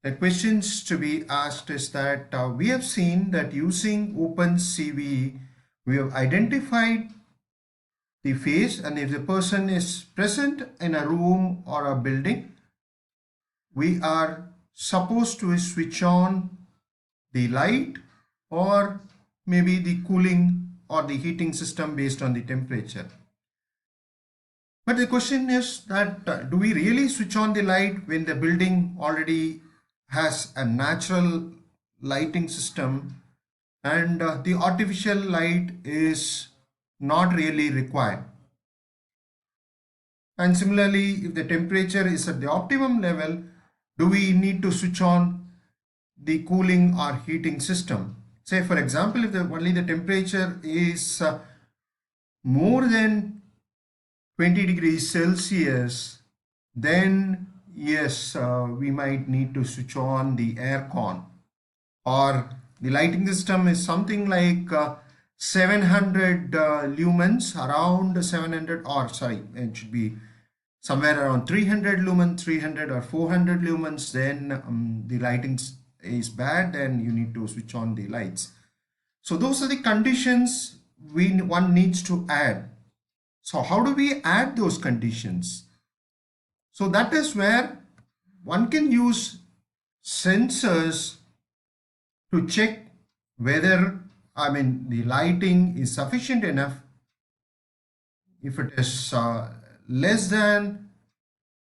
Speaker 1: the questions to be asked is that we have seen that using OpenCV, we have identified the face, and if the person is present in a room or a building, we are supposed to switch on the light or maybe the cooling or the heating system based on the temperature. But the question is that do we really switch on the light when the building already has a natural lighting system, and the artificial light is not really required? And similarly, if the temperature is at the optimum level, do we need to switch on the cooling or heating system? Say for example, if only the temperature is more than 20 degrees Celsius, then yes, we might need to switch on the air con, or the lighting system is something like 700 lumens, around 700, or sorry, it should be somewhere around 300 lumens, 300 or 400 lumens, then the lighting is bad and you need to switch on the lights. So those are the conditions one needs to add. So how do we add those conditions? So that is where one can use sensors to check whether, the lighting is sufficient enough. If it is less than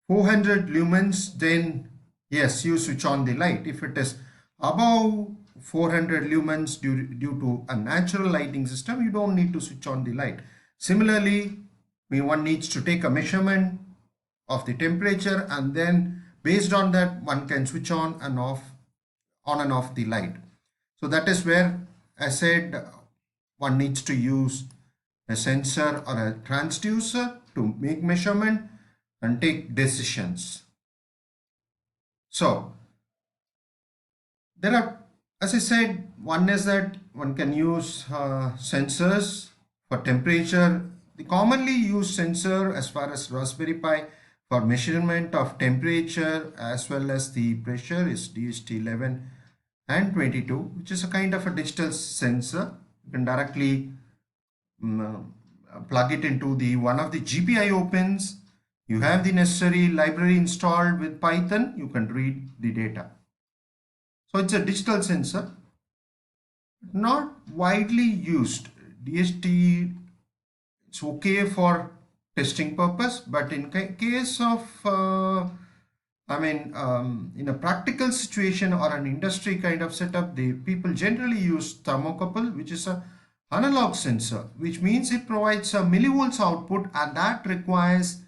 Speaker 1: 400 lumens, then yes, you switch on the light. If it is above 400 lumens due to a natural lighting system, you don't need to switch on the light. Similarly, one needs to take a measurement of the temperature, and then based on that one can switch on and off the light. So that is where I said one needs to use a sensor or a transducer to make measurement and take decisions. So there are As I said, one is that one can use sensors for temperature. The commonly used sensor as far as Raspberry Pi for measurement of temperature as well as the pressure is DHT11 and 22, which is a kind of a digital sensor. You can directly plug it into the one of the GPIO pins. You have the necessary library installed with Python. You can read the data. So it's a digital sensor, not widely used. DHT, it's okay for testing purpose, but in case of in a practical situation or an industry kind of setup, the people generally use thermocouple, which is a analog sensor, which means it provides a millivolts output, and that requires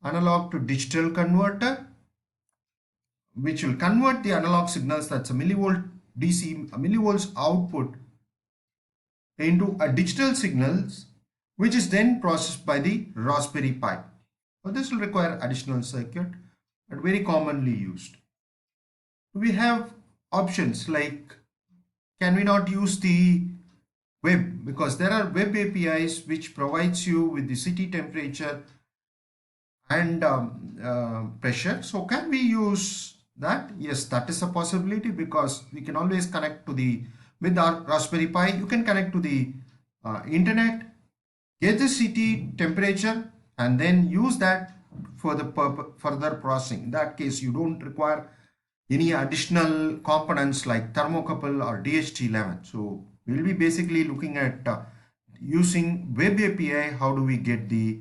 Speaker 1: analog to digital converter, which will convert the analog signals, that's a millivolt DC, a millivolts output, into a digital signals, which is then processed by the Raspberry Pi. So this will require additional circuit, but very commonly used. We have options like, can we not use the web, because there are web APIs which provides you with the city temperature and pressure. So can we use that? Yes, that is a possibility, because we can always connect to the, with our Raspberry Pi, you can connect to the internet, get the city temperature, and then use that for the further processing. In that case, you don't require any additional components like thermocouple or DHT11. So we'll be basically looking at using web API, how do we get the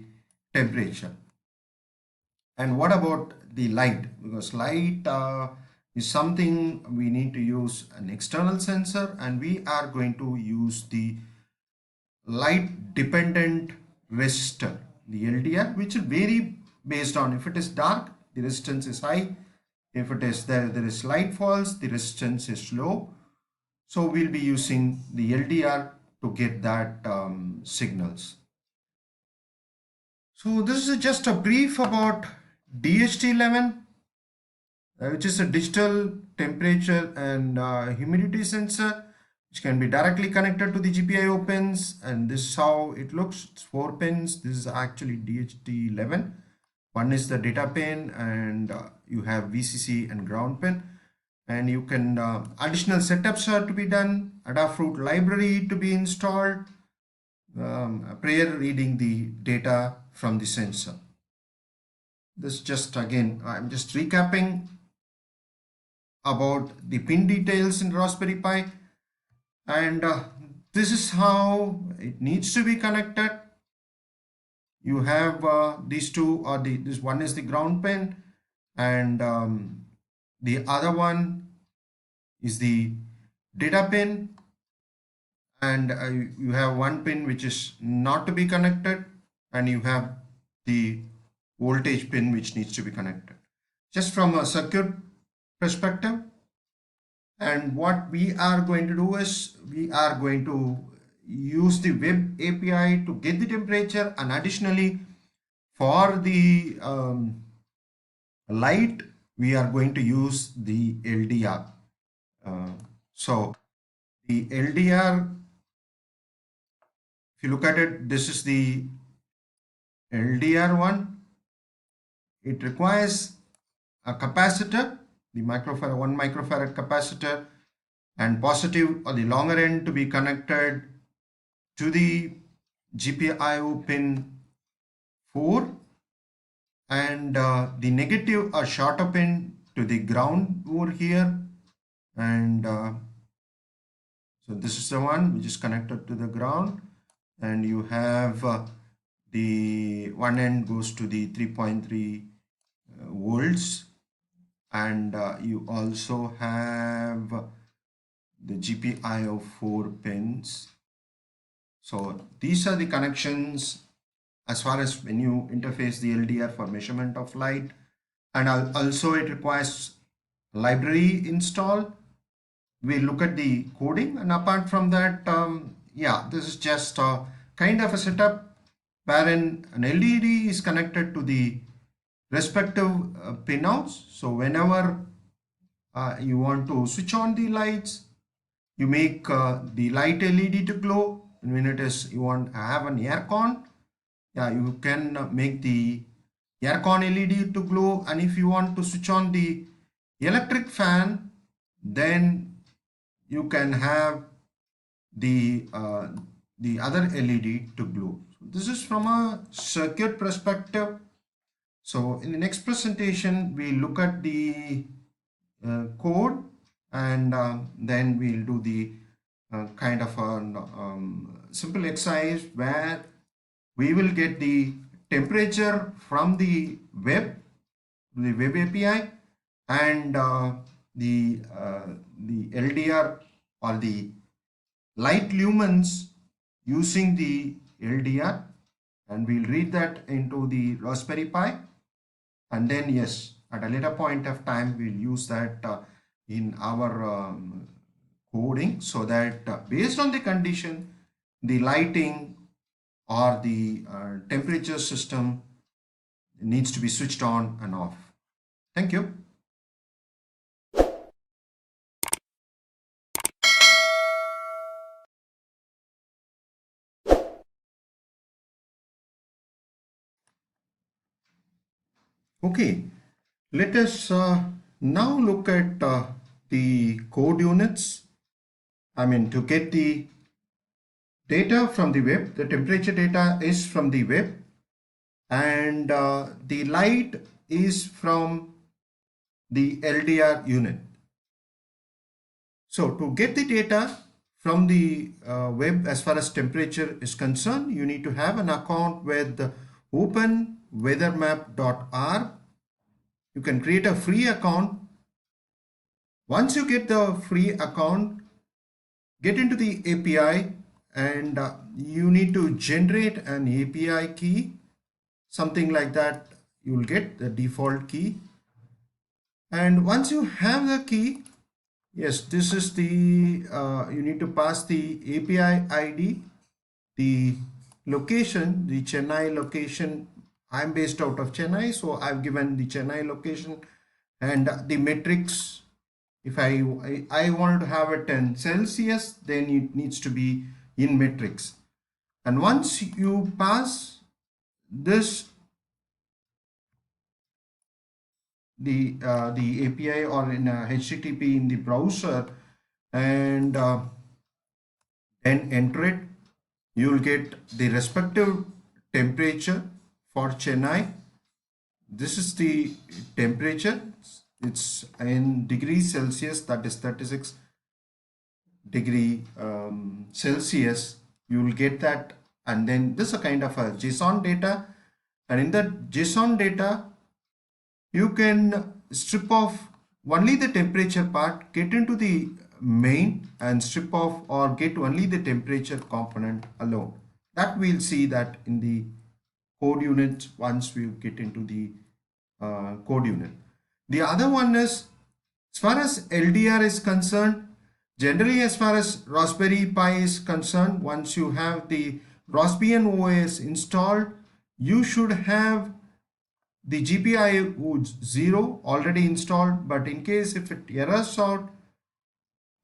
Speaker 1: temperature. And what about the light? Because light is something we need to use an external sensor, and we are going to use the light dependent resistor, the LDR, which will vary based on, if it is dark, the resistance is high. If it is there is light falls, the resistance is low. So we'll be using the LDR to get that signals. So this is just a brief about DHT11, which is a digital temperature and humidity sensor, which can be directly connected to the GPIO pins, and this is how it looks. It's 4 pins. This is actually DHT11. One is the data pin, and you have VCC and ground pin, and you can additional setups are to be done, Adafruit library to be installed, prior reading the data from the sensor. This just, again, I'm just recapping about the pin details in Raspberry Pi, and this is how it needs to be connected. You have these two, or this one is the ground pin, and the other one is the data pin, and you have one pin which is not to be connected, and you have the voltage pin which needs to be connected, just from a circuit perspective. And what we are going to do is, we are going to use the web API to get the temperature, and additionally for the light we are going to use the LDR. So the LDR, if you look at it, this is the LDR one. It requires a capacitor, the microfarad, 1 microfarad capacitor, and positive or the longer end to be connected to the GPIO pin 4, and the negative or shorter pin to the ground over here. And so this is the one which is connected to the ground, and you have the one end goes to the 3.3 volts, and you also have the GPIO 4 pins. So these are the connections as far as when you interface the LDR for measurement of light, and also it requires library install. We look at the coding, and apart from that, yeah, this is just a kind of a setup wherein an LED is connected to the respective pinouts. So whenever you want to switch on the lights, You make the light LED to glow. When it is you want to have an air con, yeah, you can make the air con LED to glow. And if you want to switch on the electric fan, then you can have the other LED to glow. So this is from a circuit perspective. So in the next presentation, we look at the code, and then we'll do the kind of a simple exercise where we will get the temperature from the web API, and the LDR or the light lumens using the LDR, and we'll read that into the Raspberry Pi, and then yes, at a later point of time we'll use that in our coding, so that based on the condition, the lighting or the temperature system needs to be switched on and off. Thank you. Okay, let us now look at the code units. I mean, to get the data from the web, the temperature data is from the web, and the light is from the LDR unit. So to get the data from the web as far as temperature is concerned, you need to have an account with openweathermap.r. You can create a free account. Once you get the free account, get into the API, and you need to generate an API key, something like that. You will get the default key, and once you have the key, yes, this is the you need to pass the API ID, the location, the Chennai location. I'm based out of Chennai, so I've given the Chennai location, and the metrics. If I wanted to have it in Celsius, then it needs to be in metrics. And once you pass this, the API or in HTTP in the browser, and then enter it, you will get the respective temperature for Chennai. This is the temperature. It's in degrees Celsius, that is 36 degree Celsius. You will get that, and then this is a kind of a JSON data, and in that JSON data you can strip off only the temperature part, get into the main and strip off or get only the temperature component alone. That we'll see that in the code unit once we get into the code unit. The other one is, as far as LDR is concerned, generally as far as Raspberry Pi is concerned, once you have the Raspbian OS installed, you should have the GPIO 0 already installed, but in case if it errors out,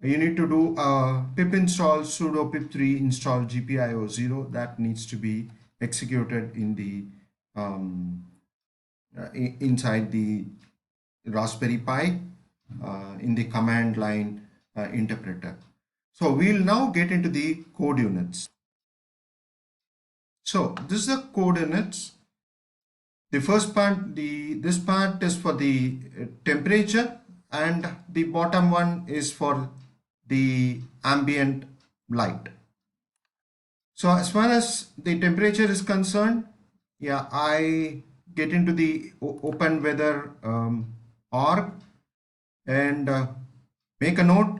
Speaker 1: you need to do a pip install sudo pip3 install GPIO 0. That needs to be executed in the inside the Raspberry Pi in the command line interpreter. So we'll now get into the code units. So this is the code units. The first part, this part is for the temperature, and the bottom one is for the ambient light. So as far as the temperature is concerned, yeah, I get into the open weather org, and make a note.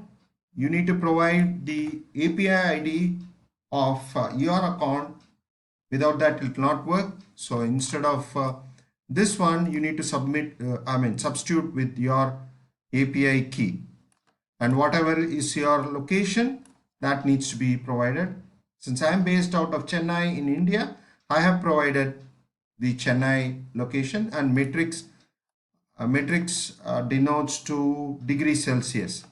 Speaker 1: You need to provide the API ID of your account. Without that it will not work. So instead of this one, you need to substitute with your API key, and whatever is your location, that needs to be provided. Since I am based out of Chennai in India, I have provided the Chennai location, and metrics denotes to degrees Celsius.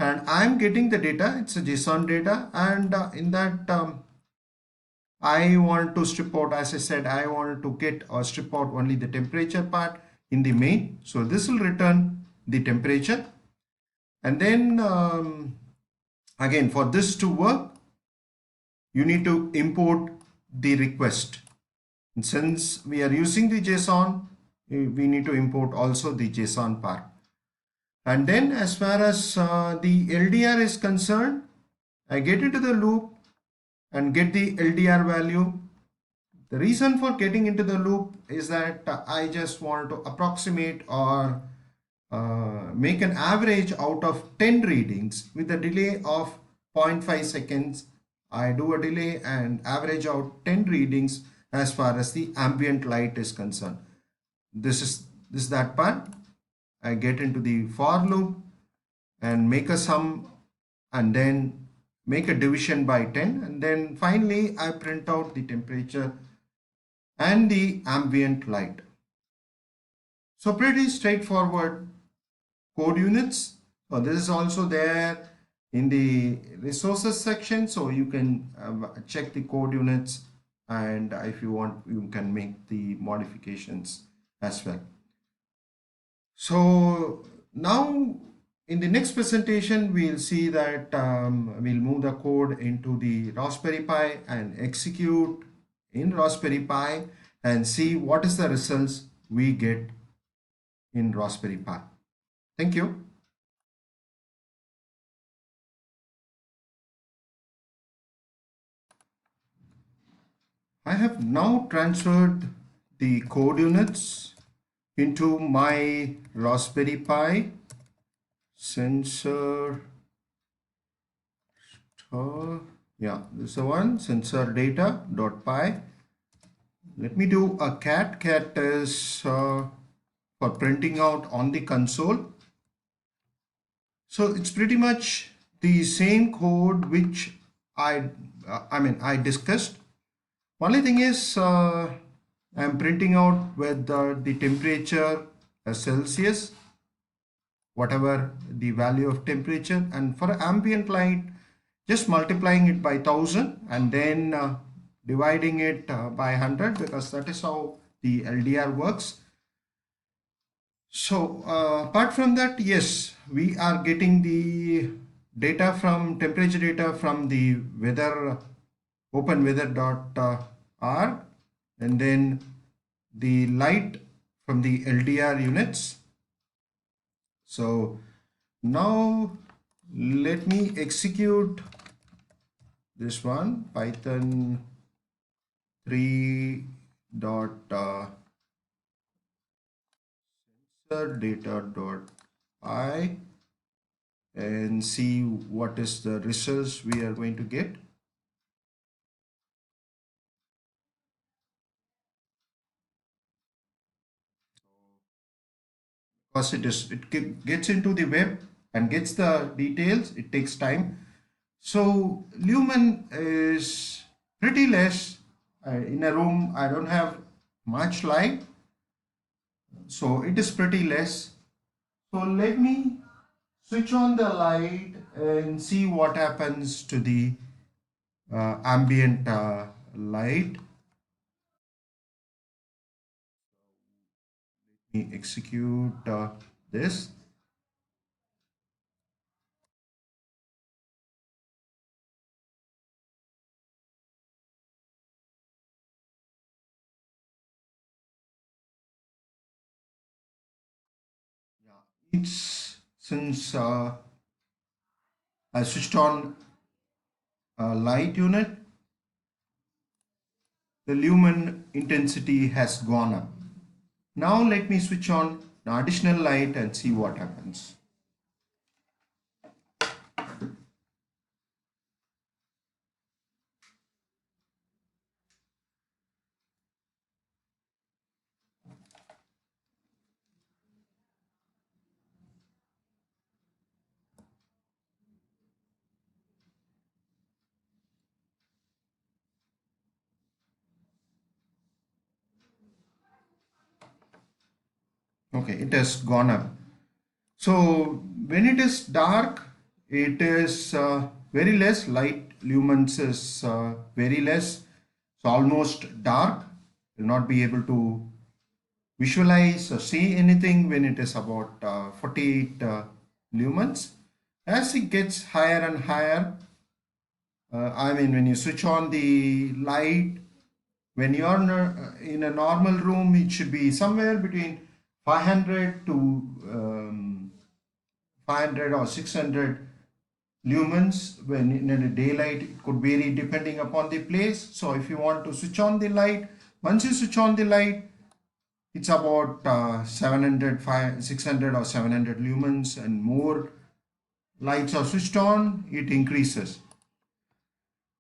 Speaker 1: and I'm getting the data. It's a JSON data, and in that I want to strip out, as I said, I want to get or strip out only the temperature part in the main. So this will return the temperature. And then again, for this to work, you need to import the request. And since we are using the JSON, we need to import also the JSON part. And then as far as the LDR is concerned, I get into the loop and get the LDR value. The reason for getting into the loop is that I just want to approximate or make an average out of 10 readings with a delay of 0.5 seconds. I do a delay and average out 10 readings as far as the ambient light is concerned. This is that part. I get into the for loop and make a sum and then make a division by 10, and then finally I print out the temperature and the ambient light. So pretty straightforward code units. So this is also there in the resources section, so you can check the code units, and if you want you can make the modifications as well. So now in the next presentation we'll see that we'll move the code into the Raspberry Pi and execute in Raspberry Pi and see what is the results we get in Raspberry Pi. Thank you. I have now transferred the code units into my Raspberry Pi sensor. Yeah, this is the one, sensor data.py. Let me do a cat. Cat is for printing out on the console. So it's pretty much the same code which I discussed. Only thing is I'm printing out with the temperature as Celsius, whatever the value of temperature, and for ambient light just multiplying it by 1000 and then dividing it by 100, because that is how the LDR works. So apart from that, yes, we are getting the data from temperature data from the weather openweather.org, and then the light from the LDR units. So now let me execute this one, Python 3 dot sensor data.py and see what is the results we are going to get. Because it gets into the web and gets the details, it takes time. So lumen is pretty less. In a room I don't have much light, so it is pretty less. So let me switch on the light and see what happens to the ambient light. Let me execute this. Yeah, it's since I switched on light unit, the lumen intensity has gone up. Now let me switch on the additional light and see what happens. Okay, it has gone up. So when it is dark, it is very less. Light lumens is very less. So almost dark. You'll not be able to visualize or see anything when it is about 48 lumens. As it gets higher and higher, I mean, when you switch on the light, when you're in a normal room, it should be somewhere between 500 to 500 or 600 lumens. When in a daylight, it could vary depending upon the place. So if you want to switch on the light, once you switch on the light, it's about 600 or 700 lumens, and more lights are switched on, it increases.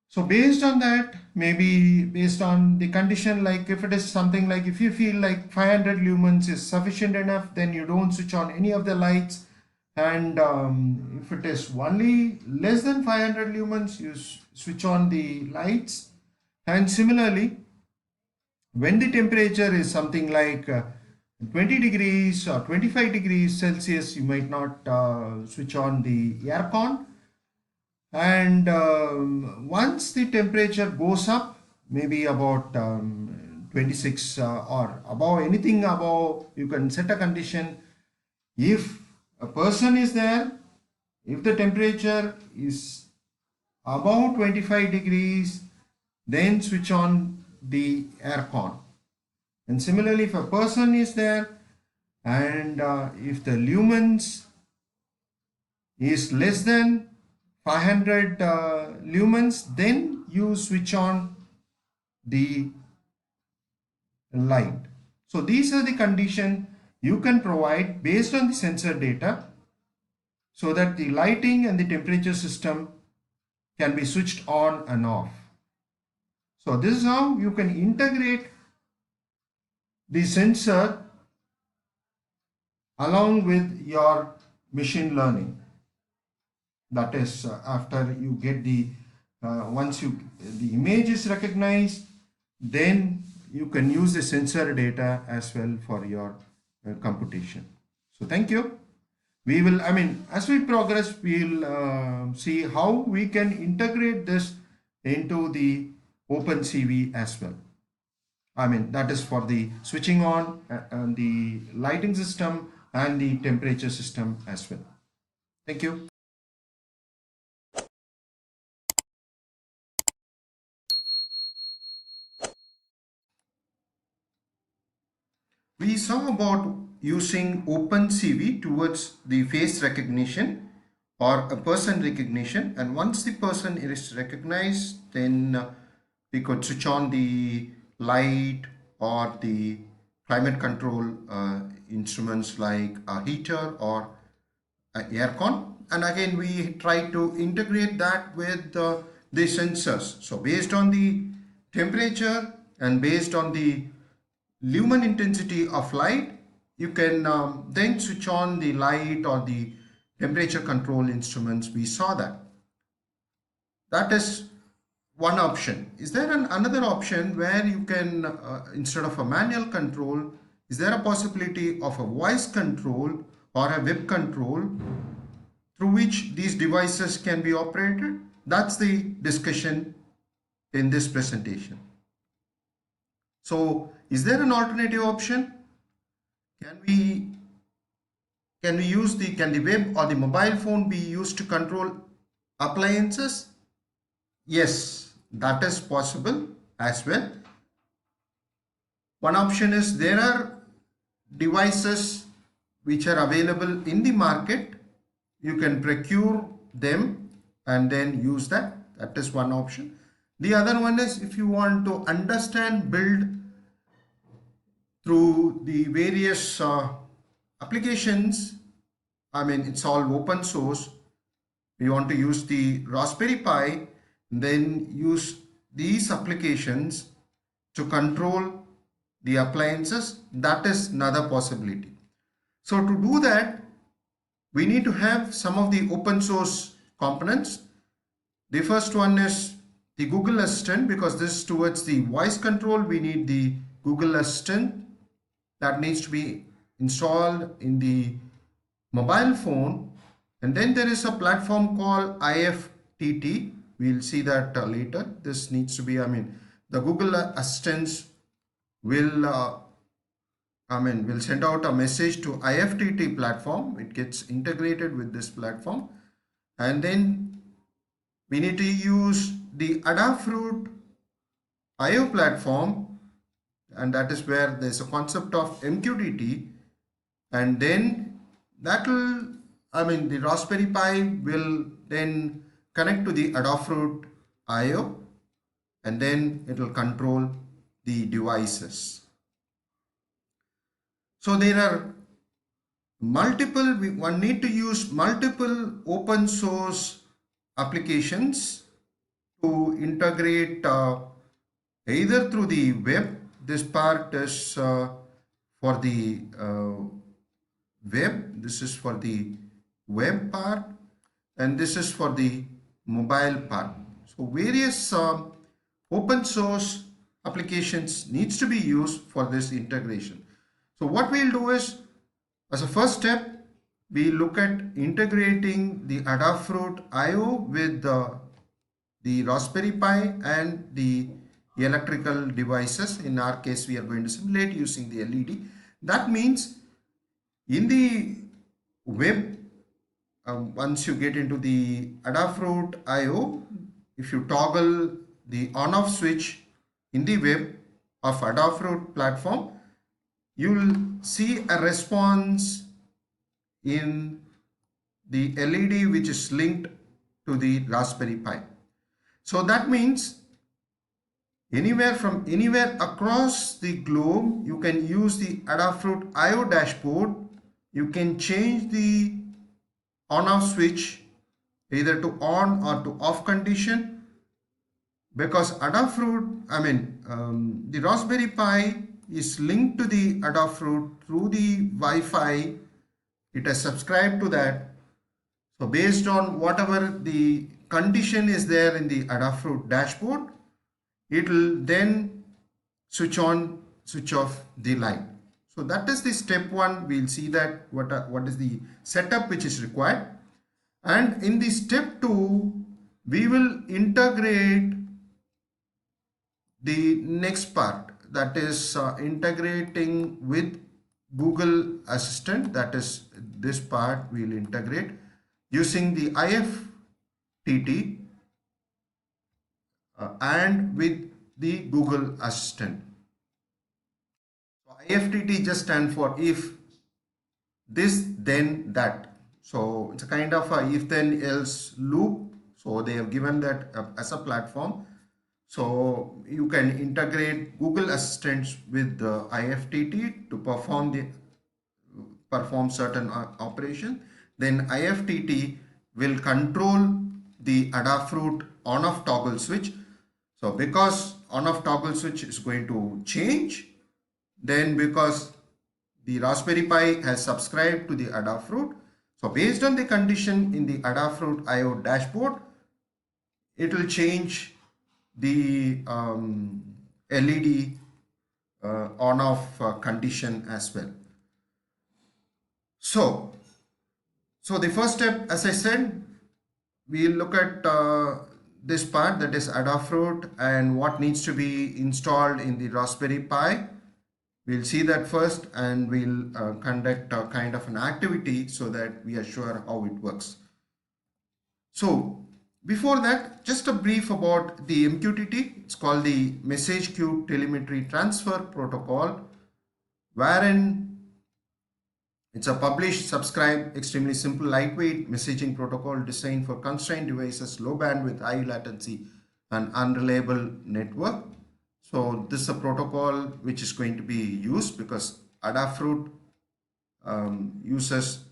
Speaker 1: So based on that, maybe based on the condition, like if it is something like if you feel like 500 lumens is sufficient enough, then you don't switch on any of the lights. And if it is only less than 500 lumens, you switch on the lights. And similarly, when the temperature is something like 20 degrees or 25 degrees Celsius, you might not switch on the aircon. And once the temperature goes up, maybe about 26 or above, anything above, you can set a condition. If a person is there, if the temperature is above 25 degrees, then switch on the aircon. And similarly, if a person is there and if the lumens is less than 500 lumens, then you switch on the light. So these are the conditions you can provide based on the sensor data, so that the lighting and the temperature system can be switched on and off. So this is how you can integrate the sensor along with your machine learning. That is after you get the once the image is recognized, then you can use the sensor data as well for your computation. So thank you. We will, as we progress, we'll see how we can integrate this into the OpenCV as well. That is for the switching on and the lighting system and the temperature system as well. Thank you. We saw about using OpenCV towards the face recognition or a person recognition, and once the person is recognized, then we could switch on the light or the climate control instruments like a heater or an aircon. And again, we try to integrate that with the sensors. So based on the temperature and based on the lumen intensity of light, you can then switch on the light or the temperature control instruments. We saw that. That is one option. Is there another option where you can, instead of a manual control, is there a possibility of a voice control or a web control through which these devices can be operated? That's the discussion in this presentation. So is there an alternative option? Can the web or the mobile phone be used to control appliances? Yes, that is possible as well. One option is there are devices which are available in the market. You can procure them and then use that. That is one option. The other one is if you want to understand, build through the various applications. It's all open source. We want to use the Raspberry Pi, then use these applications to control the appliances. That is another possibility. So to do that, we need to have some of the open source components. The first one is the Google Assistant, because this is towards the voice control. We need the Google Assistant that needs to be installed in the mobile phone, And then there is a platform called IFTTT. We'll see that later. This needs to be, the Google Assistants will, will send out a message to IFTTT platform. It gets integrated with this platform. And then we need to use the Adafruit IO platform, and that is where there's a concept of MQTT, and then that will, the Raspberry Pi will then connect to the Adafruit IO, and then it will control the devices. So there are multiple, one need to use multiple open source applications to integrate either through the web. This part is for the web. This is for the web part, and this is for the mobile part. So various open source applications needs to be used for this integration. So what we'll do is, as a first step, we look at integrating the Adafruit IO with the Raspberry Pi and the electrical devices. In our case, we are going to simulate using the LED. That means in the web, once you get into the Adafruit IO, if you toggle the on-off switch in the web of Adafruit platform, you will see a response in the LED which is linked to the Raspberry Pi. So that means anywhere across the globe, you can use the Adafruit IO dashboard. You can change the on-off switch either to on or to off condition, because Adafruit, the Raspberry Pi is linked to the Adafruit through the Wi-Fi. It has subscribed to that. So based on whatever the condition is there in the Adafruit dashboard, it will then switch on, switch off the light. So that is the step one. We'll see that what is the setup which is required. And in the step two, we will integrate the next part, that is integrating with Google Assistant. That is this part we will integrate using the IFTTT and with the Google Assistant. So IFTTT just stands for if this then that. So it's a kind of a if then else loop. So they have given that as a platform. So you can integrate Google Assistant with the IFTTT to perform certain operation. Then IFTTT will control the Adafruit on-off toggle switch. So because on-off toggle switch is going to change, then because the Raspberry Pi has subscribed to the Adafruit, so based on the condition in the Adafruit IO dashboard, it will change the LED on-off condition as well. So the first step, as I said, we'll look at this part, that is Adafruit and what needs to be installed in the Raspberry Pi. We'll see that first, and we'll conduct a kind of an activity so that we are sure how it works. So before that, just a brief about the MQTT. It's called the Message Queue Telemetry Transfer Protocol, wherein it's a publish, subscribe, extremely simple, lightweight messaging protocol designed for constrained devices, low bandwidth, high latency, and unreliable network. So this is a protocol which is going to be used because Adafruit uses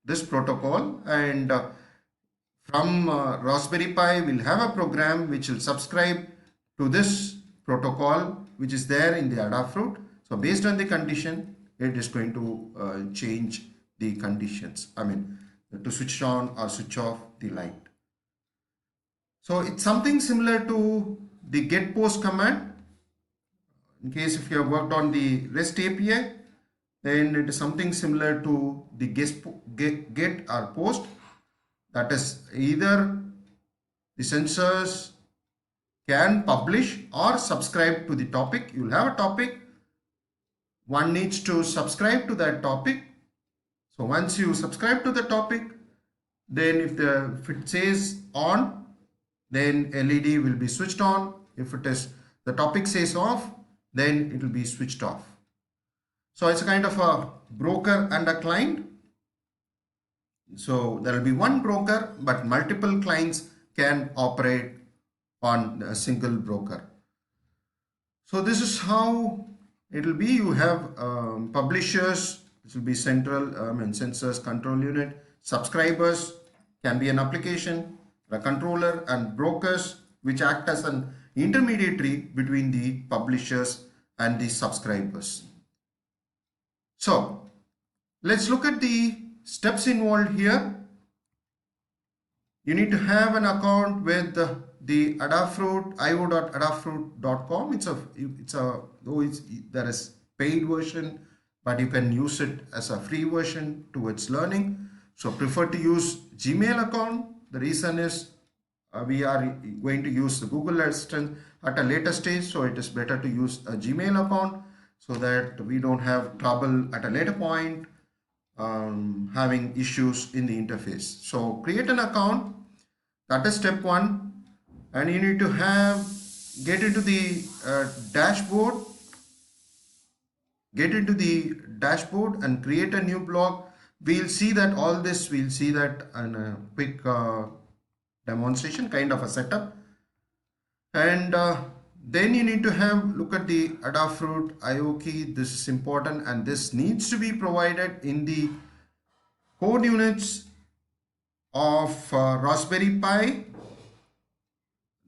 Speaker 1: this protocol, and from Raspberry Pi we'll have a program which will subscribe to this protocol which is there in the Adafruit. So based on the condition, it is going to change the conditions, to switch on or switch off the light. So it's something similar to the get post command. In case if you have worked on the REST API, then it is something similar to the get or post. That is, either the sensors can publish or subscribe to the topic. You'll have a topic. One needs to subscribe to that topic. So once you subscribe to the topic, then if it says on, then LED will be switched on. If the topic says off, then it will be switched off. So it's a kind of a broker and a client. So there will be one broker, but multiple clients can operate on a single broker. So this is how it will be. You have publishers, which will be central, sensors control unit. Subscribers can be an application, a controller, and brokers, which act as an intermediary between the publishers and the subscribers. So let's look at the steps involved here. You need to have an account with the Adafruit, io.adafruit.com. There is paid version, but you can use it as a free version towards learning. So prefer to use Gmail account. The reason is we are going to use the Google Assistant at a later stage, so it is better to use a Gmail account so that we don't have trouble at a later point having issues in the interface. So create an account. That is step one, and you need to get into the dashboard. Get into the dashboard and create a new blog. We'll see that all this. We'll see that in a quick demonstration, kind of a setup. And then you need to look at the Adafruit IO key. This is important, and this needs to be provided in the code units of Raspberry Pi.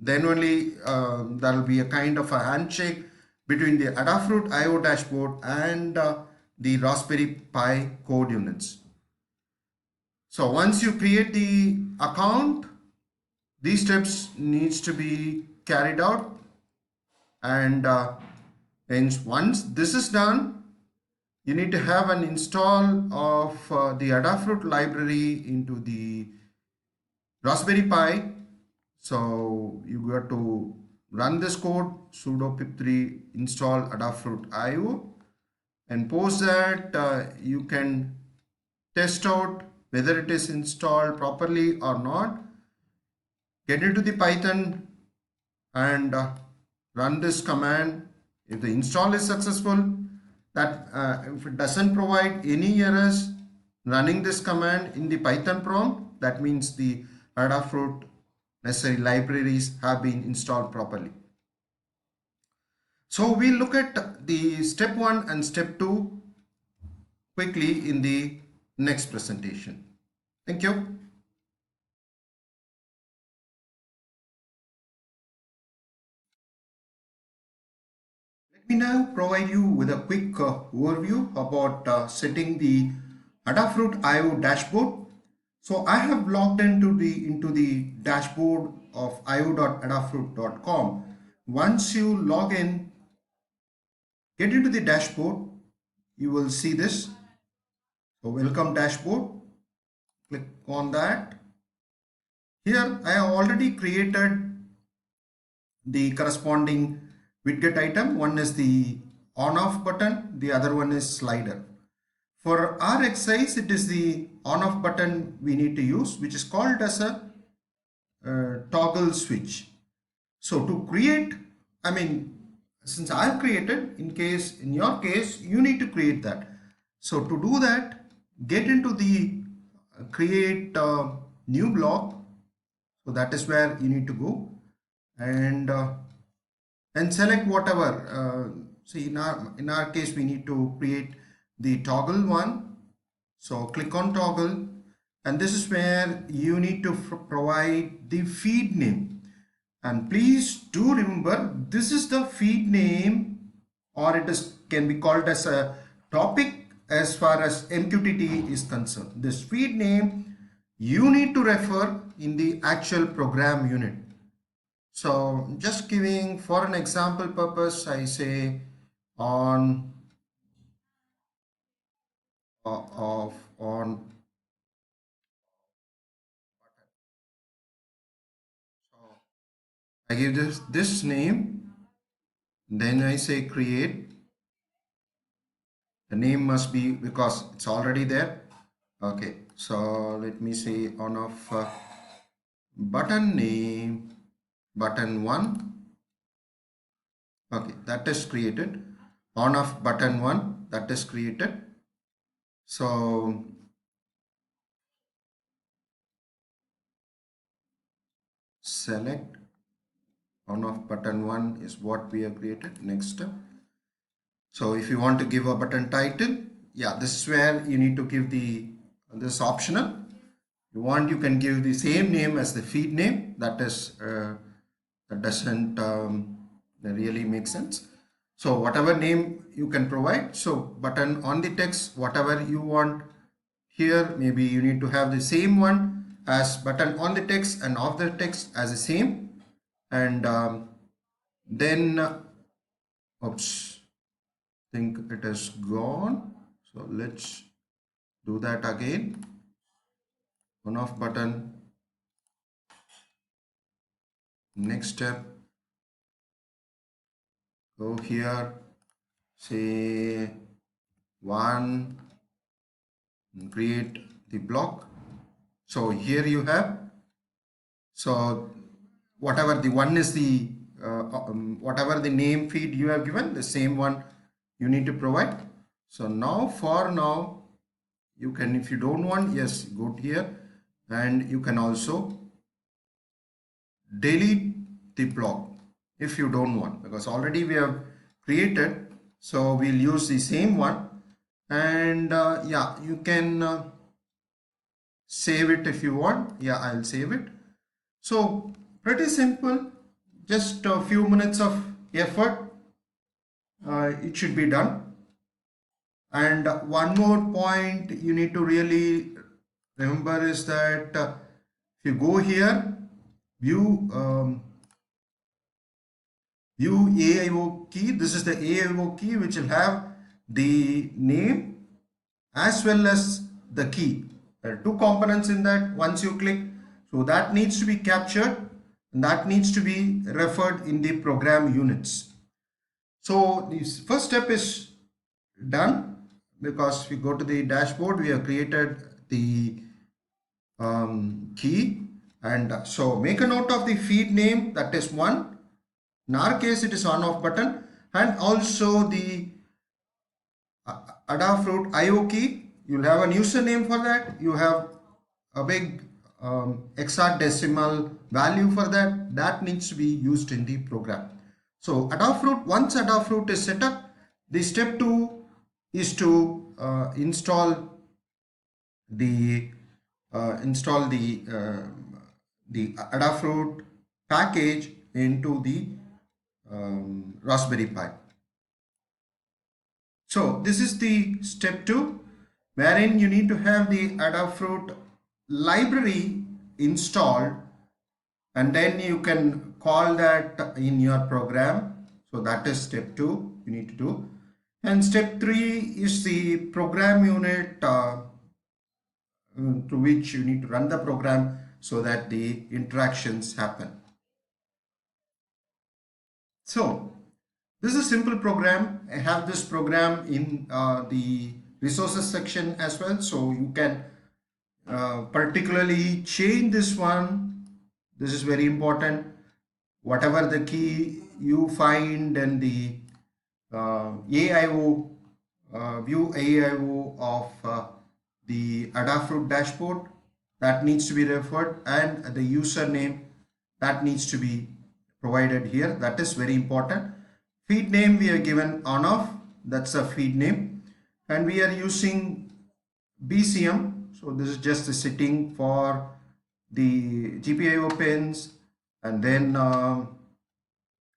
Speaker 1: Then only there will be a kind of a handshake between the Adafruit IO dashboard and the Raspberry Pi code units. So once you create the account, these steps needs to be carried out, and once this is done, you need to have an install of the Adafruit library into the Raspberry Pi. So you got to run this code, sudo pip3 install Adafruit IO, and post that you can test out whether it is installed properly or not. Get into the Python and run this command. If the install is successful, if it doesn't provide any errors, running this command in the Python prompt, that means the Adafruit necessary libraries have been installed properly. So we'll look at the step 1 and step 2 quickly in the next presentation. Thank you. Let me now provide you with a quick overview about setting the Adafruit IO dashboard. So I have logged into the dashboard of io.adafruit.com. Once you log in, get into the dashboard, you will see this. So welcome dashboard. Click on that. Here I have already created the corresponding widget item. One is the on-off button, the other one is slider. For our exercise, it is the on-off button we need to use, which is called as a toggle switch. So to create, since I've created, in your case, you need to create that. So to do that, get into the create new block. So that is where you need to go and select whatever. See, in our case, we need to create the toggle one. So click on toggle, and this is where you need to provide the feed name. And please do remember, this is the feed name, or can be called as a topic as far as MQTT is concerned. This feed name you need to refer in the actual program unit. So just giving for an example purpose, I say on I give this name, then I say create. The name must be, because it's already there. Okay, so let me say on of button name, button 1. Okay, that is created. On of button 1, that is created. So select on of button 1 is what we have created. Next step. So if you want to give a button title, yeah, this is where you need to give this optional. You want, you can give the same name as the feed name. That doesn't really make sense. So whatever name you can provide. So button on the text, whatever you want here, maybe you need to have the same one as button on the text and off the text as the same. And then oops, think it is gone. So let's do that again. On off button. Next step, go here, say 1, create the block. So here you have, so whatever the one is the whatever the name feed you have given, the same one you need to provide. So now, for now, you can, if you don't want, yes, go to here, and you can also delete the block if you don't want, because already we have created. So we'll use the same one, and yeah, you can save it if you want. Yeah, I'll save it. So pretty simple, just a few minutes of effort, it should be done. And one more point you need to really remember is that if you go here, view AIO key, this is the AIO key which will have the name as well as the key. There are two components in that. Once you click, so that needs to be captured and that needs to be referred in the program units. So this first step is done, because if we go to the dashboard, we have created the key. And so make a note of the feed name, that is 1. In our case, it is on off button, and also the Adafruit IO key. You'll have a username for that. You have a big hexadecimal value for that. That needs to be used in the program. So Adafruit, once Adafruit is set up, the step 2 is to install the Adafruit package into the Raspberry Pi. So this is the step 2, wherein you need to have the Adafruit library installed, and then you can call that in your program. So that is step 2 you need to do. And step 3 is the program unit through which you need to run the program so that the interactions happen. So this is a simple program. I have this program in the resources section as well, so you can particularly change this one. This is very important. Whatever the key you find in the AIO view AIO of the Adafruit dashboard, that needs to be referred, and the username that needs to be provided here. That is very important. Feed name we are given on off, that's a feed name, and we are using BCM. So this is just the setting for the GPIO pins, and then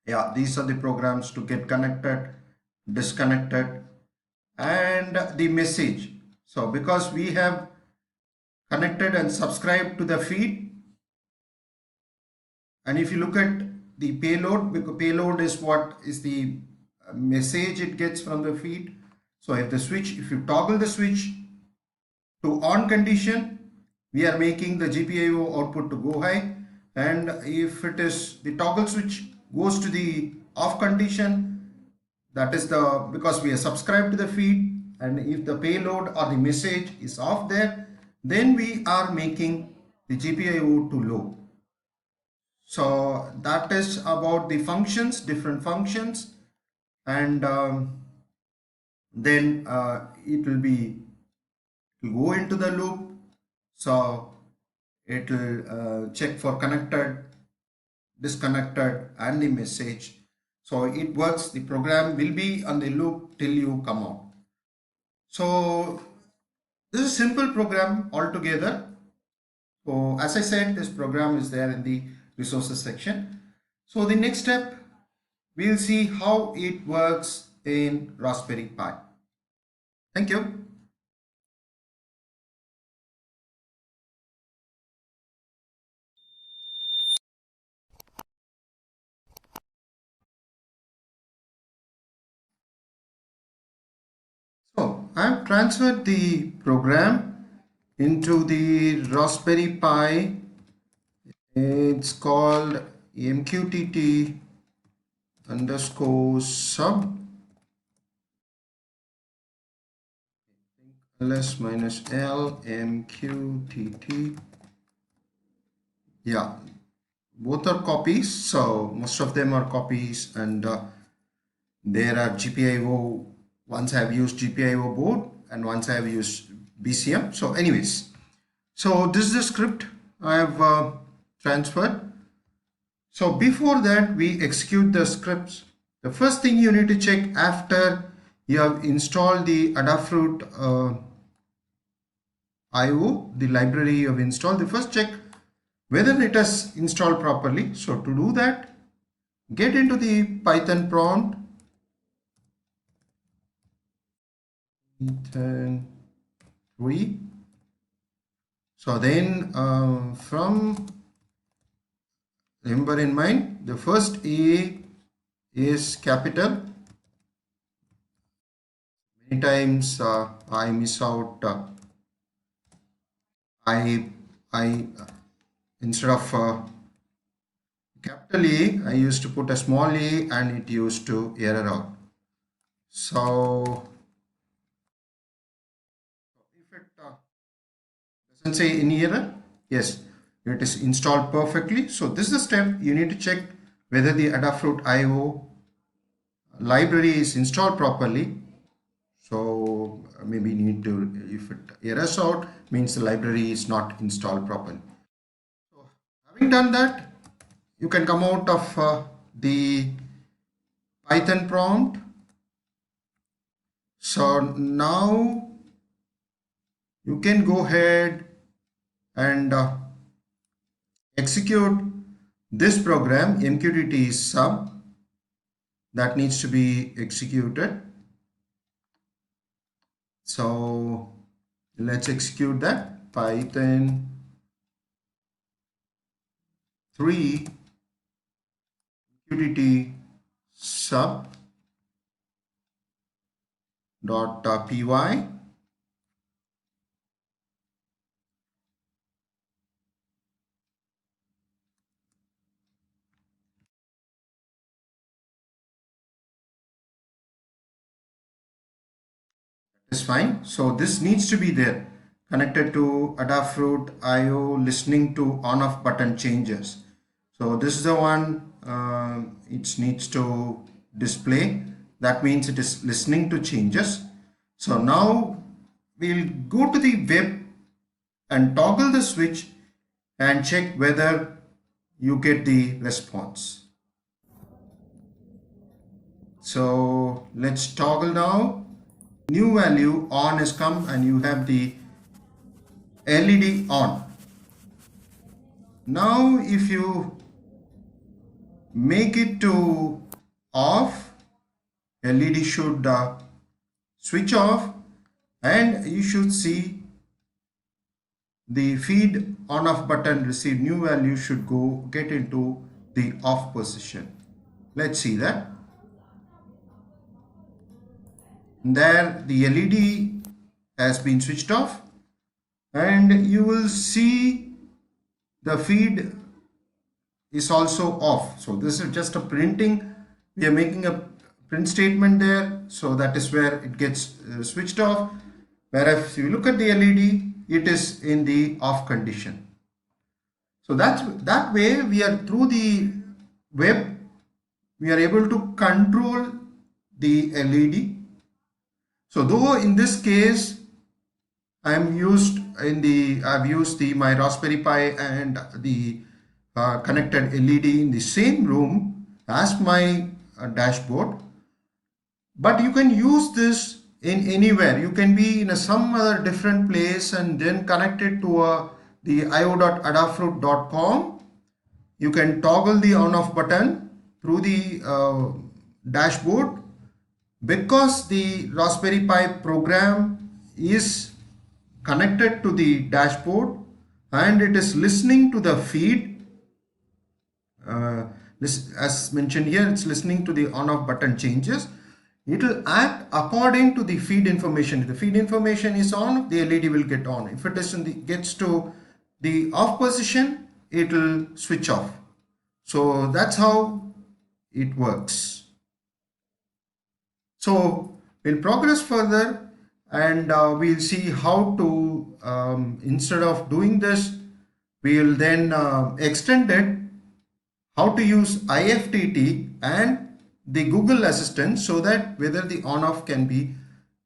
Speaker 1: yeah, these are the programs to get connected, disconnected, and the message. So because we have connected and subscribed to the feed, and if you look at the payload, because payload is what is the message it gets from the feed. So if you toggle the switch to on condition, we are making the GPIO output to go high, and if it is the toggle switch goes to the off condition, that is the because we are subscribed to the feed, and if the payload or the message is off there, then we are making the GPIO to low. So that is about the functions, different functions, and then it will go into the loop. So it will check for connected, disconnected, and the message. So it works, the program will be on the loop till you come out. So this is a simple program altogether. So as I said, this program is there in the resources section. So the next step, we'll see how it works in Raspberry Pi. Thank you. So I have transferred the program into the Raspberry Pi. It's called MQTT underscore sub ls minus l MQTT. Yeah, both are copies, so most of them are copies, and there are GPIO. Once I have used GPIO board and once I have used BCM. So anyways, so this is the script I have transferred. So before that we execute the scripts, the first thing you need to check after you have installed the Adafruit IO, the library you have installed, the first check whether it has installed properly. So to do that, get into the Python prompt, Python 3. So then from, remember in mind, the first A is capital. Many times I miss out, I instead of capital A, I used to put a small a and it used to error out. So if it doesn't say any error, yes, it is installed perfectly. So this is the step you need to check whether the Adafruit IO library is installed properly. So maybe you need to, if it errors out, means the library is not installed properly. So having done that, you can come out of the Python prompt. So now you can go ahead and execute this program, MQTT sub, that needs to be executed. So let's execute that. Python 3 MQTT sub .py. Is fine. So this needs to be there, connected to Adafruit IO, listening to on off button changes. So this is the one it needs to display. That means it is listening to changes. So now we'll go to the web and toggle the switch and check whether you get the response. So let's toggle now. New value on has come and you have the LED on. Now if you make it to off, LED should switch off and you should see the feed on off button receive new value should get into the off position. Let's see that. There the LED has been switched off and you will see the feed is also off. So this is just a printing. We are making a print statement there. So that is where it gets switched off. Whereas if you look at the LED, it is in the off condition. So that way we are through the web, we are able to control the LED. So though in this case, I've used my Raspberry Pi and the connected LED in the same room as my dashboard, but you can use this in anywhere. You can be in some other different place and then connect it to the io.adafruit.com. You can toggle the on off button through the dashboard. Because the Raspberry Pi program is connected to the dashboard and it is listening to the feed, as mentioned here, it's listening to the on off button changes. It will act according to the feed information. If the feed information is on, the LED will get on. If it is gets to the off position, it will switch off. So that's how it works. So we'll progress further and we'll see how to, instead of doing this, we'll then extend it, how to use IFTTT and the Google Assistant, so that whether the on off can be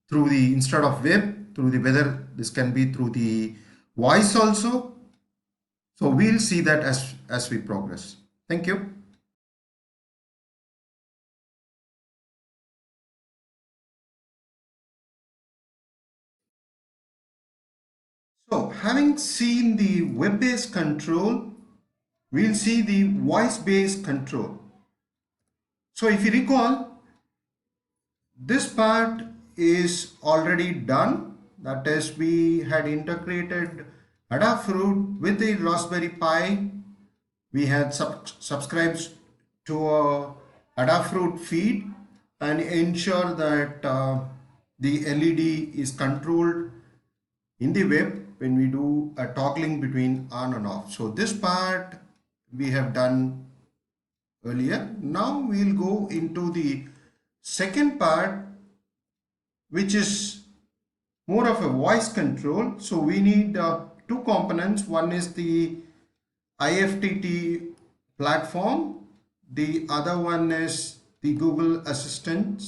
Speaker 1: through the, instead of web, through the, whether this can be through the voice also. So we'll see that as we progress. Thank you. So having seen the web-based control, we'll see the voice-based control. So if you recall, this part is already done. That is, we had integrated Adafruit with the Raspberry Pi. We had subscribed to a Adafruit feed and ensure that the LED is controlled in the web when we do a toggling between on and off. So this part we have done earlier. Now we'll go into the second part, which is more of a voice control. So we need two components. One is the IFTTT platform. The other one is the Google Assistant.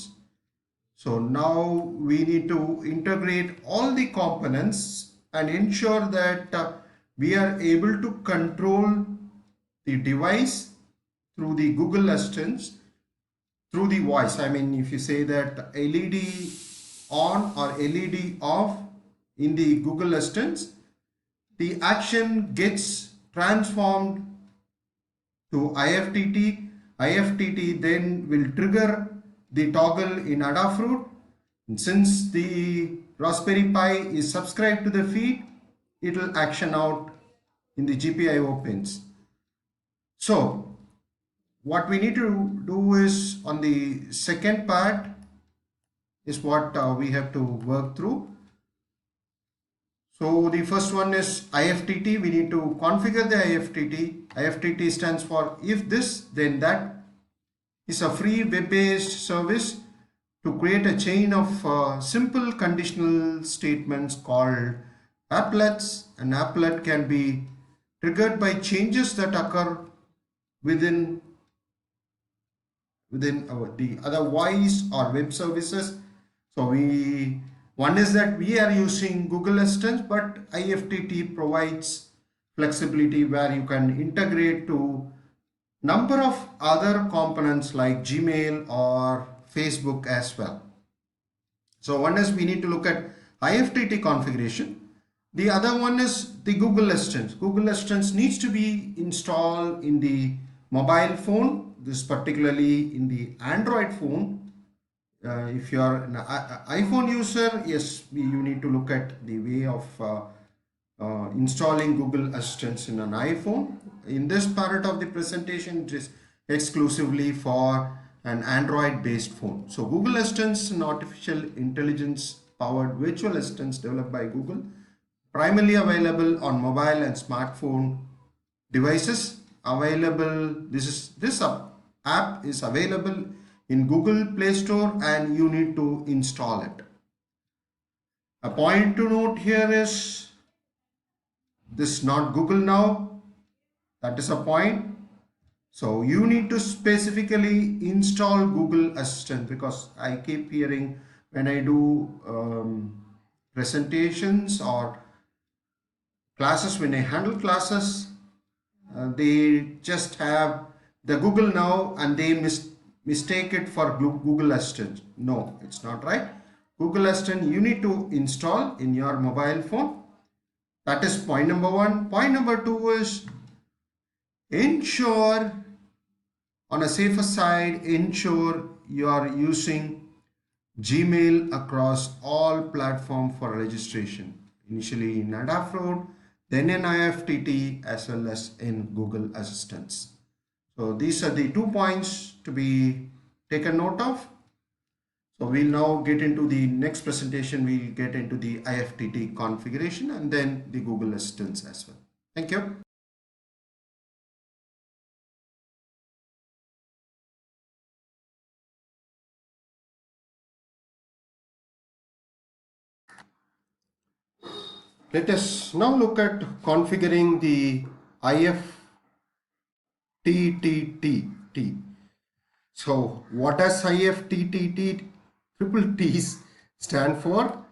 Speaker 1: So now we need to integrate all the components and ensure that we are able to control the device through the Google Assistant through the voice. I mean, if you say that LED on or LED off in the Google Assistant, the action gets transformed to IFTTT. IFTTT then will trigger the toggle in Adafruit. And since the Raspberry Pi is subscribed to the feed, it will action out in the GPIO pins. So what we need to do is, on the second part is what we have to work through. So the first one is IFTTT. We need to configure the IFTTT. IFTTT stands for if this then that. Is a free web-based service to create a chain of simple conditional statements called applets. An applet can be triggered by changes that occur within the other voice or web services. So one is that we are using Google Assistant, but IFTTT provides flexibility where you can integrate to number of other components like Gmail or Facebook as well. So one is we need to look at IFTTT configuration. The other one is the Google Assistant. Google Assistant needs to be installed in the mobile phone. This particularly in the Android phone. If you are an iPhone user, yes, you need to look at the way of installing Google Assistant in an iPhone. In this part of the presentation, it is exclusively for an Android based phone. So Google Assistant is an artificial intelligence powered virtual assistant developed by Google, primarily available on mobile and smartphone devices. available, this app is available in Google Play Store and you need to install it. A point to note here is this is not Google Now, that is a point. So you need to specifically install Google Assistant, because I keep hearing when I do presentations or classes, when I handle classes, they just have the Google Now and they mistake it for Google Assistant. No, it's not right. Google Assistant you need to install in your mobile phone. That is point number one. Point number two is ensure, on a safer side, ensure you are using Gmail across all platforms for registration. Initially in Adafruit, then in IFTTT, as well as in Google Assistants. So these are the 2 points to be taken note of. So we'll now get into the next presentation. We'll get into the IFTTT configuration and then the Google Assistants as well. Thank you. Let us now look at configuring the IFTTT. So what does IFTTT triple T's stand for?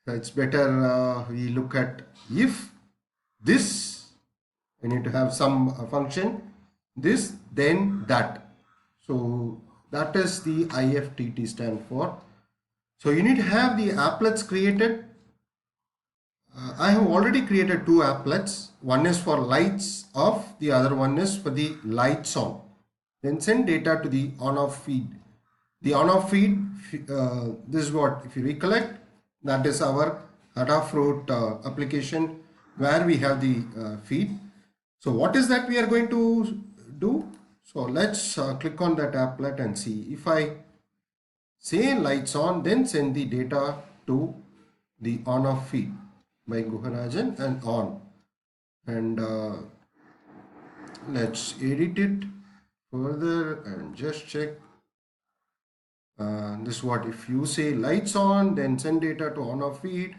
Speaker 1: It's better we look at if this, we need to have some function, this, then that. So that is the IFTTT stand for. So you need to have the applets created. I have already created 2 applets. One is for lights off, the other one is for the lights on. Then send data to the on-off feed. The on-off feed, this is what, if you recollect, that is our Adafruit application where we have the feed. So what is that we are going to do? So let's click on that applet and see. If I say lights on, then send the data to the on-off feed by Guharajan and on. And let's edit it further and just check. This is what, if you say lights on, then send data to on-off feed.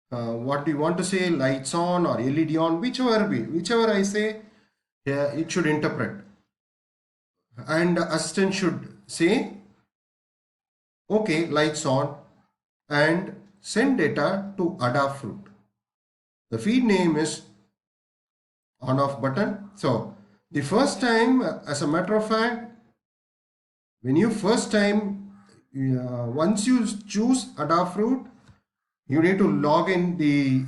Speaker 1: What do you want to say, lights on or LED on, whichever I say, it should interpret. And the assistant should say, okay, lights on, and send data to Adafruit. The feed name is on-off button. So the first time, as a matter of fact, when you first time, once you choose Adafruit, you need to log in. The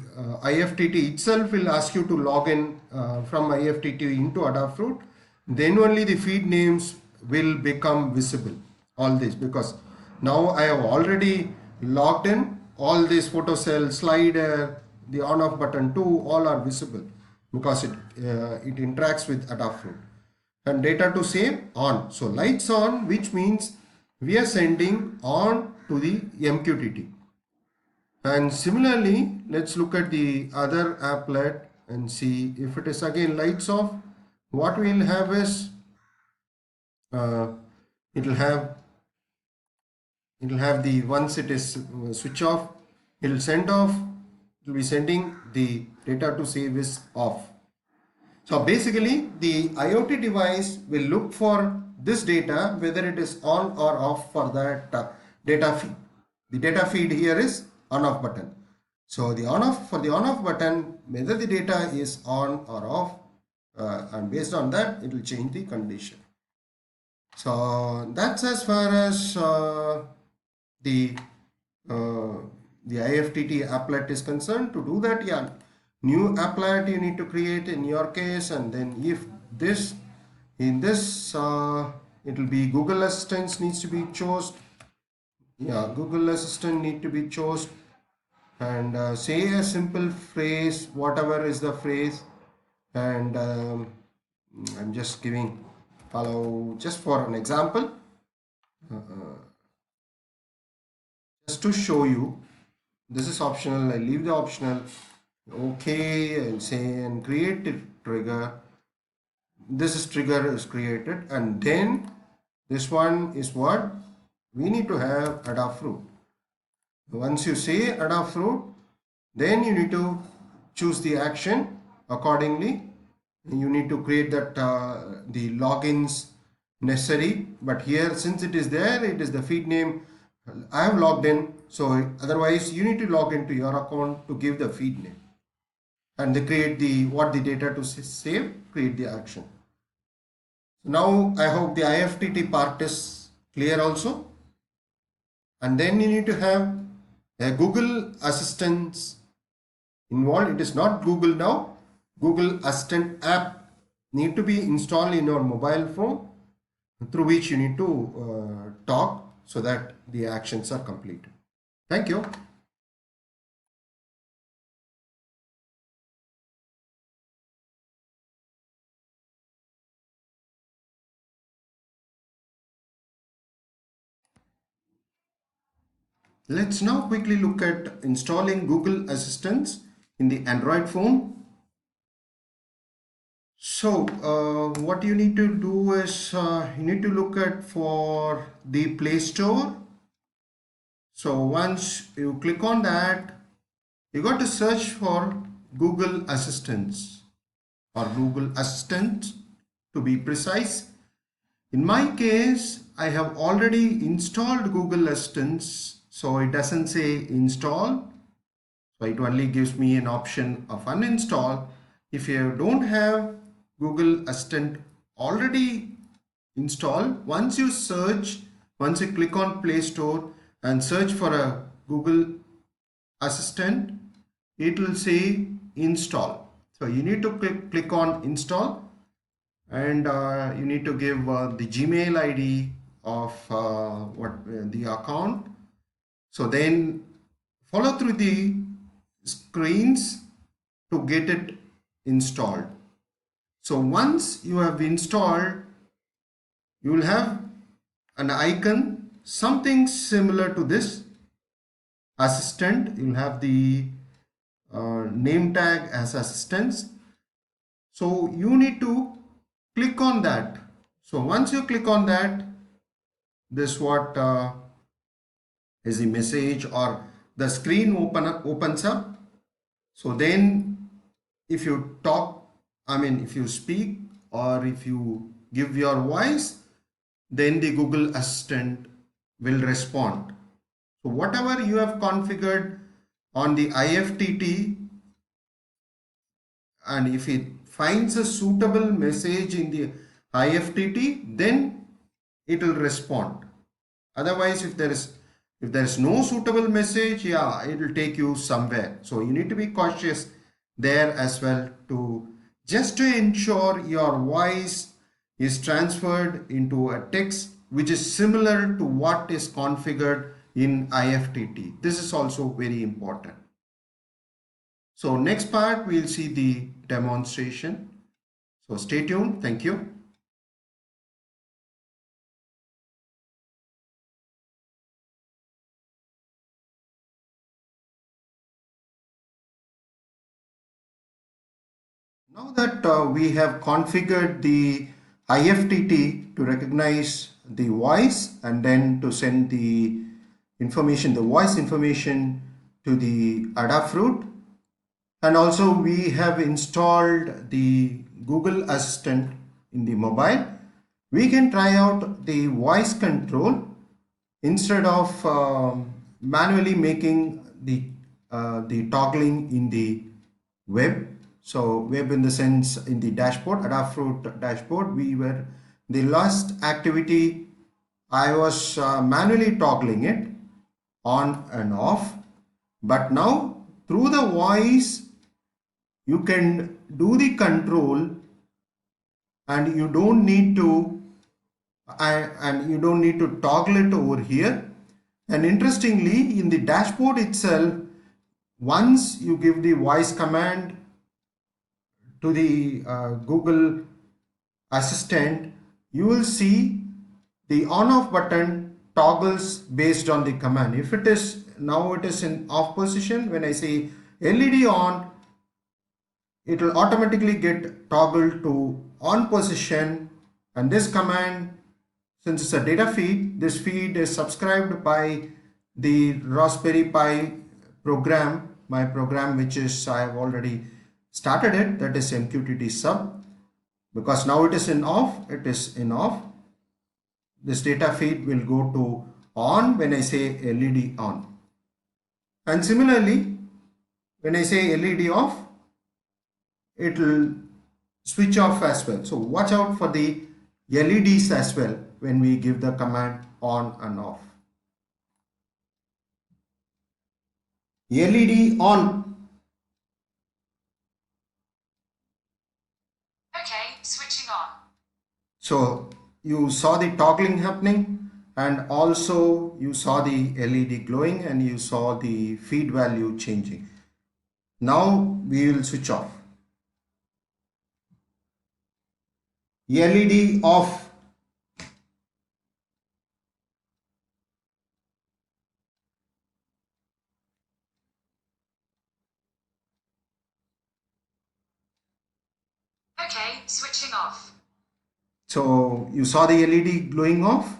Speaker 1: IFTTT itself will ask you to log in from IFTTT into Adafruit. Then only the feed names will become visible. All this, because now I have already logged in. All these photo cell, slider, the on-off button too, all are visible because it interacts with Adafruit. And data to save on. So lights on, which means we are sending on to the MQTT. And similarly, let's look at the other applet and see if it is again lights off. What we'll have is it will have the, once it is switch off, it will send off. It will be sending the data to save is off. So basically the IoT device will look for this data, whether it is on or off for that data feed. The data feed here is on-off button. So the on-off, for the on-off button, whether the data is on or off, and based on that, it will change the condition. So that's as far as the IFTTT applet is concerned. To do that, yeah, new applet you need to create in your case, and then if this, in this, it will be Google Assistant needs to be chosen. Yeah, Google Assistant need to be chosen, and say a simple phrase, whatever is the phrase, and I'm just giving follow just for an example, just to show you. This is optional. I leave the optional. Okay, I'll say and create a trigger. this is trigger is created, and then this one is what we need to have Adafruit. Once you say Adafruit, then you need to choose the action accordingly. You need to create that the logins necessary, but here since it is there, it is the feed name. I have logged in, so otherwise you need to log into your account to give the feed name, and they create the what the data to save, create the action. Now I hope the IFTTT part is clear also. And then you need to have a Google Assistant involved. It is not Google now. Google Assistant app need to be installed in your mobile phone, through which you need to talk so that the actions are completed. Thank you. Let's now quickly look at installing Google Assistant in the Android phone. So what you need to do is you need to look at for the Play Store. So once you click on that, you got to search for Google Assistants or Google Assistant to be precise. In my case, I have already installed Google Assistants, so it doesn't say install. So it only gives me an option of uninstall. If you don't have Google Assistant already installed, once you click on Play Store and search for a Google Assistant, it will say install. So you need to click on install, and you need to give the Gmail ID of the account. So then follow through the screens to get it installed. So once you have installed, you will have an icon, something similar to this assistant. You will have the name tag as assistants. So you need to click on that. So once you click on that, this what is the message or the screen opens up. So then if you talk, if you speak or if you give your voice, then the Google Assistant will respond. So whatever you have configured on the IFTT, and if it finds a suitable message in the IFTT, then it will respond. Otherwise, if there is no suitable message, yeah, it will take you somewhere. So you need to be cautious there as well, just to ensure your voice is transferred into a text which is similar to what is configured in IFTT. This is also very important. So next part, we'll see the demonstration. So stay tuned. Thank you. Now that we have configured the IFTT to recognize the voice and then to send the information, the voice information to the Adafruit, and also we have installed the Google Assistant in the mobile, we can try out the voice control instead of manually making the toggling in the web. So web in the sense in the dashboard, Adafruit dashboard, the last activity I was manually toggling it on and off, but now through the voice you can do the control, and you don't need to toggle it over here. And interestingly, in the dashboard itself, once you give the voice command to the Google Assistant, you will see the on off button toggles based on the command. If it is now it is in off position, when I say LED on, it will automatically get toggled to on position, and this command, since it's a data feed, this feed is subscribed by the Raspberry Pi program, my program, which is I have already started it, that is MQTT sub. Because now it is in off, it is in off. This data feed will go to on when I say LED on. And similarly, when I say LED off, it will switch off as well. So watch out for the LEDs as well when we give the command on and off. LED on.
Speaker 2: Okay, switching on.
Speaker 1: So you saw the toggling happening, and also you saw the LED glowing, and you saw the feed value changing. Now we will switch off. LED off.
Speaker 2: Okay, switching off.
Speaker 1: So you saw the LED glowing off,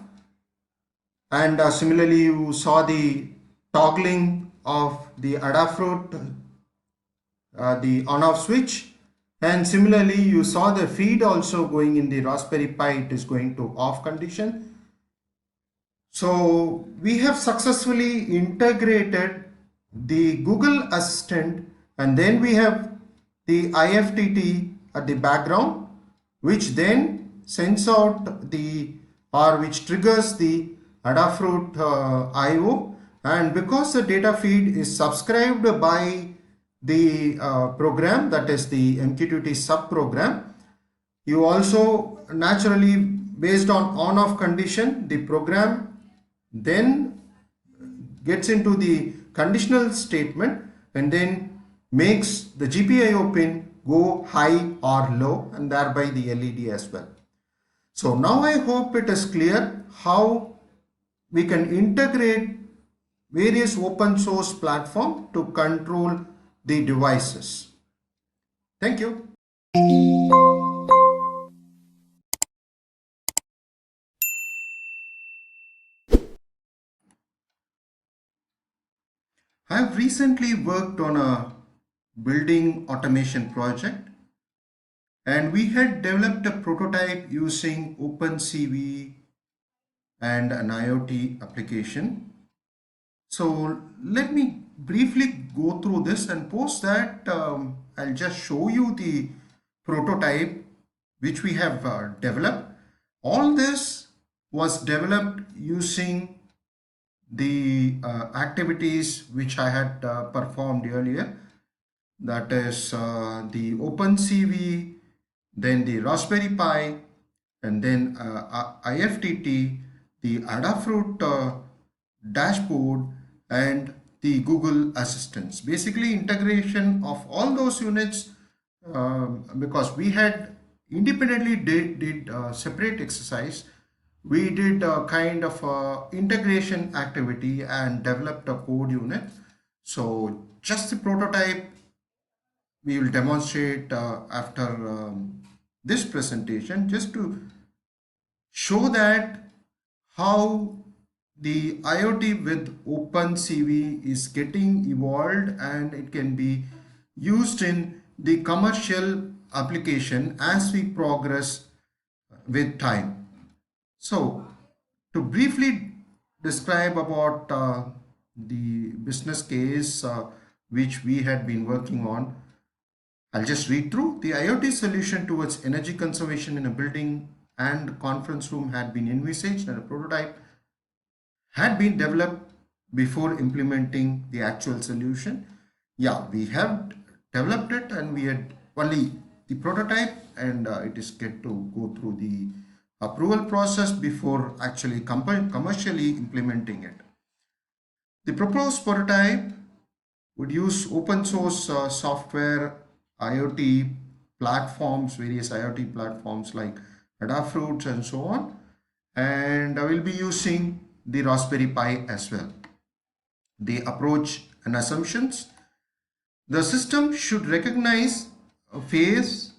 Speaker 1: and similarly you saw the toggling of the Adafruit, the on-off switch, and similarly you saw the feed also going in the Raspberry Pi, it is going to off condition. So we have successfully integrated the Google Assistant, and then we have the IFTTT at the background, which then sends out the, or which triggers the Adafruit IO. And because the data feed is subscribed by the program, that is the MQTT sub program, you also naturally, based on off condition, the program then gets into the conditional statement and then makes the GPIO pin go high or low, and thereby the LED as well. So now I hope it is clear how we can integrate various open source platforms to control the devices. Thank you. I have recently worked on a building automation project, and we had developed a prototype using OpenCV and an IoT application. So let me briefly go through this, and post that I'll just show you the prototype which we have developed. All this was developed using the activities which I had performed earlier, that is the OpenCV, then the Raspberry Pi, and then IFTT, the Adafruit dashboard, and the Google Assistants. Basically integration of all those units, because we had independently did separate exercise. We did a kind of integration activity and developed a code unit. So just the prototype we will demonstrate after this presentation, just to show that how the IoT with OpenCV is getting evolved, and it can be used in the commercial application as we progress with time. So to briefly describe about the business case which we had been working on, I'll just read through. The IoT solution towards energy conservation in a building and conference room had been envisaged, and a prototype had been developed before implementing the actual solution. Yeah, we have developed it, and we had only the prototype, and it is get to go through the approval process before actually commercially implementing it. The proposed prototype would use open source software, IoT platforms, various IoT platforms like Adafruit and so on, and I will be using the Raspberry Pi as well. The approach and assumptions: the system should recognize a face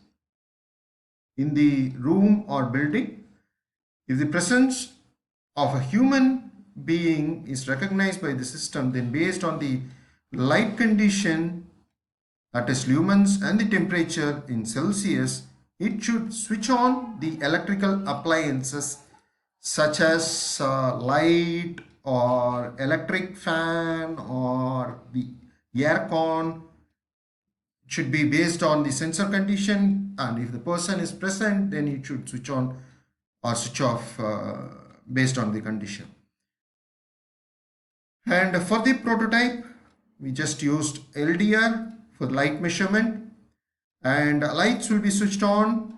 Speaker 1: in the room or building. If the presence of a human being is recognized by the system, then based on the light condition, that is lumens, and the temperature in Celsius, it should switch on the electrical appliances such as light or electric fan or the air con. Should be based on the sensor condition, and if the person is present, then it should switch on or switch off based on the condition. And for the prototype, we just used LDR for light measurement, and lights will be switched on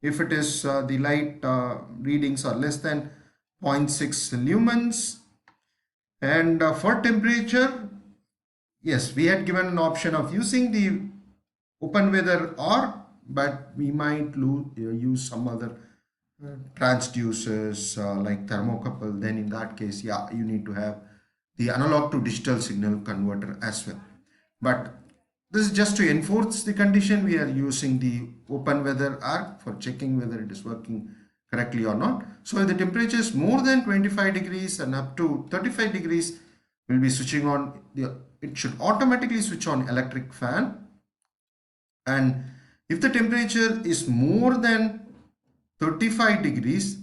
Speaker 1: if it is the light readings are less than 0.6 lumens. And for temperature, yes, we had given an option of using the open weather, but we might use some other transducers like thermocouple. Then in that case, yeah, you need to have the analog to digital signal converter as well. But this is just to enforce the condition. We are using the open weather arc for checking whether it is working correctly or not. So if the temperature is more than 25 degrees and up to 35 degrees, we'll be switching on it should automatically switch on electric fan. And if the temperature is more than 35 degrees,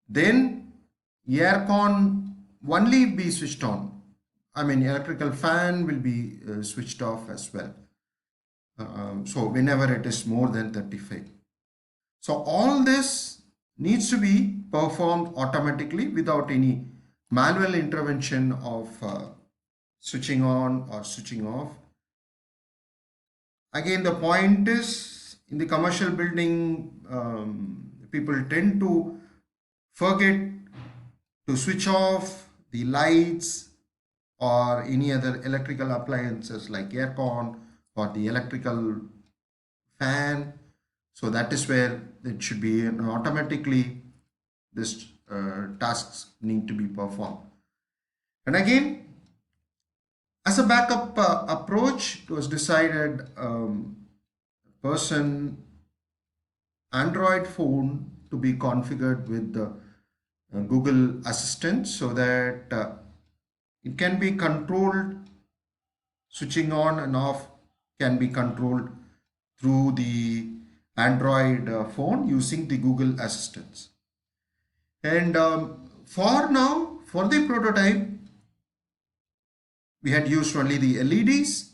Speaker 1: then aircon only be switched on. I mean, electrical fan will be switched off as well. So whenever it is more than 35. So all this needs to be performed automatically without any manual intervention of switching on or switching off. Again, the point is, in the commercial building, people tend to forget to switch off the lights or any other electrical appliances like aircon or the electrical fan. So that is where it should be automatically this tasks need to be performed. And again, as a backup approach, it was decided person Android phone to be configured with the Google Assistant, so that it can be controlled, switching on and off can be controlled through the Android phone using the Google Assistants. And for now, for the prototype, we had used only the LEDs.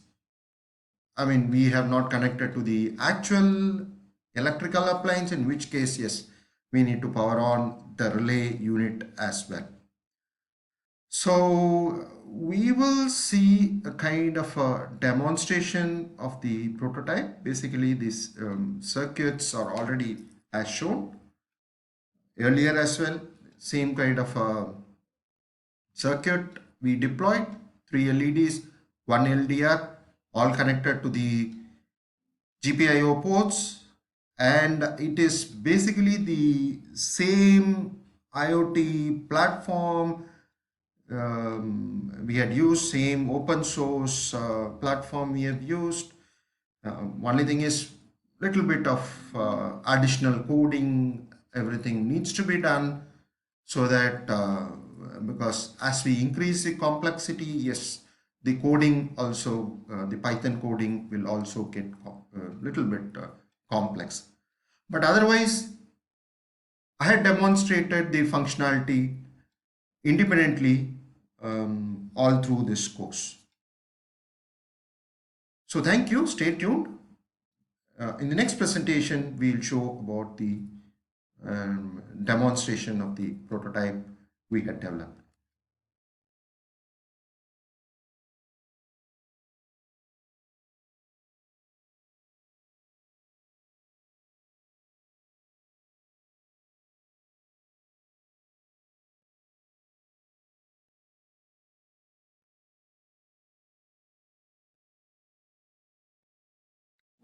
Speaker 1: I mean, we have not connected to the actual electrical appliance, in which case, yes, we need to power on the relay unit as well. So we will see a kind of a demonstration of the prototype. Basically, these circuits are already as shown earlier as well. Same kind of a circuit we deployed, 3 LEDs, 1 LDR, all connected to the GPIO ports, and it is basically the same IoT platform. We had used same open source platform we have used. Only thing is little bit of additional coding, everything needs to be done, so that because as we increase the complexity, yes, the coding also, the Python coding will also get a little bit complex. But otherwise, I had demonstrated the functionality independently all through this course. So thank you, stay tuned. In the next presentation, we'll show about the demonstration of the prototype we had developed.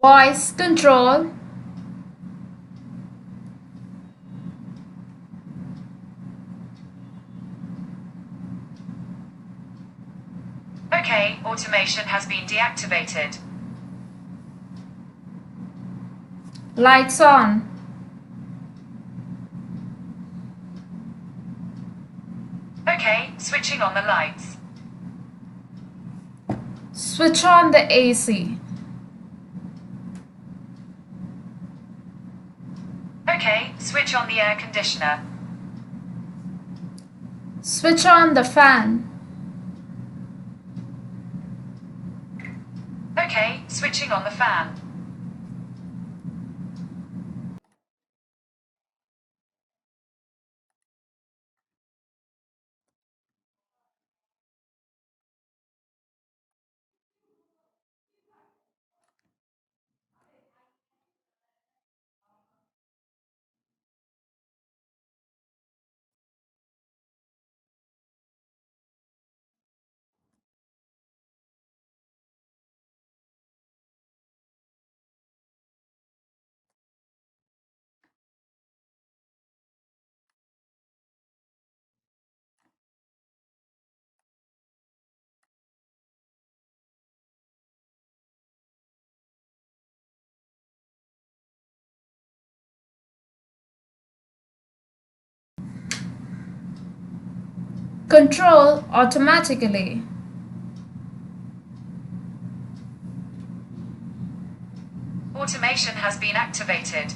Speaker 3: Voice control.
Speaker 2: Okay, automation has been deactivated.
Speaker 3: Lights on.
Speaker 2: Okay, switching on the lights.
Speaker 3: Switch on the AC.
Speaker 2: Okay, switch on the air conditioner.
Speaker 3: Switch on the fan.
Speaker 2: Okay, switching on the fan.
Speaker 3: Control automatically.
Speaker 2: Automation has been activated.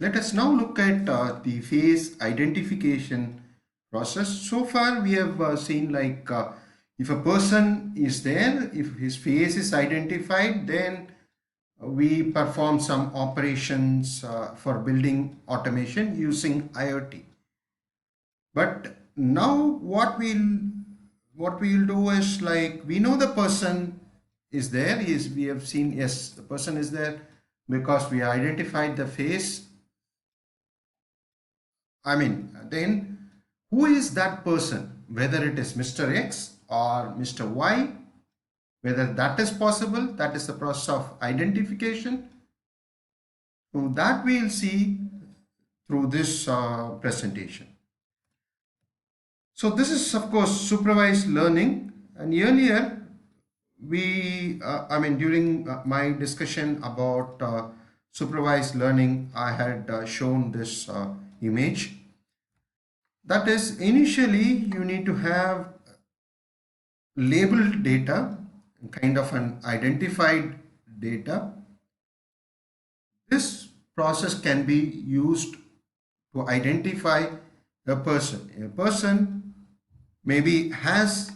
Speaker 1: Let us now look at the face identification process. So far we have seen like if a person is there, if his face is identified, then we perform some operations for building automation using IoT. But now what we'll do is like we know the person is there. We have seen, yes, the person is there because we identified the face. I mean, then who is that person? Whether it is Mr. X or Mr. Y, whether that is possible, that is the process of identification. So that we'll see through this presentation. So this is of course supervised learning, and earlier during my discussion about supervised learning, I had shown this image. That is, initially you need to have labeled data, kind of an identified data. This process can be used to identify a person. A person maybe has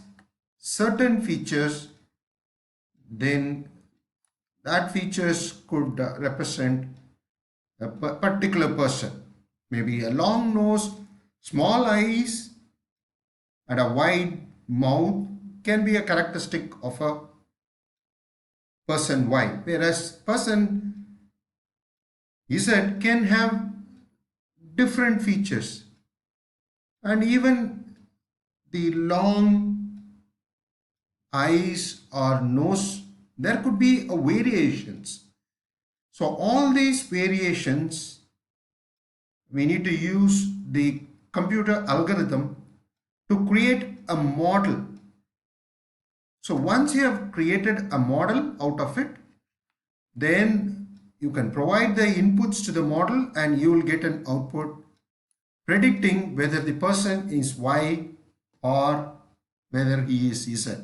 Speaker 1: certain features, then that features could represent a particular person. Maybe a long nose, small eyes, and a wide mouth can be a characteristic of a person Y, whereas person Z can have different features, and even the long eyes or nose, there could be a variations. So all these variations, we need to use the computer algorithm to create a model. So once you have created a model out of it, then you can provide the inputs to the model and you will get an output predicting whether the person is Y or whether he is Z.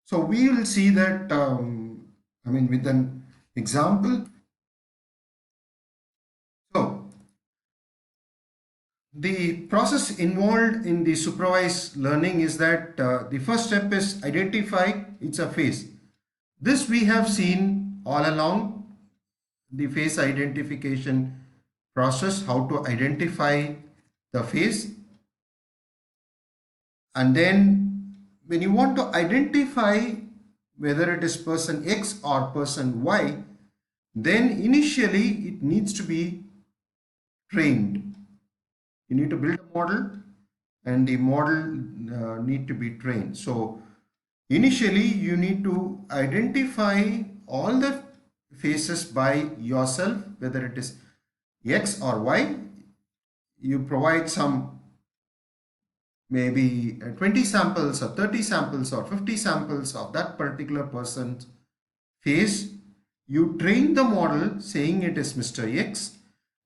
Speaker 1: So we will see that with an example. So the process involved in the supervised learning is that the first step is identify it's a face. This we have seen all along, the face identification process, how to identify the face. And then when you want to identify whether it is person X or person Y, Then initially it needs to be trained. You need to build a model and the model need to be trained. So initially you need to identify all the faces by yourself, whether it is X or Y. You provide some maybe 20 samples or 30 samples or 50 samples of that particular person's face. You train the model saying it is Mr. X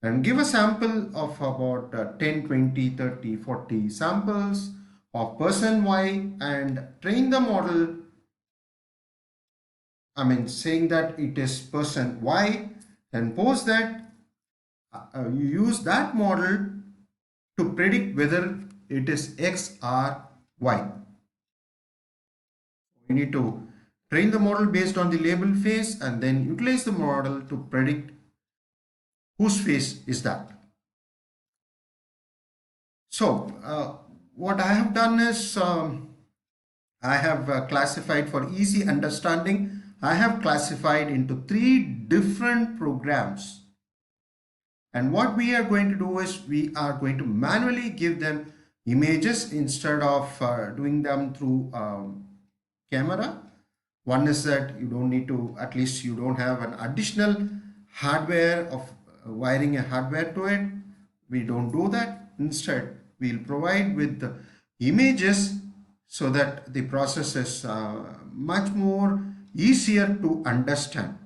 Speaker 1: and give a sample of about 10, 20, 30, 40 samples of person Y and train the model, saying that it is person Y, and post that you use that model to predict whether it is X or Y. You need to train the model based on the label face and then utilize the model to predict whose face is that. So what I have done is I have classified for easy understanding. I have classified into 3 different programs. And what we are going to do is we are going to manually give them images instead of doing them through camera. One is that you don't need to, at least you don't have an additional hardware of wiring a hardware to it. We don't do that. Instead, we'll provide with the images so that the process is much more easier to understand.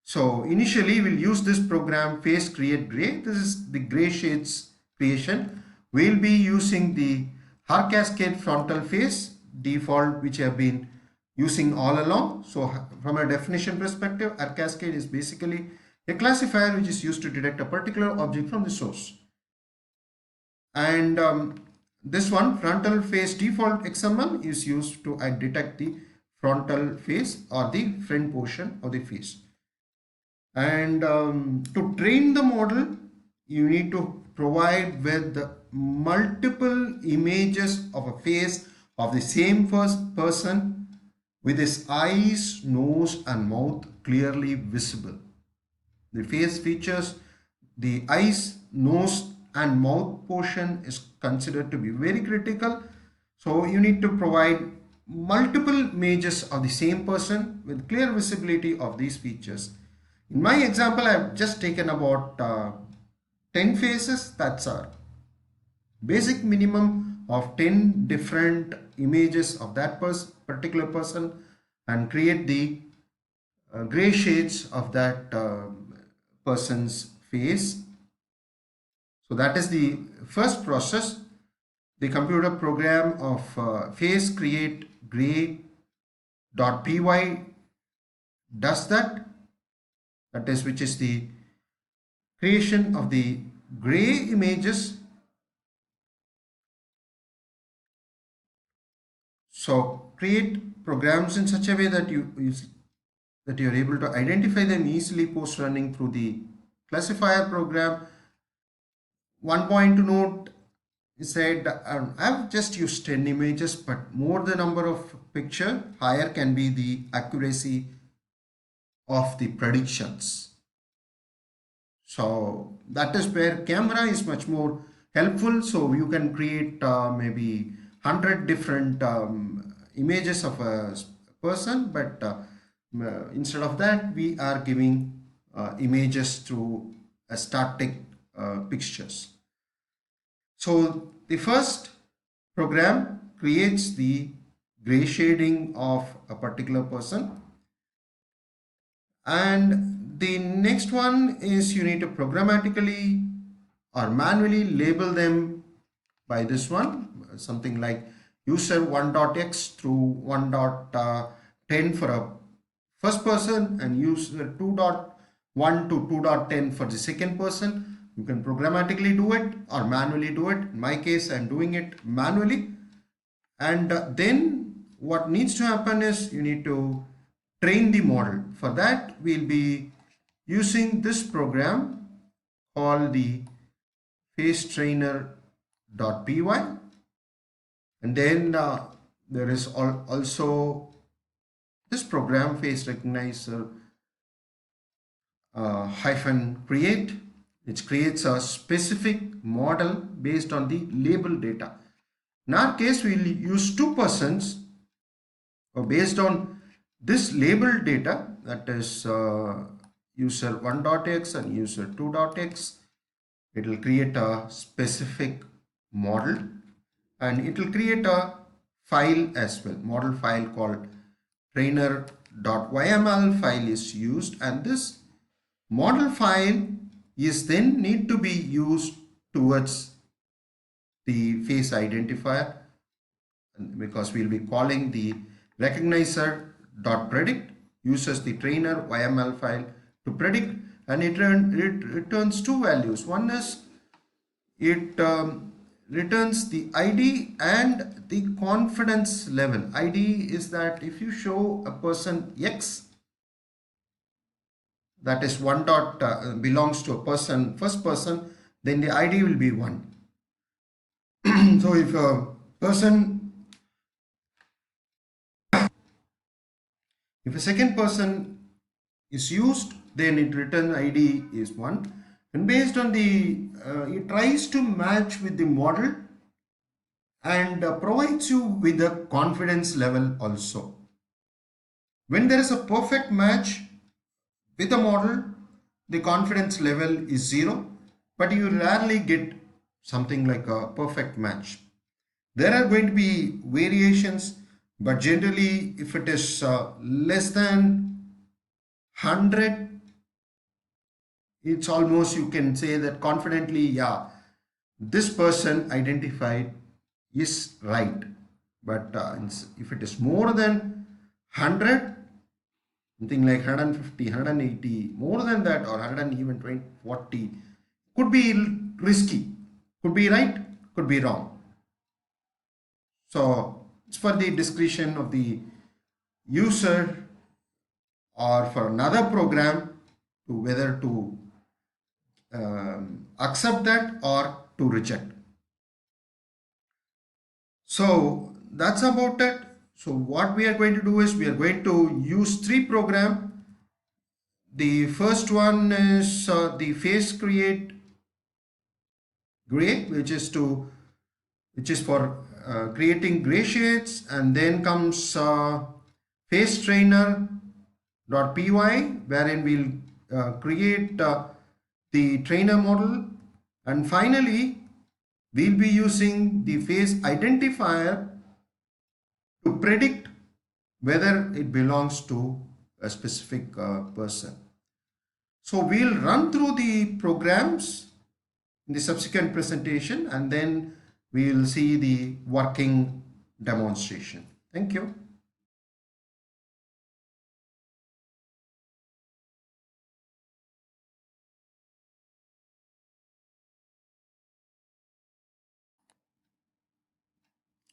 Speaker 1: So initially we'll use this program face create gray. This is the gray shades creation. We'll be using the Haarcascade frontal face default, which I have been using all along. So from a definition perspective, Haarcascade is basically a classifier which is used to detect a particular object from the source. And this one, frontal face default XML, is used to detect the frontal face or the front portion of the face. And to train the model, you need to provide with multiple images of a face of the same first person with his eyes, nose and mouth clearly visible. The face features, the eyes, nose and mouth portion is considered to be very critical. So you need to provide multiple images of the same person with clear visibility of these features. In my example, I have just taken about 10 faces. That's a basic minimum of 10 different images of that particular person and create the gray shades of that person's face. So that is the first process. The computer program of face create gray.py does that. That is, which is the creation of the gray images. So create programs in such a way that you are able to identify them easily post running through the classifier program. One point to note is that I've just used 10 images, but more the number of picture, higher can be the accuracy of the predictions. So that is where camera is much more helpful. So you can create maybe 100 different images of a person, but instead of that we are giving images through a static pictures. So the first program creates the gray shading of a particular person, and the next one is you need to programmatically or manually label them by this one, something like user 1.x through 1.10 for a first person and user 2.1 to 2.10 for the second person. You can programmatically do it or manually do it. In my case, I'm doing it manually. And then what needs to happen is you need to train the model. For that, we'll be using this program called the facetrainer.py. And then there is also this program face recognizer hyphen create, which creates a specific model based on the label data. In our case, we'll use 2% based on this label data, that is user 1.x and user 2.x. It will create a specific model, and it will create a file as well, model file called trainer.yml file is used, and this model file is then need to be used towards the face identifier, because we'll be calling the recognizer.predict uses the trainer YML file to predict, and it returns two values. One is it returns the ID and the confidence level. ID is that if you show a person X, that is one dot belongs to a person, first person, then the ID will be 1. So if a person, if a second person is used, then it return ID is 1, and based on the it tries to match with the model and provides you with the confidence level also. When there is a perfect match with a model, the confidence level is 0, but you rarely get something like a perfect match. There are going to be variations, but generally if it is less than 100, it's almost, you can say that confidently, yeah, this person identified is right. But if it is more than 100, something like 150, 180, more than that, or 100, even 20, 40, could be risky, could be right, could be wrong. So it's for the discretion of the user or for another program to whether to accept that or to reject. So that's about it. So what we are going to do is we are going to use 3 programs. The first one is the face create gray, which is for creating gray shades, and then comes face trainer.py, wherein we'll create the trainer model, and finally we'll be using the face identifier to predict whether it belongs to a specific person. So we'll run through the programs in the subsequent presentation, and then we will see the working demonstration. Thank you.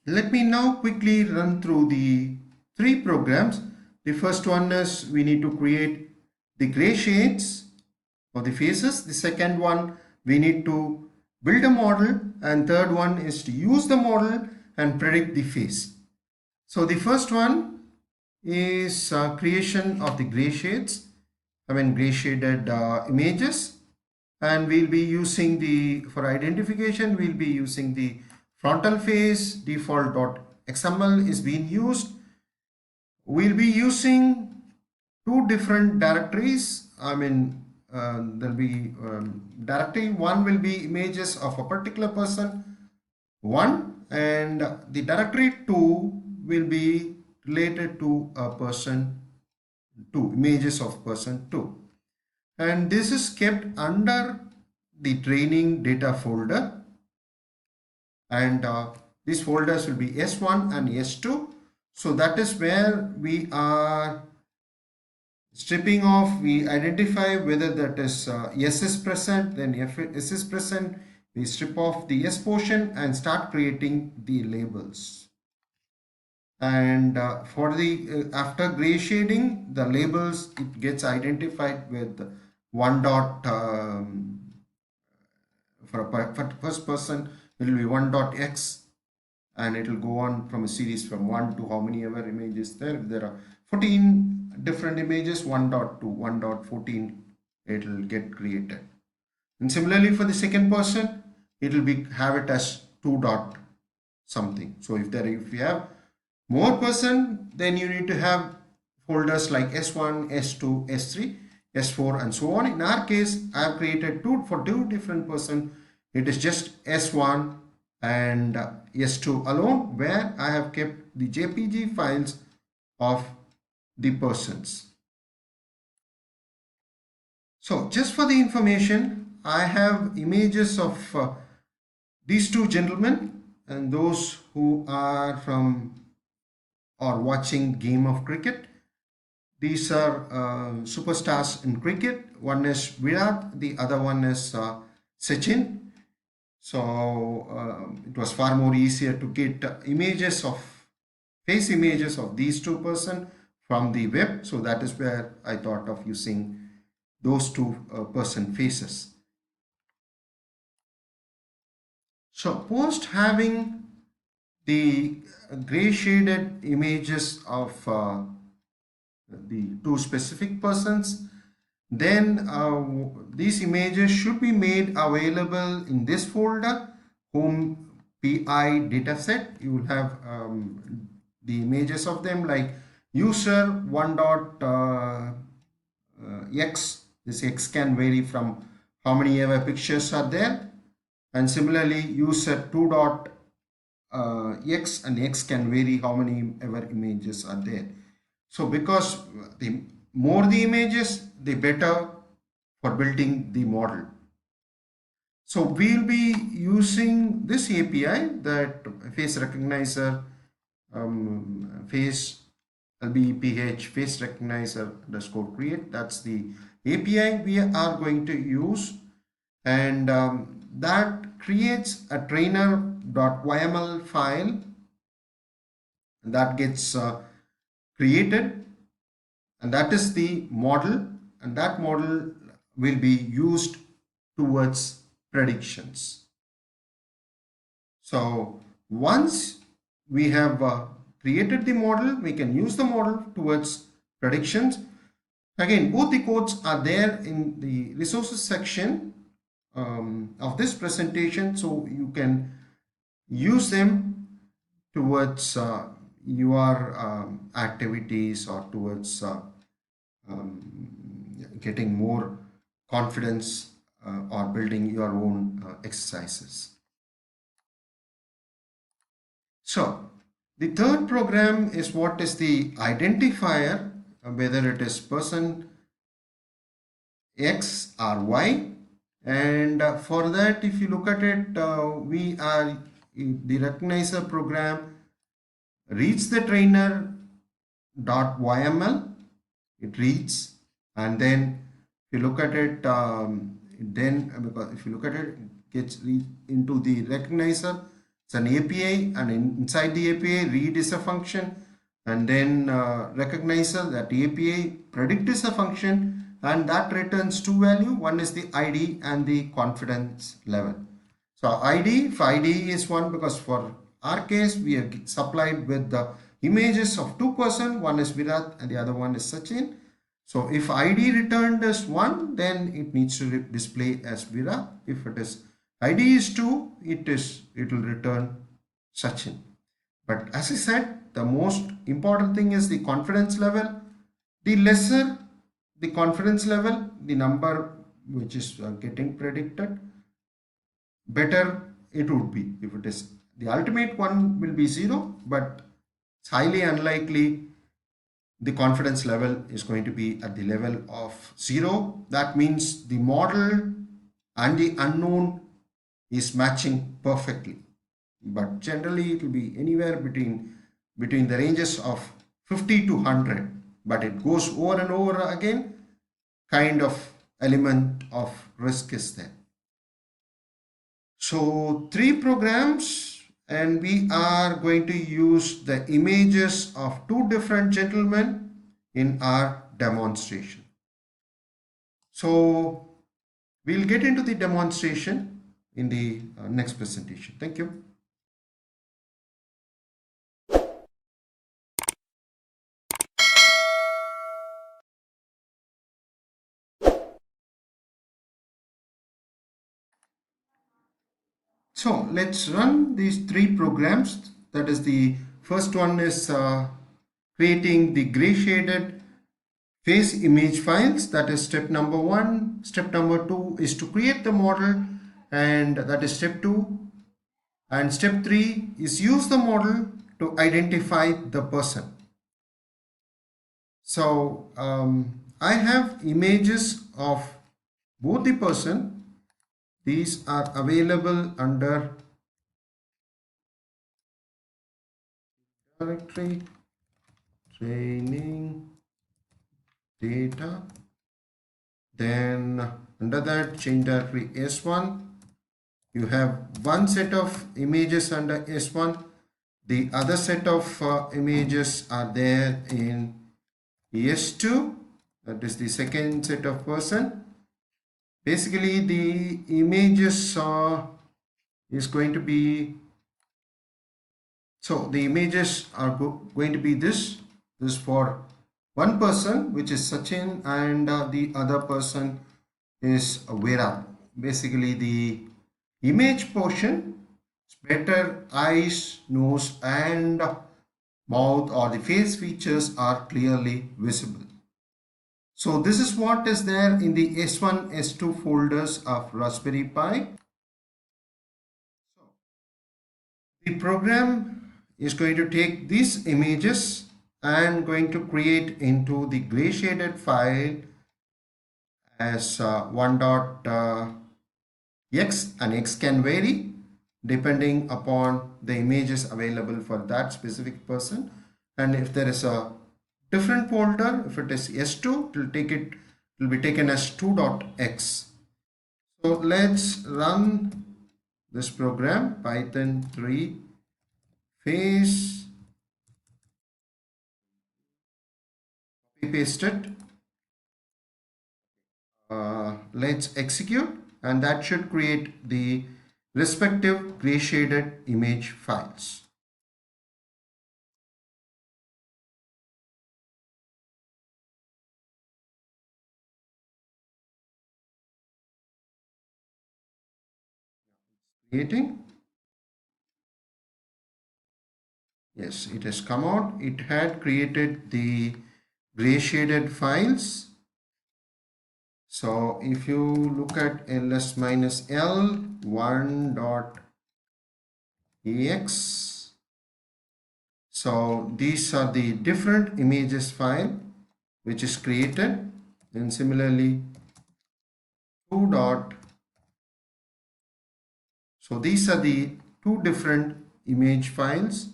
Speaker 1: Let me now quickly run through the 3 programs. The first one is we need to create the gray shades of the faces. The second one, we need to build a model, and third one is to use the model and predict the face. So the first one is creation of the gray shades, gray shaded images, and we'll be using for identification, we'll be using the frontal face default.xml is being used. We'll be using 2 different directories. There'll be directory 1 will be images of a particular person 1, and the directory 2 will be related to a person 2, images of person 2, and this is kept under the training data folder, and these folders will be S1 and S2. So that is where we are stripping off. We identify whether that is S is present, then if S is present, we strip off the S portion and start creating the labels. And for the after gray shading, the labels, it gets identified with 1 dot for a first person it will be 1.x, and it will go on from a series from 1 to how many ever images there. If there are 14 different images, 1.2, 1.14, it will get created. And similarly for the second person, it will be have it as 2 dot something. So if you have more person, then you need to have folders like S1, S2, S3, S4 and so on. In our case, I have created for two different person. It is just S1 and S2 alone, where I have kept the JPG files of the persons. So just for the information, I have images of these two gentlemen and those who are from or watching game of cricket. These are superstars in cricket. One is Virat, the other one is Sachin. So it was far more easier to get face images of these two person from the web. So that is where I thought of using those two person faces. So post having the gray shaded images of the two specific persons, then these images should be made available in this folder, home PI dataset. You will have the images of them like user 1.x. This x can vary from how many ever pictures are there, and similarly user 2.x and x can vary how many ever images are there. So because the more the images, the better for building the model. So we'll be using this API, that face recognizer, face LBPH face recognizer underscore create. That's the API we are going to use, and that creates a trainer.yml file that gets created, and that is the model, and that model will be used towards predictions. So once we have created the model, we can use the model towards predictions. Again, both the codes are there in the resources section of this presentation, so you can use them towards your activities or towards getting more confidence or building your own exercises. So the third program is what is the identifier, whether it is person X or Y. And for that, if you look at it, the recognizer program reads the trainer.yml. It reads, and then if you look at it, if you look at it, it gets read into the recognizer. It's an API, and inside the API, read is a function, and then recognizer, that API predict is a function, and that returns two value. One is the ID and the confidence level. So ID, if ID is 1, because for our case we have supplied with the images of two person, one is Virat and the other one is Sachin. So if ID returned as 1, then it needs to display as Virat. If it is ID is 2, it will return Sachin. But as I said, the most important thing is the confidence level. The lesser the confidence level, the number which is getting predicted, better it would be. If it is the ultimate one will be 0, but it's highly unlikely the confidence level is going to be at the level of 0. That means the model and the unknown is matching perfectly. But generally it will be anywhere between the ranges of 50 to 100. But it goes over and over again, kind of element of risk is there. So 3 programs, and we are going to use the images of 2 different gentlemen in our demonstration. So we'll get into the demonstration in the next presentation. Thank you. So let's run these three programs. That is, the first one is creating the gray shaded face image files. That is step number 1. Step number 2 is to create the model, and that is step 2. And step 3 is use the model to identify the person. So I have images of both the person. These are available under directory training data. Then under that, change directory S1. You have one set of images under S1. The other set of images are there in S2. That is the second set of person. Basically, the images is going to be, so the images are going to be this for one person, which is Sachin, and the other person is Vera. Basically, the image portion, better eyes, nose, and mouth or the face features are clearly visible. So this is what is there in the S1, S2 folders of Raspberry Pi. So the program is going to take these images and going to create into the gray shaded file as 1.x, and x can vary depending upon the images available for that specific person. And if there is a different folder, if it is S2, it will be taken as 2.x. So let's run this program, Python 3 face, copy paste it. Let's execute, and that should create the respective gray shaded image files. Creating. Yes, it has come out. It had created the gray shaded files. So if you look at ls-l 1.ex, so these are the different images file which is created, and similarly 2. So these are the two different image files.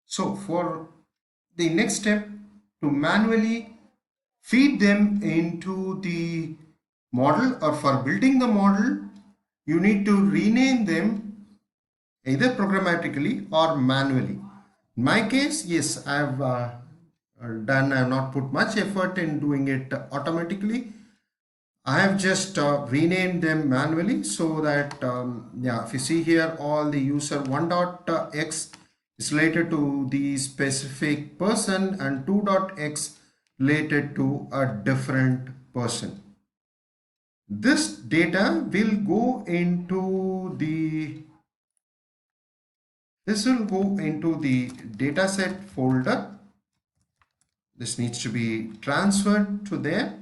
Speaker 1: So for the next step, to manually feed them into the model, or for building the model, you need to rename them either programmatically or manually. In my case, yes, I have I have not put much effort in doing it automatically. I have just renamed them manually, so that yeah, if you see here, all the user 1.x is related to the specific person, and 2.x related to a different person. This data will go into the dataset folder. This needs to be transferred to there.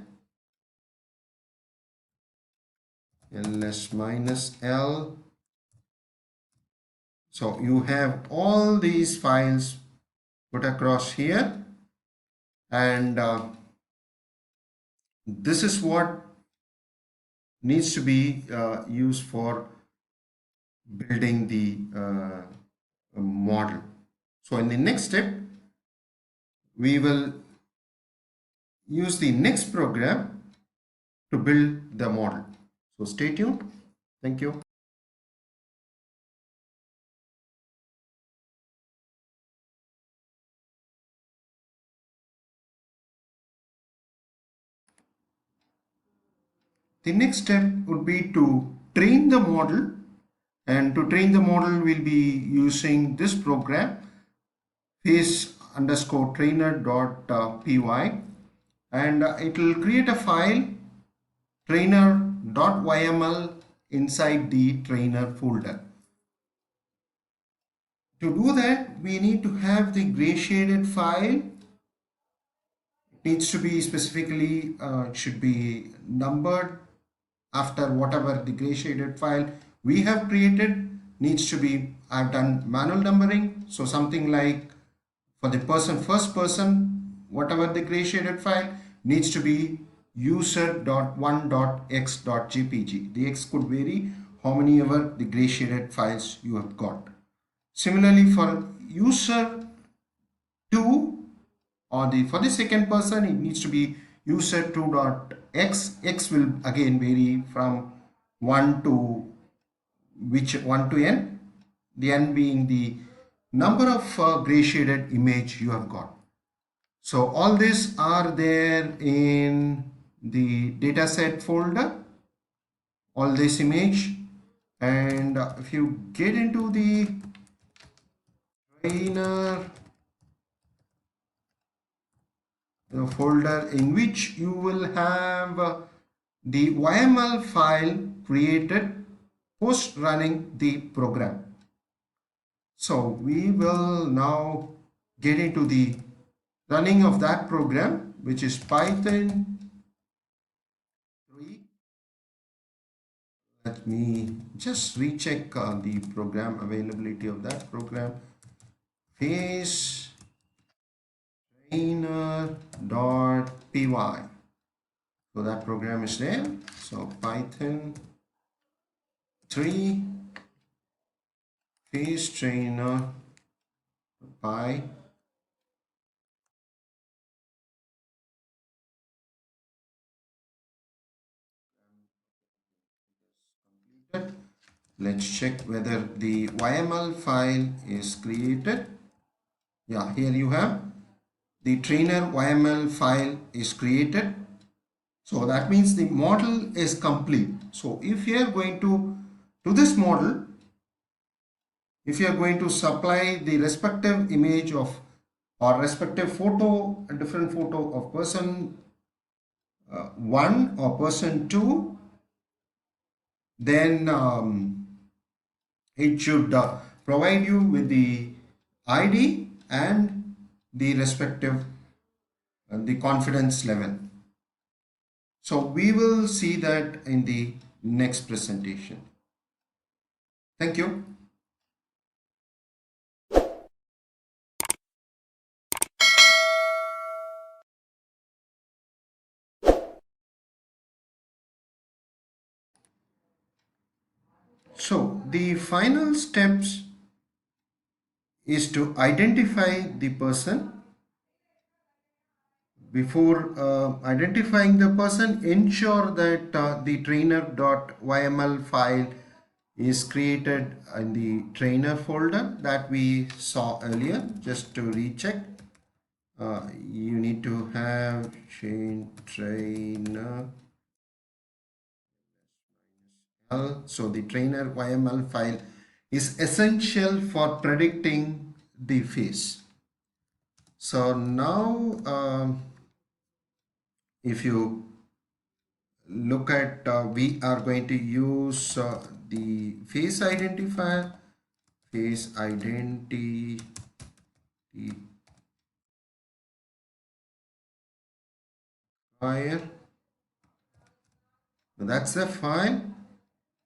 Speaker 1: ls-l. So you have all these files put across here, and this is what needs to be used for building the model. So in the next step, we will use the next program to build the model. So stay tuned. Thank you. The next step would be to train the model, and to train the model we'll be using this program, face_trainer.py, and it will create a file trainer.yml inside the trainer folder. To do that, we need to have the gray shaded file. It needs to be specifically, should be numbered after whatever the gray shaded file we have created needs to be. I've done manual numbering, so something like for the first person, whatever the gray shaded file needs to be user.1.x.jpg. The x could vary how many ever the gray shaded files you have got. Similarly, for user 2 or for the second person, it needs to be user2.x. X will again vary from 1 to n, the n being the number of gray shaded image you have got. So all these are there in the dataset folder, all this image. And if you get into the trainer folder, in which you will have the YML file created post running the program. So we will now get into the running of that program, which is Python 3. Let me just recheck the program availability of that program. Face trainer.py. So that program is there. So Python 3 face trainer py. Let's check whether the YML file is created. Yeah, here you have the trainer YML file is created. So that means the model is complete. So if you are going to this model, if you are going to supply the respective image of or respective photo, a different photo of person 1 or person 2, then it should provide you with the ID and the respective the confidence level. So we will see that in the next presentation. Thank you. So the final steps is to identify the person. Before identifying the person, ensure that the trainer.yml file is created in the trainer folder that we saw earlier. Just to recheck, you need to have chain trainer. So the trainer YML file is essential for predicting the face. So now if you look at, we are going to use the face identifier, face identifier. That's the file.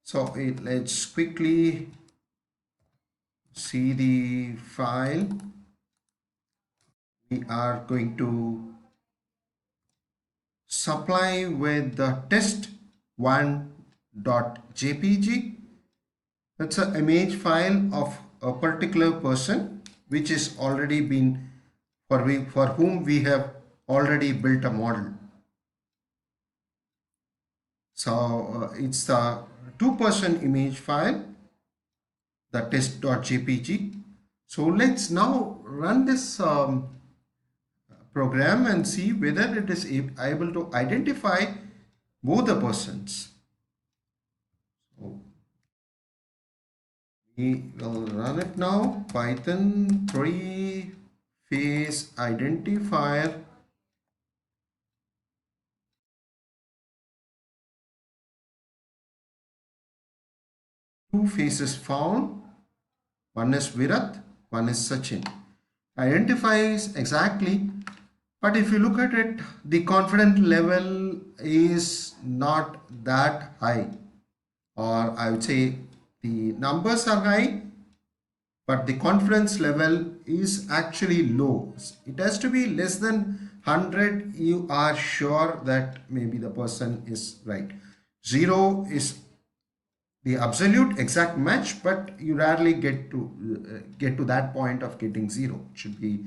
Speaker 1: So let's quickly see the file. We are going to supply with the test1.jpg. That's an image file of a particular person which is already been for whom we have already built a model. So it's the 2-person image file, the test.jpg. So let's now run this program and see whether it is able to identify both the persons. So we will run it now. Python 3 face identifier two faces found. One is Virat, one is Sachin. Identifies exactly, but if you look at it, the confidence level is not that high, or I would say the numbers are high, but the confidence level is actually low. It has to be less than 100. You are sure that maybe the person is right. 0 is the absolute exact match, but you rarely get to that point of getting 0. It should be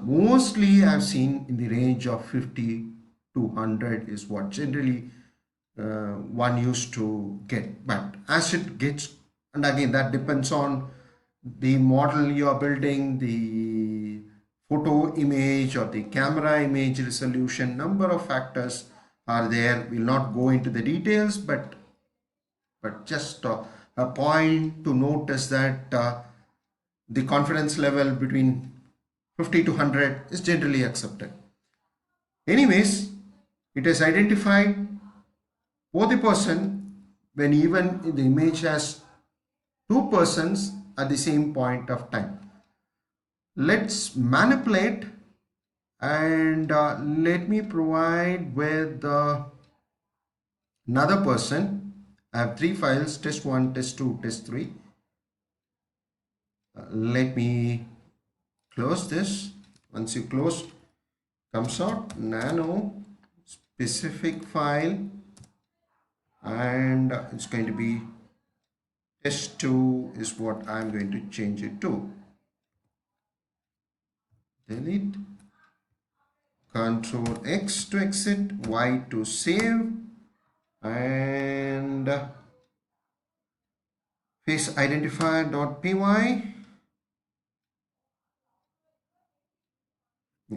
Speaker 1: mostly I've seen in the range of 50 to 100 is what generally one used to get. But as it gets, and again that depends on the model you're building, the photo image or the camera image resolution, number of factors are there. We'll not go into the details, but just a point to notice that the confidence level between 50 to 100 is generally accepted. Anyways, it is identified for the person when even the image has two persons at the same point of time. Let's manipulate and let me provide with another person. I have 3 files, test 1, test 2, test 3. Let me close this. Once you close, comes out nano specific file, and it's going to be test 2 is what I'm going to change it to. Delete, Control X to exit, Y to save, and face identifier.py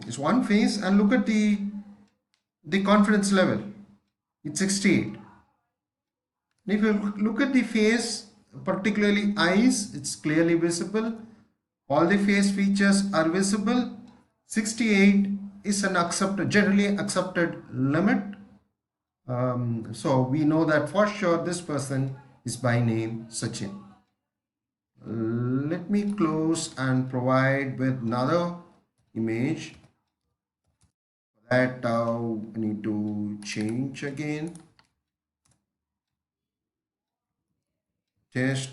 Speaker 1: is one face, and look at the confidence level. It's 68. If you look at the face, particularly eyes, it's clearly visible. All the face features are visible. 68 is an generally accepted limit. So we know that for sure this person is by name Sachin. Let me close and provide with another image. That I need to change again. Test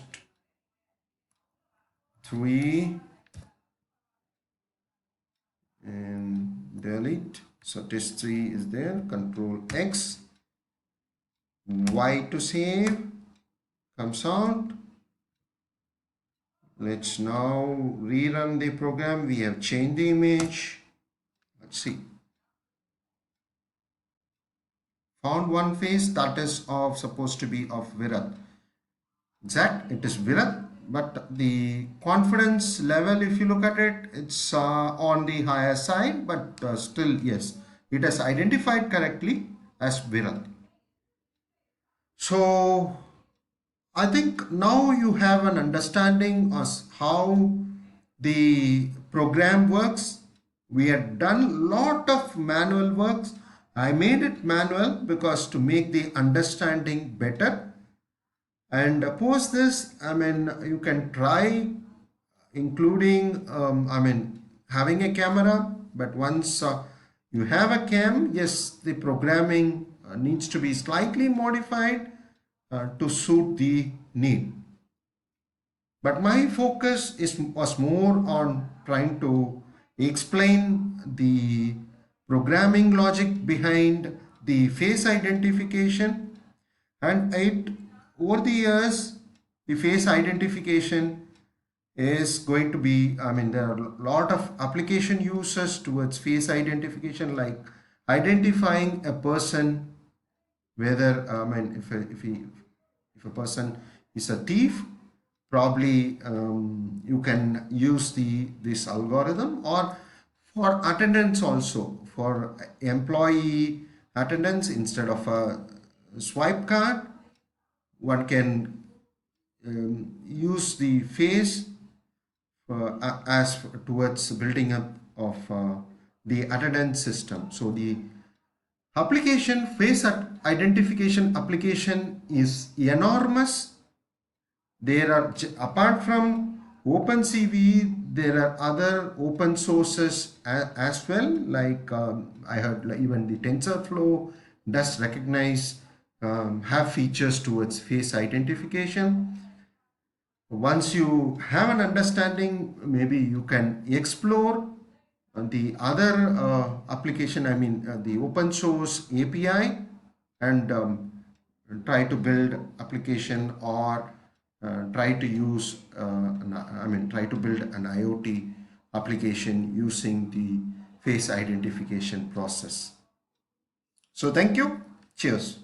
Speaker 1: 3 and delete. So test 3 is there. Control X, Y to save, comes out. Let's now rerun the program. We have changed the image. Let's see. Found one face that is of supposed to be of Virat. Exact, it is Virat, but the confidence level, if you look at it, it's on the higher side, but still, yes, it has identified correctly as Virat. So I think now you have an understanding of how the program works. We had done a lot of manual works. I made it manual because to make the understanding better. And post this, I mean, you can try including, having a camera, but once you have a cam, yes, the programming needs to be slightly modified to suit the need. But my focus was more on trying to explain the programming logic behind the face identification, and over the years the face identification is going to be, there are a lot of application uses towards face identification, like identifying a person, whether if a person is a thief, probably you can use this algorithm, or for attendance also, for employee attendance, instead of a swipe card, one can use the face as towards building up of the attendance system. So the application, face identification application is enormous, there are, apart from OpenCV, there are other open sources as well, like I heard like even the TensorFlow does recognize, have features towards face identification. Once you have an understanding, maybe you can explore the other application, I mean the open source API, and try to build application, or try to use, try to build an IoT application using the face identification process. So thank you. Cheers.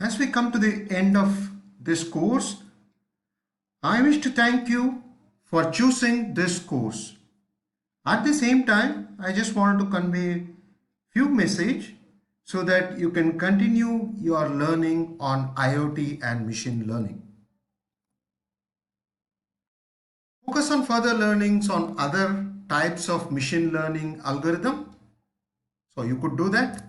Speaker 1: As we come to the end of this course, I wish to thank you for choosing this course. At the same time, I just wanted to convey few message so that you can continue your learning on IoT and machine learning. Focus on further learnings on other types of machine learning algorithm. So you could do that.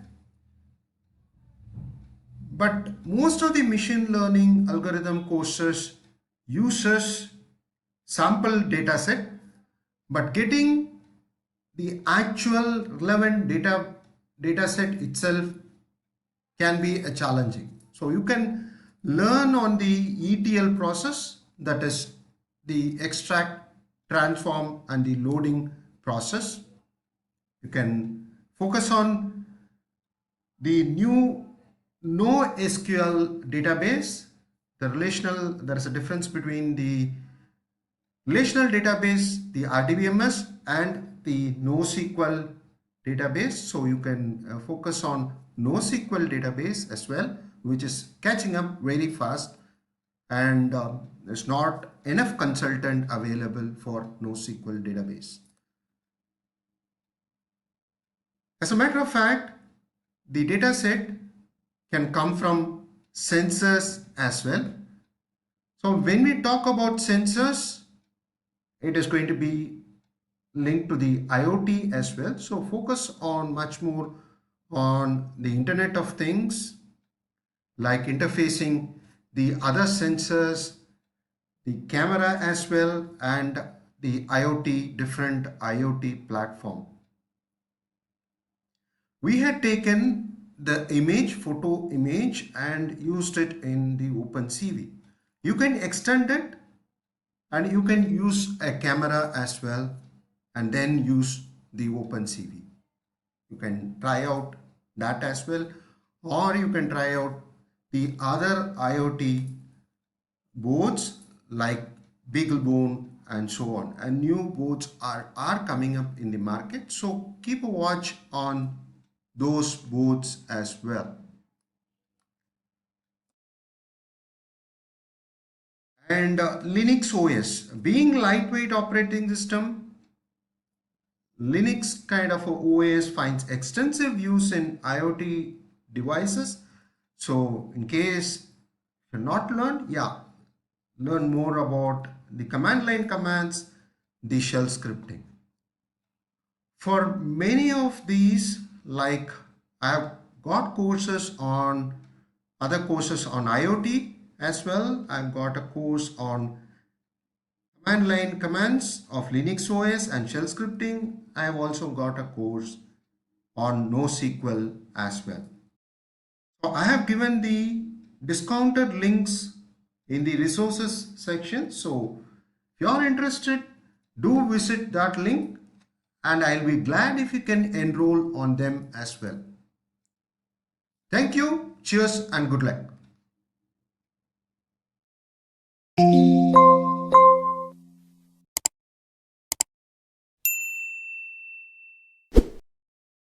Speaker 1: But most of the machine learning algorithm courses uses sample data set, but getting the actual relevant data set itself can be a challenging. So you can learn on the ETL process, that is the extract, transform and the loading process. You can focus on the new NoSQL database. There is a difference between the relational database, the RDBMS, and the NoSQL database. So you can focus on NoSQL database as well, which is catching up very fast, and there's not enough consultant available for NoSQL database. As a matter of fact, the data set can come from sensors as well. So when we talk about sensors, it is going to be linked to the IoT as well. So focus on much more on the Internet of Things, like interfacing the other sensors, the camera as well, and the IoT, different IoT platform. We had taken the photo image and used it in the OpenCV. You can extend it and you can use a camera as well and then use the OpenCV. You can try out that as well, or you can try out the other IoT boards like BeagleBone and so on. And new boards are coming up in the market. So keep a watch on those boards as well. And Linux OS, being lightweight operating system, Linux kind of a OS finds extensive use in IoT devices. So in case you're not learned, learn more about the command line commands, the shell scripting. For many of these, like I've got other courses on IoT as well. I've got a course on command line commands of Linux OS and shell scripting. I have also got a course on NoSQL as well. So I have given the discounted links in the resources section. So if you are interested, do visit that link, and I'll be glad if you can enroll on them as well. Thank you, cheers and good luck.